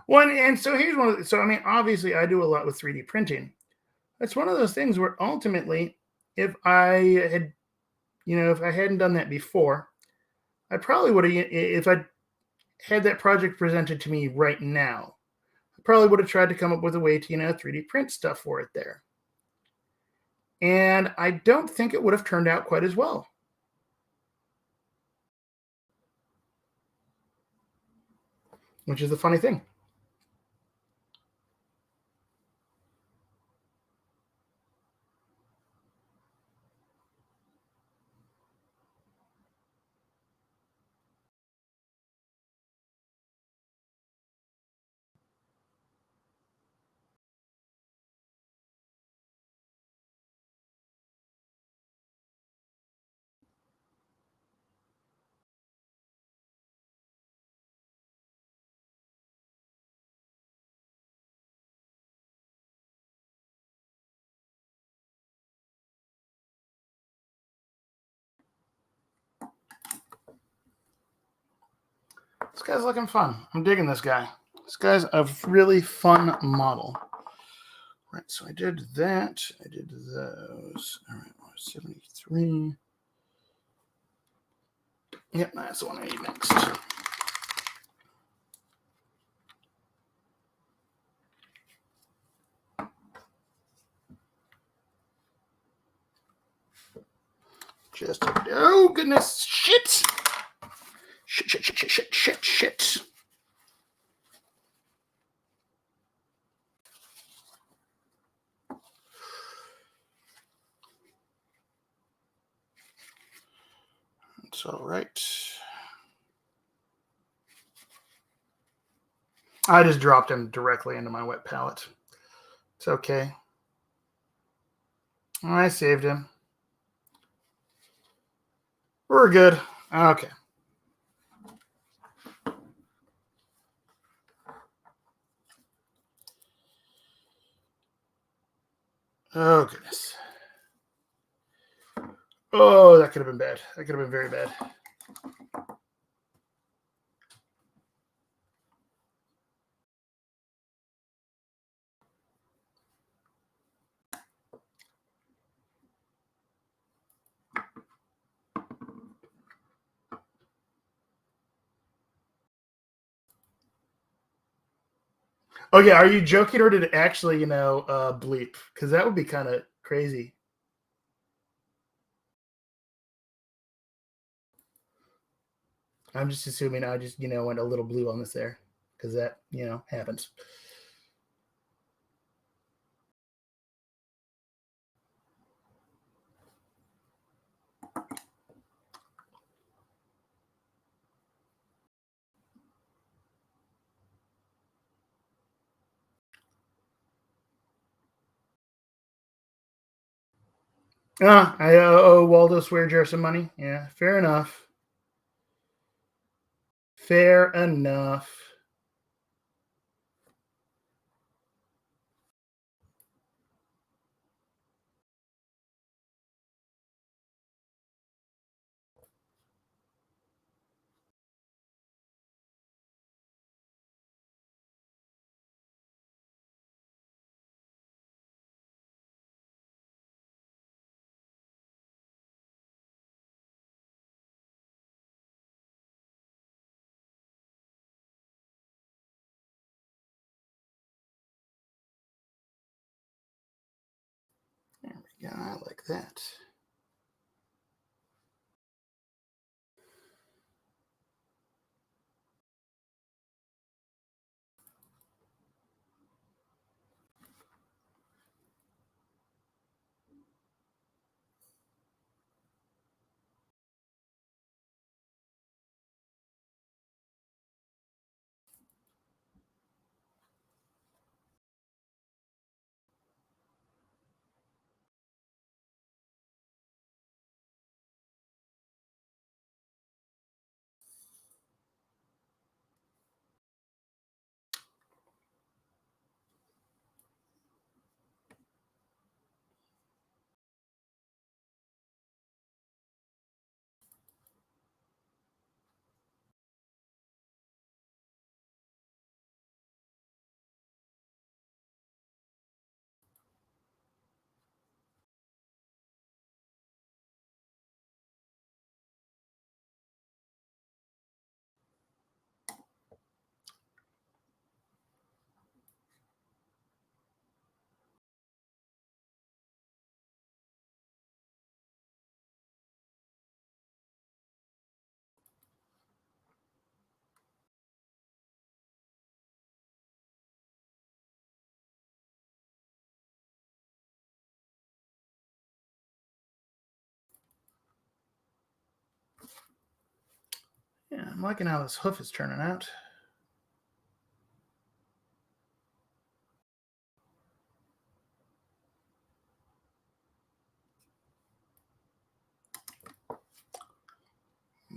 And so here's one. So I mean, obviously, I do a lot with 3D printing. It's one of those things where ultimately, if I had, if I hadn't done that before, I probably would have. If I had that project presented to me right now, I probably would have tried to come up with a way to 3D print stuff for it there. And I don't think it would have turned out quite as well. Which is the funny thing. This guy's looking fun. I'm digging this guy. This guy's a really fun model. Right, so I did that. I did those. All right, 73. Yep, that's the one I need next. Oh goodness, shit. Shit. It's all right. I just dropped him directly into my wet palette. It's okay. I saved him. We're good. Okay. Oh, goodness. Oh, that could have been bad. That could have been very bad. Oh, yeah. Are you joking or did it actually, bleep? Because that would be kind of crazy. I'm just assuming I just, went a little blue on this there because that, happens. I owe Waldo Swearjar some money. Yeah, fair enough. Fair enough. There we go. I like that. Yeah, I'm liking how this hoof is turning out.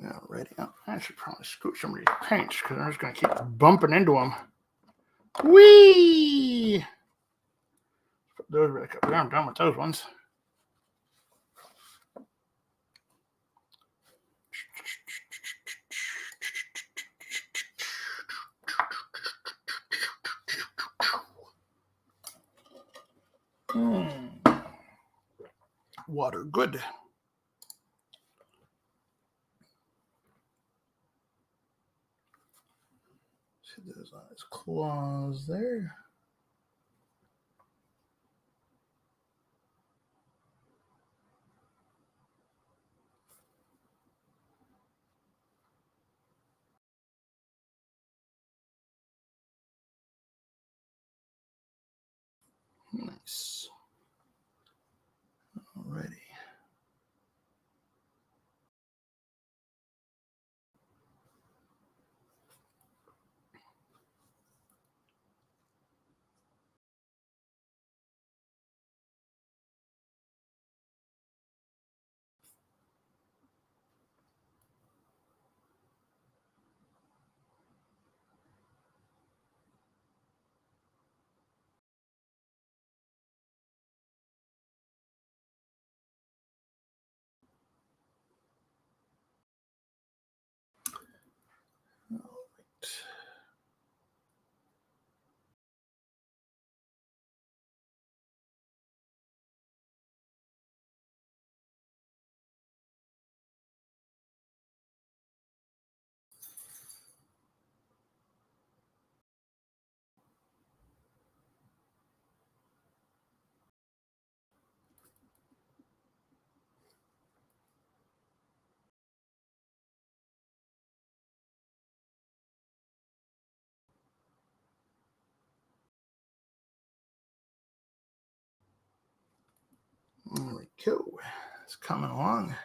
Alrighty. Oh, I should probably scoot some of these paints because I'm just going to keep bumping into them. Whee! Put those back up there. I'm done with those ones. Water, good. See those on his claws there. Nice. Alrighty. go. It's coming along.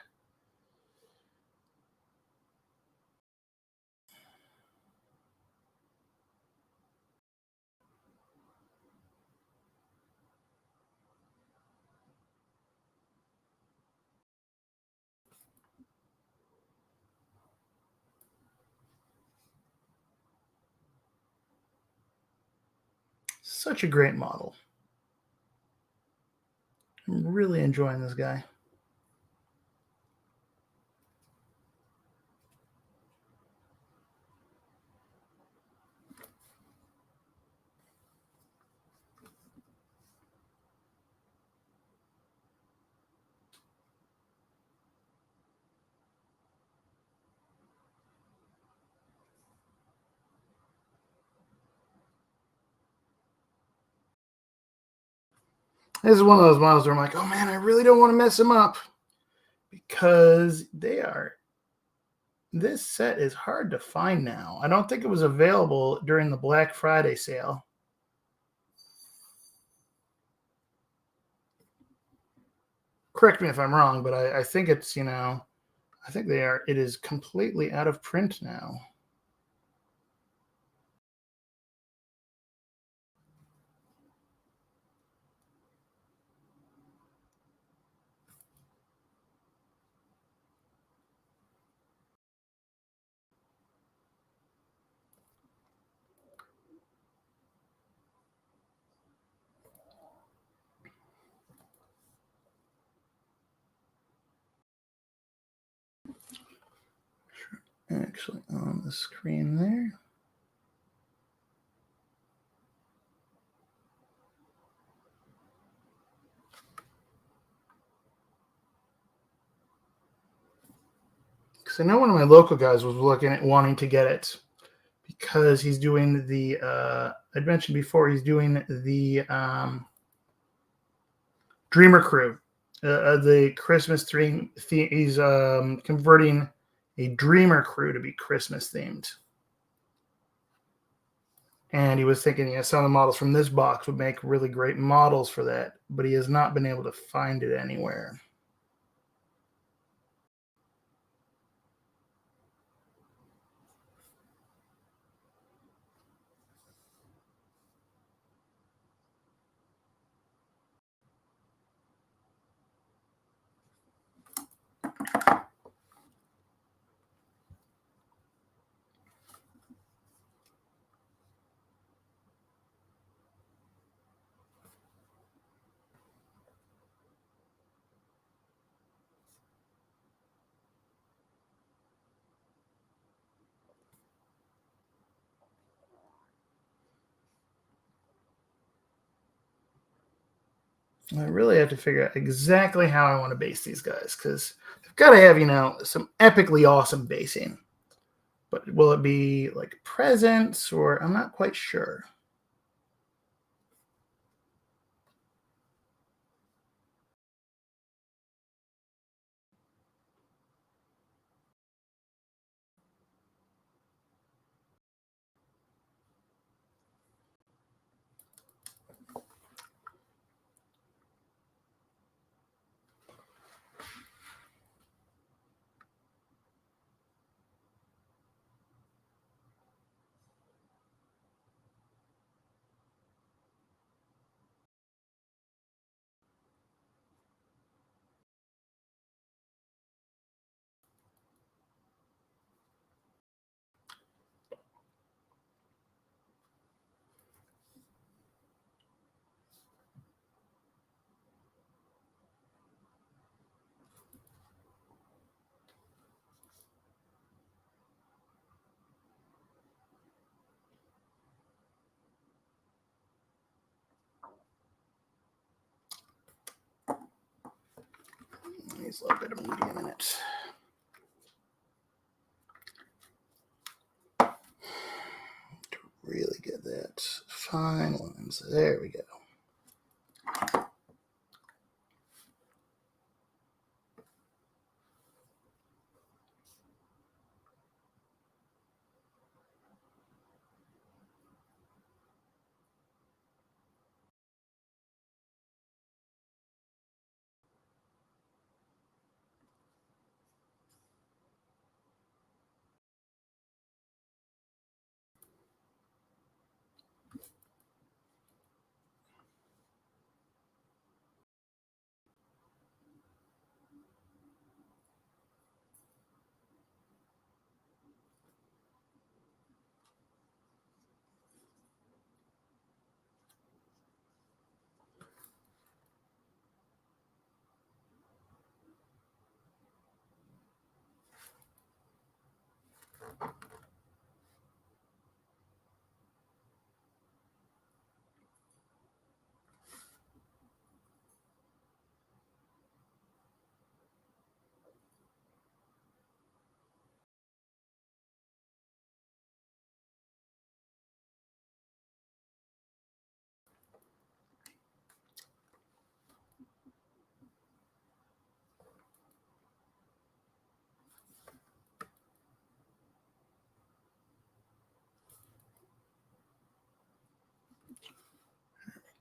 Such a great model. I'm really enjoying this guy. This is one of those models where I'm like, oh man, I really don't want to mess them up because they are. This set is hard to find now. I don't think it was available during the Black Friday sale. Correct me if I'm wrong, but I think it's, I think it is completely out of print now. Actually, on the screen there. Because I know one of my local guys was looking at wanting to get it because he's doing the, I'd mentioned before, he's doing the Dreamer Crew, the Christmas theme. He's converting a Dreamer Crew to be Christmas themed. And he was thinking, some of the models from this box would make really great models for that, but he has not been able to find it anywhere. I really have to figure out exactly how I want to base these guys because they've got to have, some epically awesome basing. But will it be like presents or I'm not quite sure. Needs a little bit of medium in it. To really get that fine lines. There we go.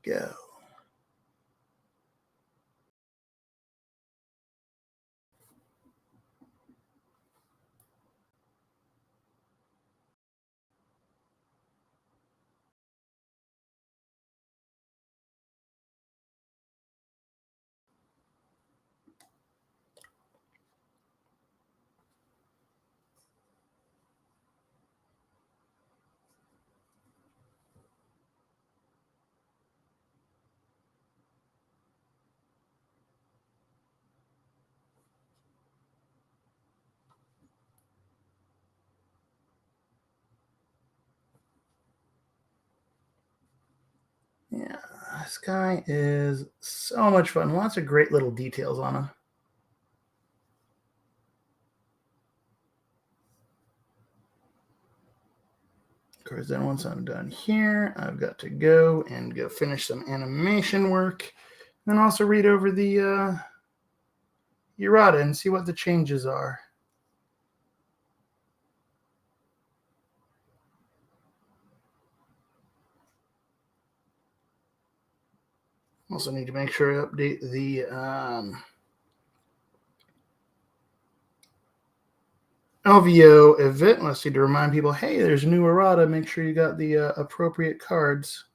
go. Yeah, this guy is so much fun. Lots of great little details on him. Of course, then once I'm done here, I've got to go finish some animation work, and also read over the errata and see what the changes are. Also need to make sure I update the LVO event. Let's need to remind people, hey, there's a new errata. Make sure you got the appropriate cards.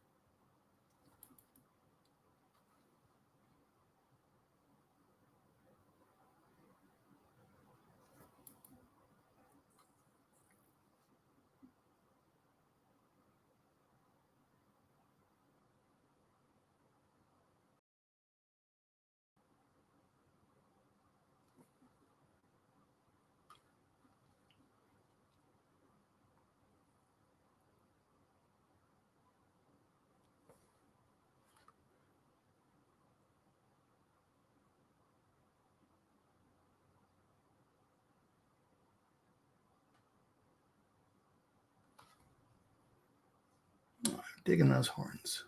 Digging those horns.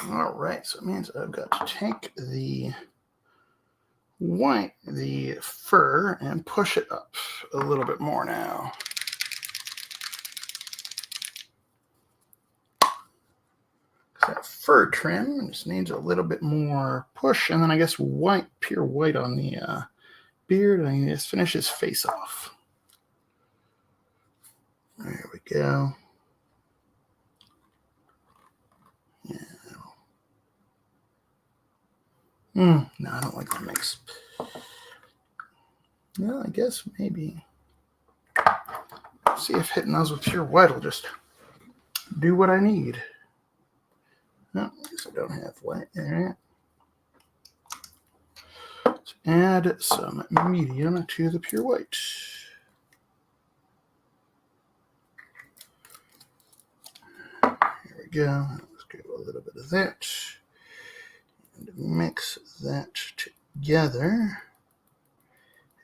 All right, so it means I've got to take the white, the fur, and push it up a little bit more now. That fur trim just needs a little bit more push, and then I guess white, pure white on the beard, and I can just finish his face off. There we go. Yeah. No, I don't like the mix. Well, I guess maybe. See if hitting those with pure white will just do what I need. No, I guess I don't have white there yet. Let's add some medium to the pure white. Here we go. Let's do a little bit of that. And mix that together.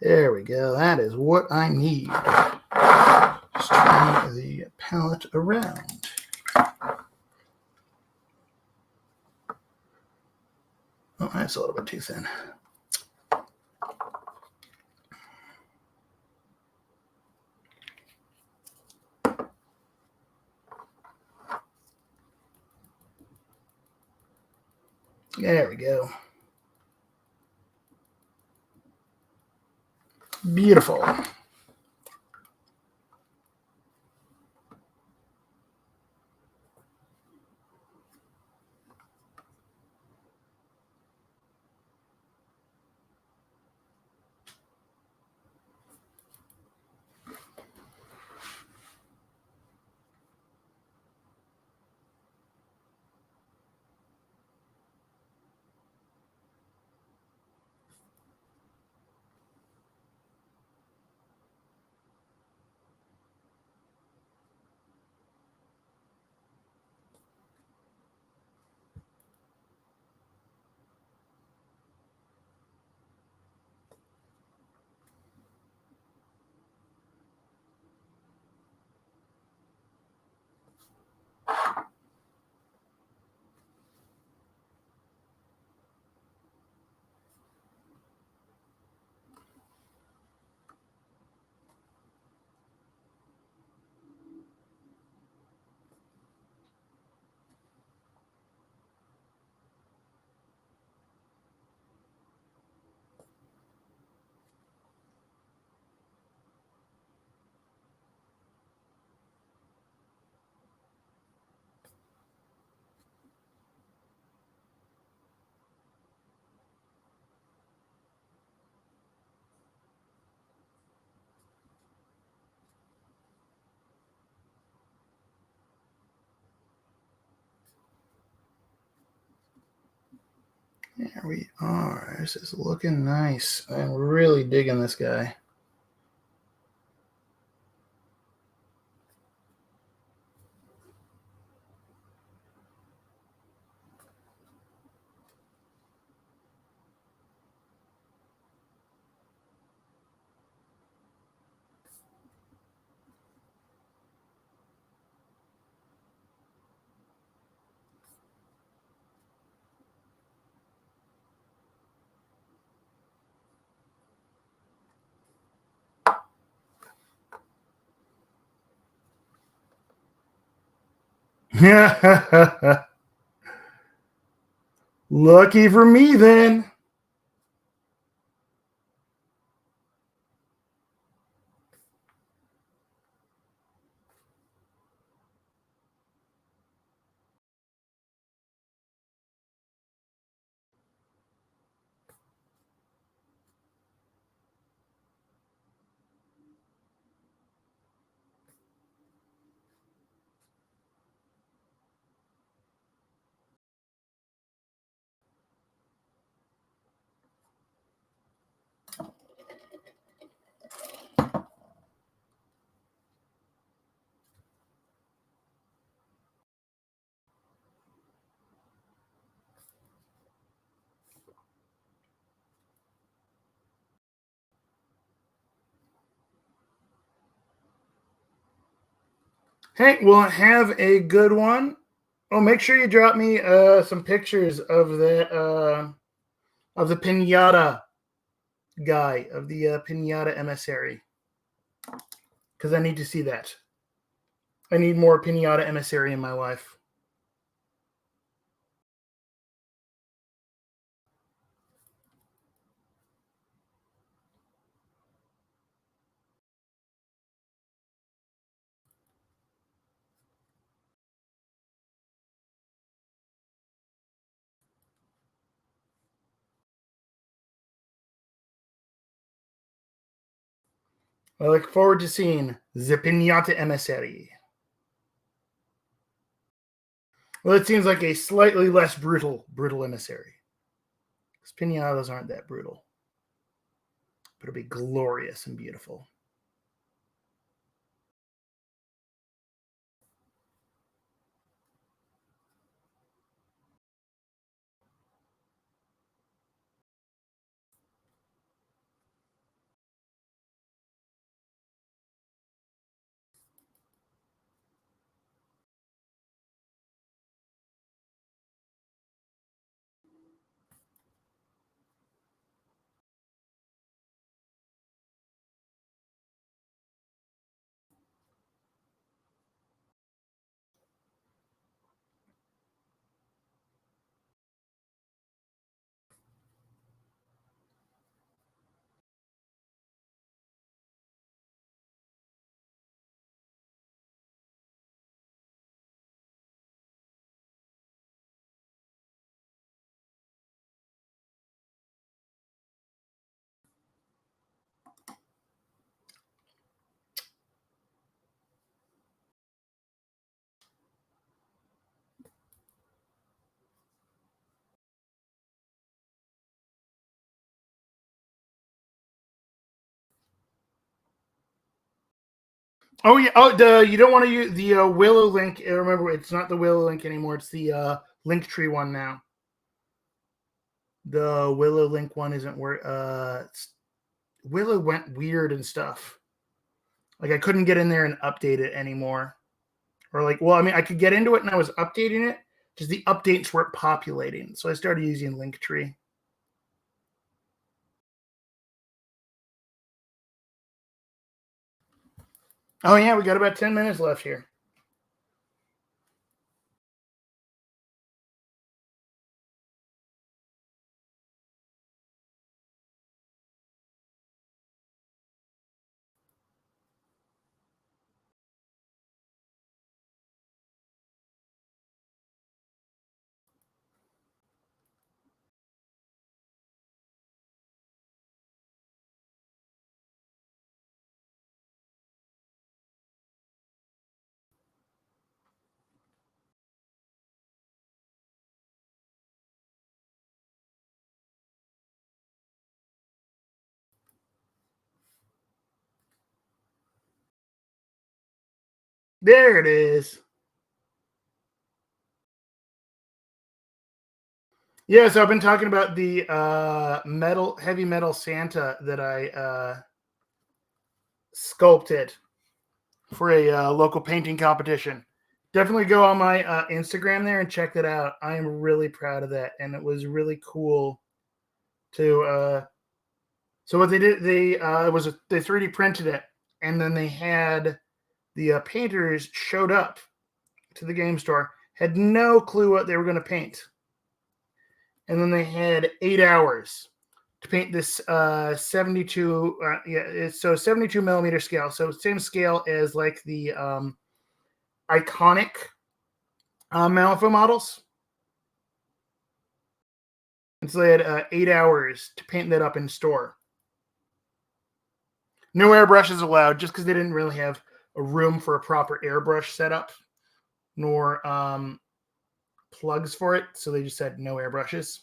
There we go. That is what I need. Just turn the palette around. Oh, that's a little bit too thin. There we go. Beautiful. There we are. This is looking nice. I'm really digging this guy. Lucky for me then. Hey, well, have a good one. Oh, make sure you drop me some pictures of that of the pinata guy, of the pinata emissary, because I need to see that. I need more pinata emissary in my life. I look forward to seeing the pinata emissary. Well, it seems like a slightly less brutal emissary. Because pinatas aren't that brutal, but it'll be glorious and beautiful. Oh yeah. Oh, you don't want to use the Willow link. Remember, it's not the Willow link anymore. It's the Linktree one now. The Willow link one isn't where Willow went weird and stuff. Like I couldn't get in there and update it anymore. Or like, well, I mean, I could get into it and I was updating it, just the updates weren't populating. So I started using Linktree. Oh yeah, we got about 10 minutes left here. There it is. Yeah, so I've been talking about the heavy metal Santa that I sculpted for a local painting competition. Definitely go on my Instagram there and check that out. I am really proud of that, and it was really cool to. So what they did, they 3D printed it, and then they had the painters showed up to the game store, had no clue what they were going to paint, and then they had 8 hours to paint this 72 so 72 millimeter scale, so same scale as like the iconic Malifaux models. And so they had 8 hours to paint that up in store. No airbrushes allowed, just because they didn't really have a room for a proper airbrush setup, nor plugs for it, so they just said no airbrushes.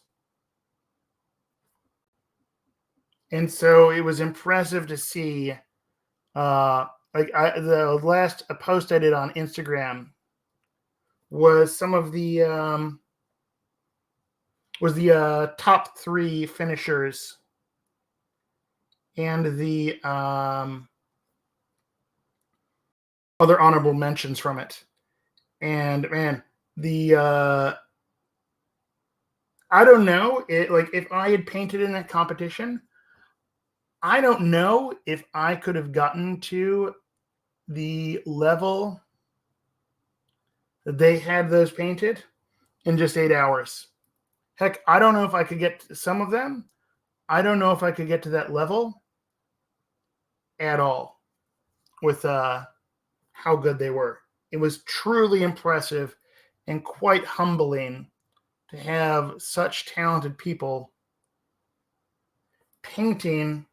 And so it was impressive to see the last post I did on Instagram was some of the top 3 finishers and the other honorable mentions from it. And man, the I don't know, if I had painted in that competition, I don't know if I could have gotten to the level that they had those painted in just 8 hours. Heck, I don't know if I could get some of them. I don't know if I could get to that level at all with how good they were. It was truly impressive and quite humbling to have such talented people painting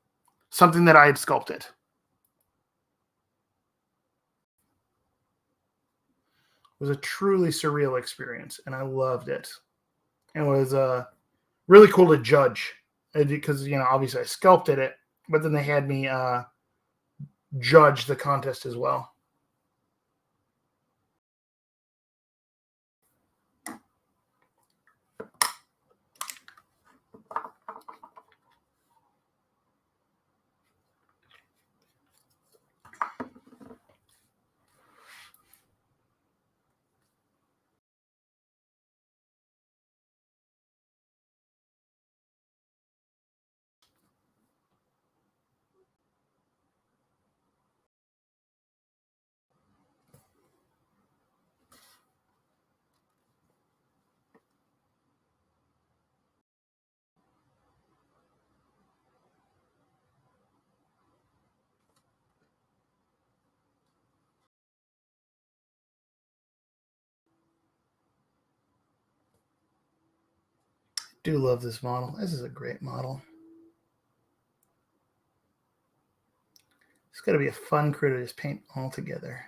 something that I had sculpted. It was a truly surreal experience, and I loved it. It was really cool to judge because, obviously I sculpted it, but then they had me judge the contest as well. Do love this model. This is a great model. It's got to be a fun crew to just paint all together.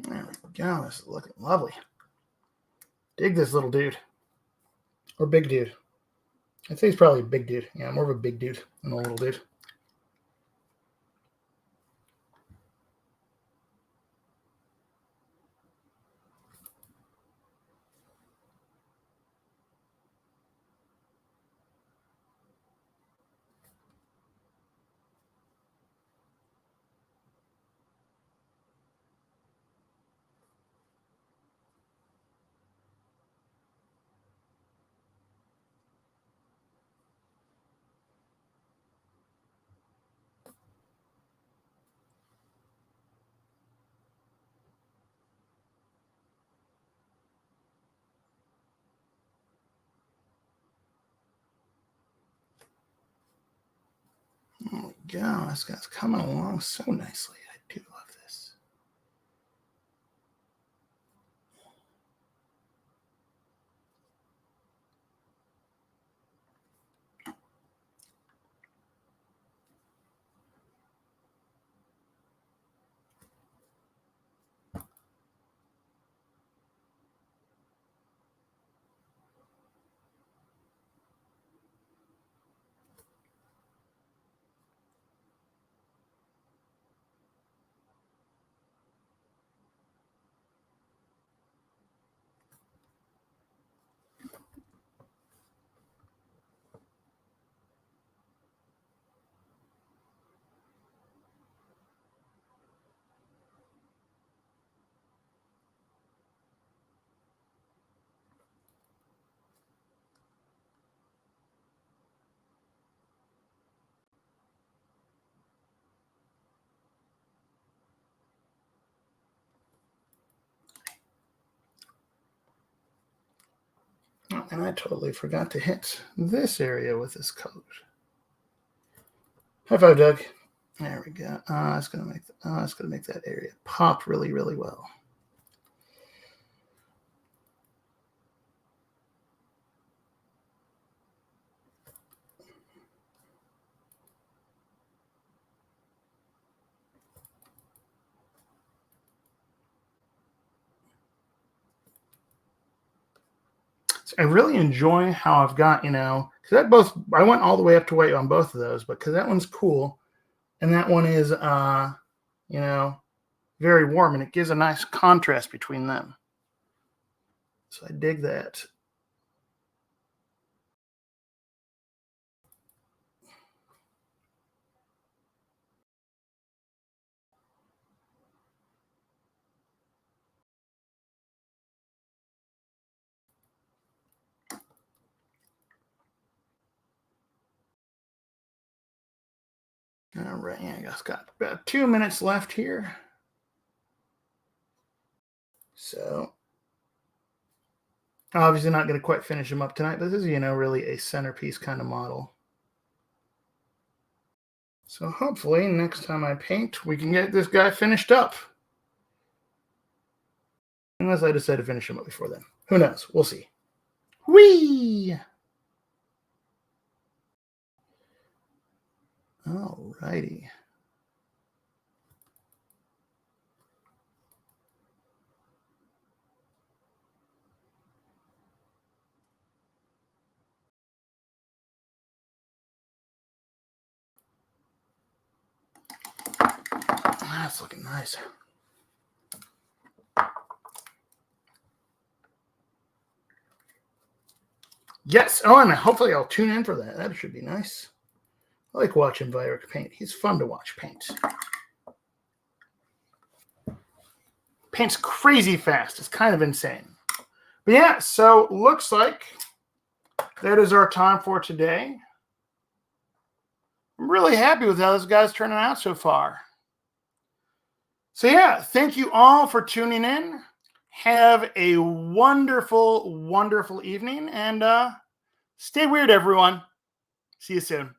There we go. This is looking lovely. Dig this little dude. Or big dude. I'd say he's probably a big dude. Yeah, more of a big dude than a little dude. go. This guy's coming along so nicely. I do love this. And I totally forgot to hit this area with this code. High five, Doug. There we go. It's gonna make that area pop really, really well. So I really enjoy how I've got, because I went all the way up to white on both of those, but because that one's cool and that one is, very warm, and it gives a nice contrast between them. So I dig that. All right, yeah, I guess got about 2 minutes left here. So obviously not going to quite finish them up tonight, but this is, really a centerpiece kind of model. So hopefully next time I paint, we can get this guy finished up. Unless I decide to finish him up before then. Who knows? We'll see. Whee! All righty. That's looking nice. Yes. Oh, and hopefully I'll tune in for that. That should be nice. I like watching Vyric paint. He's fun to watch paint. Paints crazy fast. It's kind of insane. But yeah, so looks like that is our time for today. I'm really happy with how this guy's turning out so far. So yeah, thank you all for tuning in. Have a wonderful, wonderful evening, and stay weird, everyone. See you soon.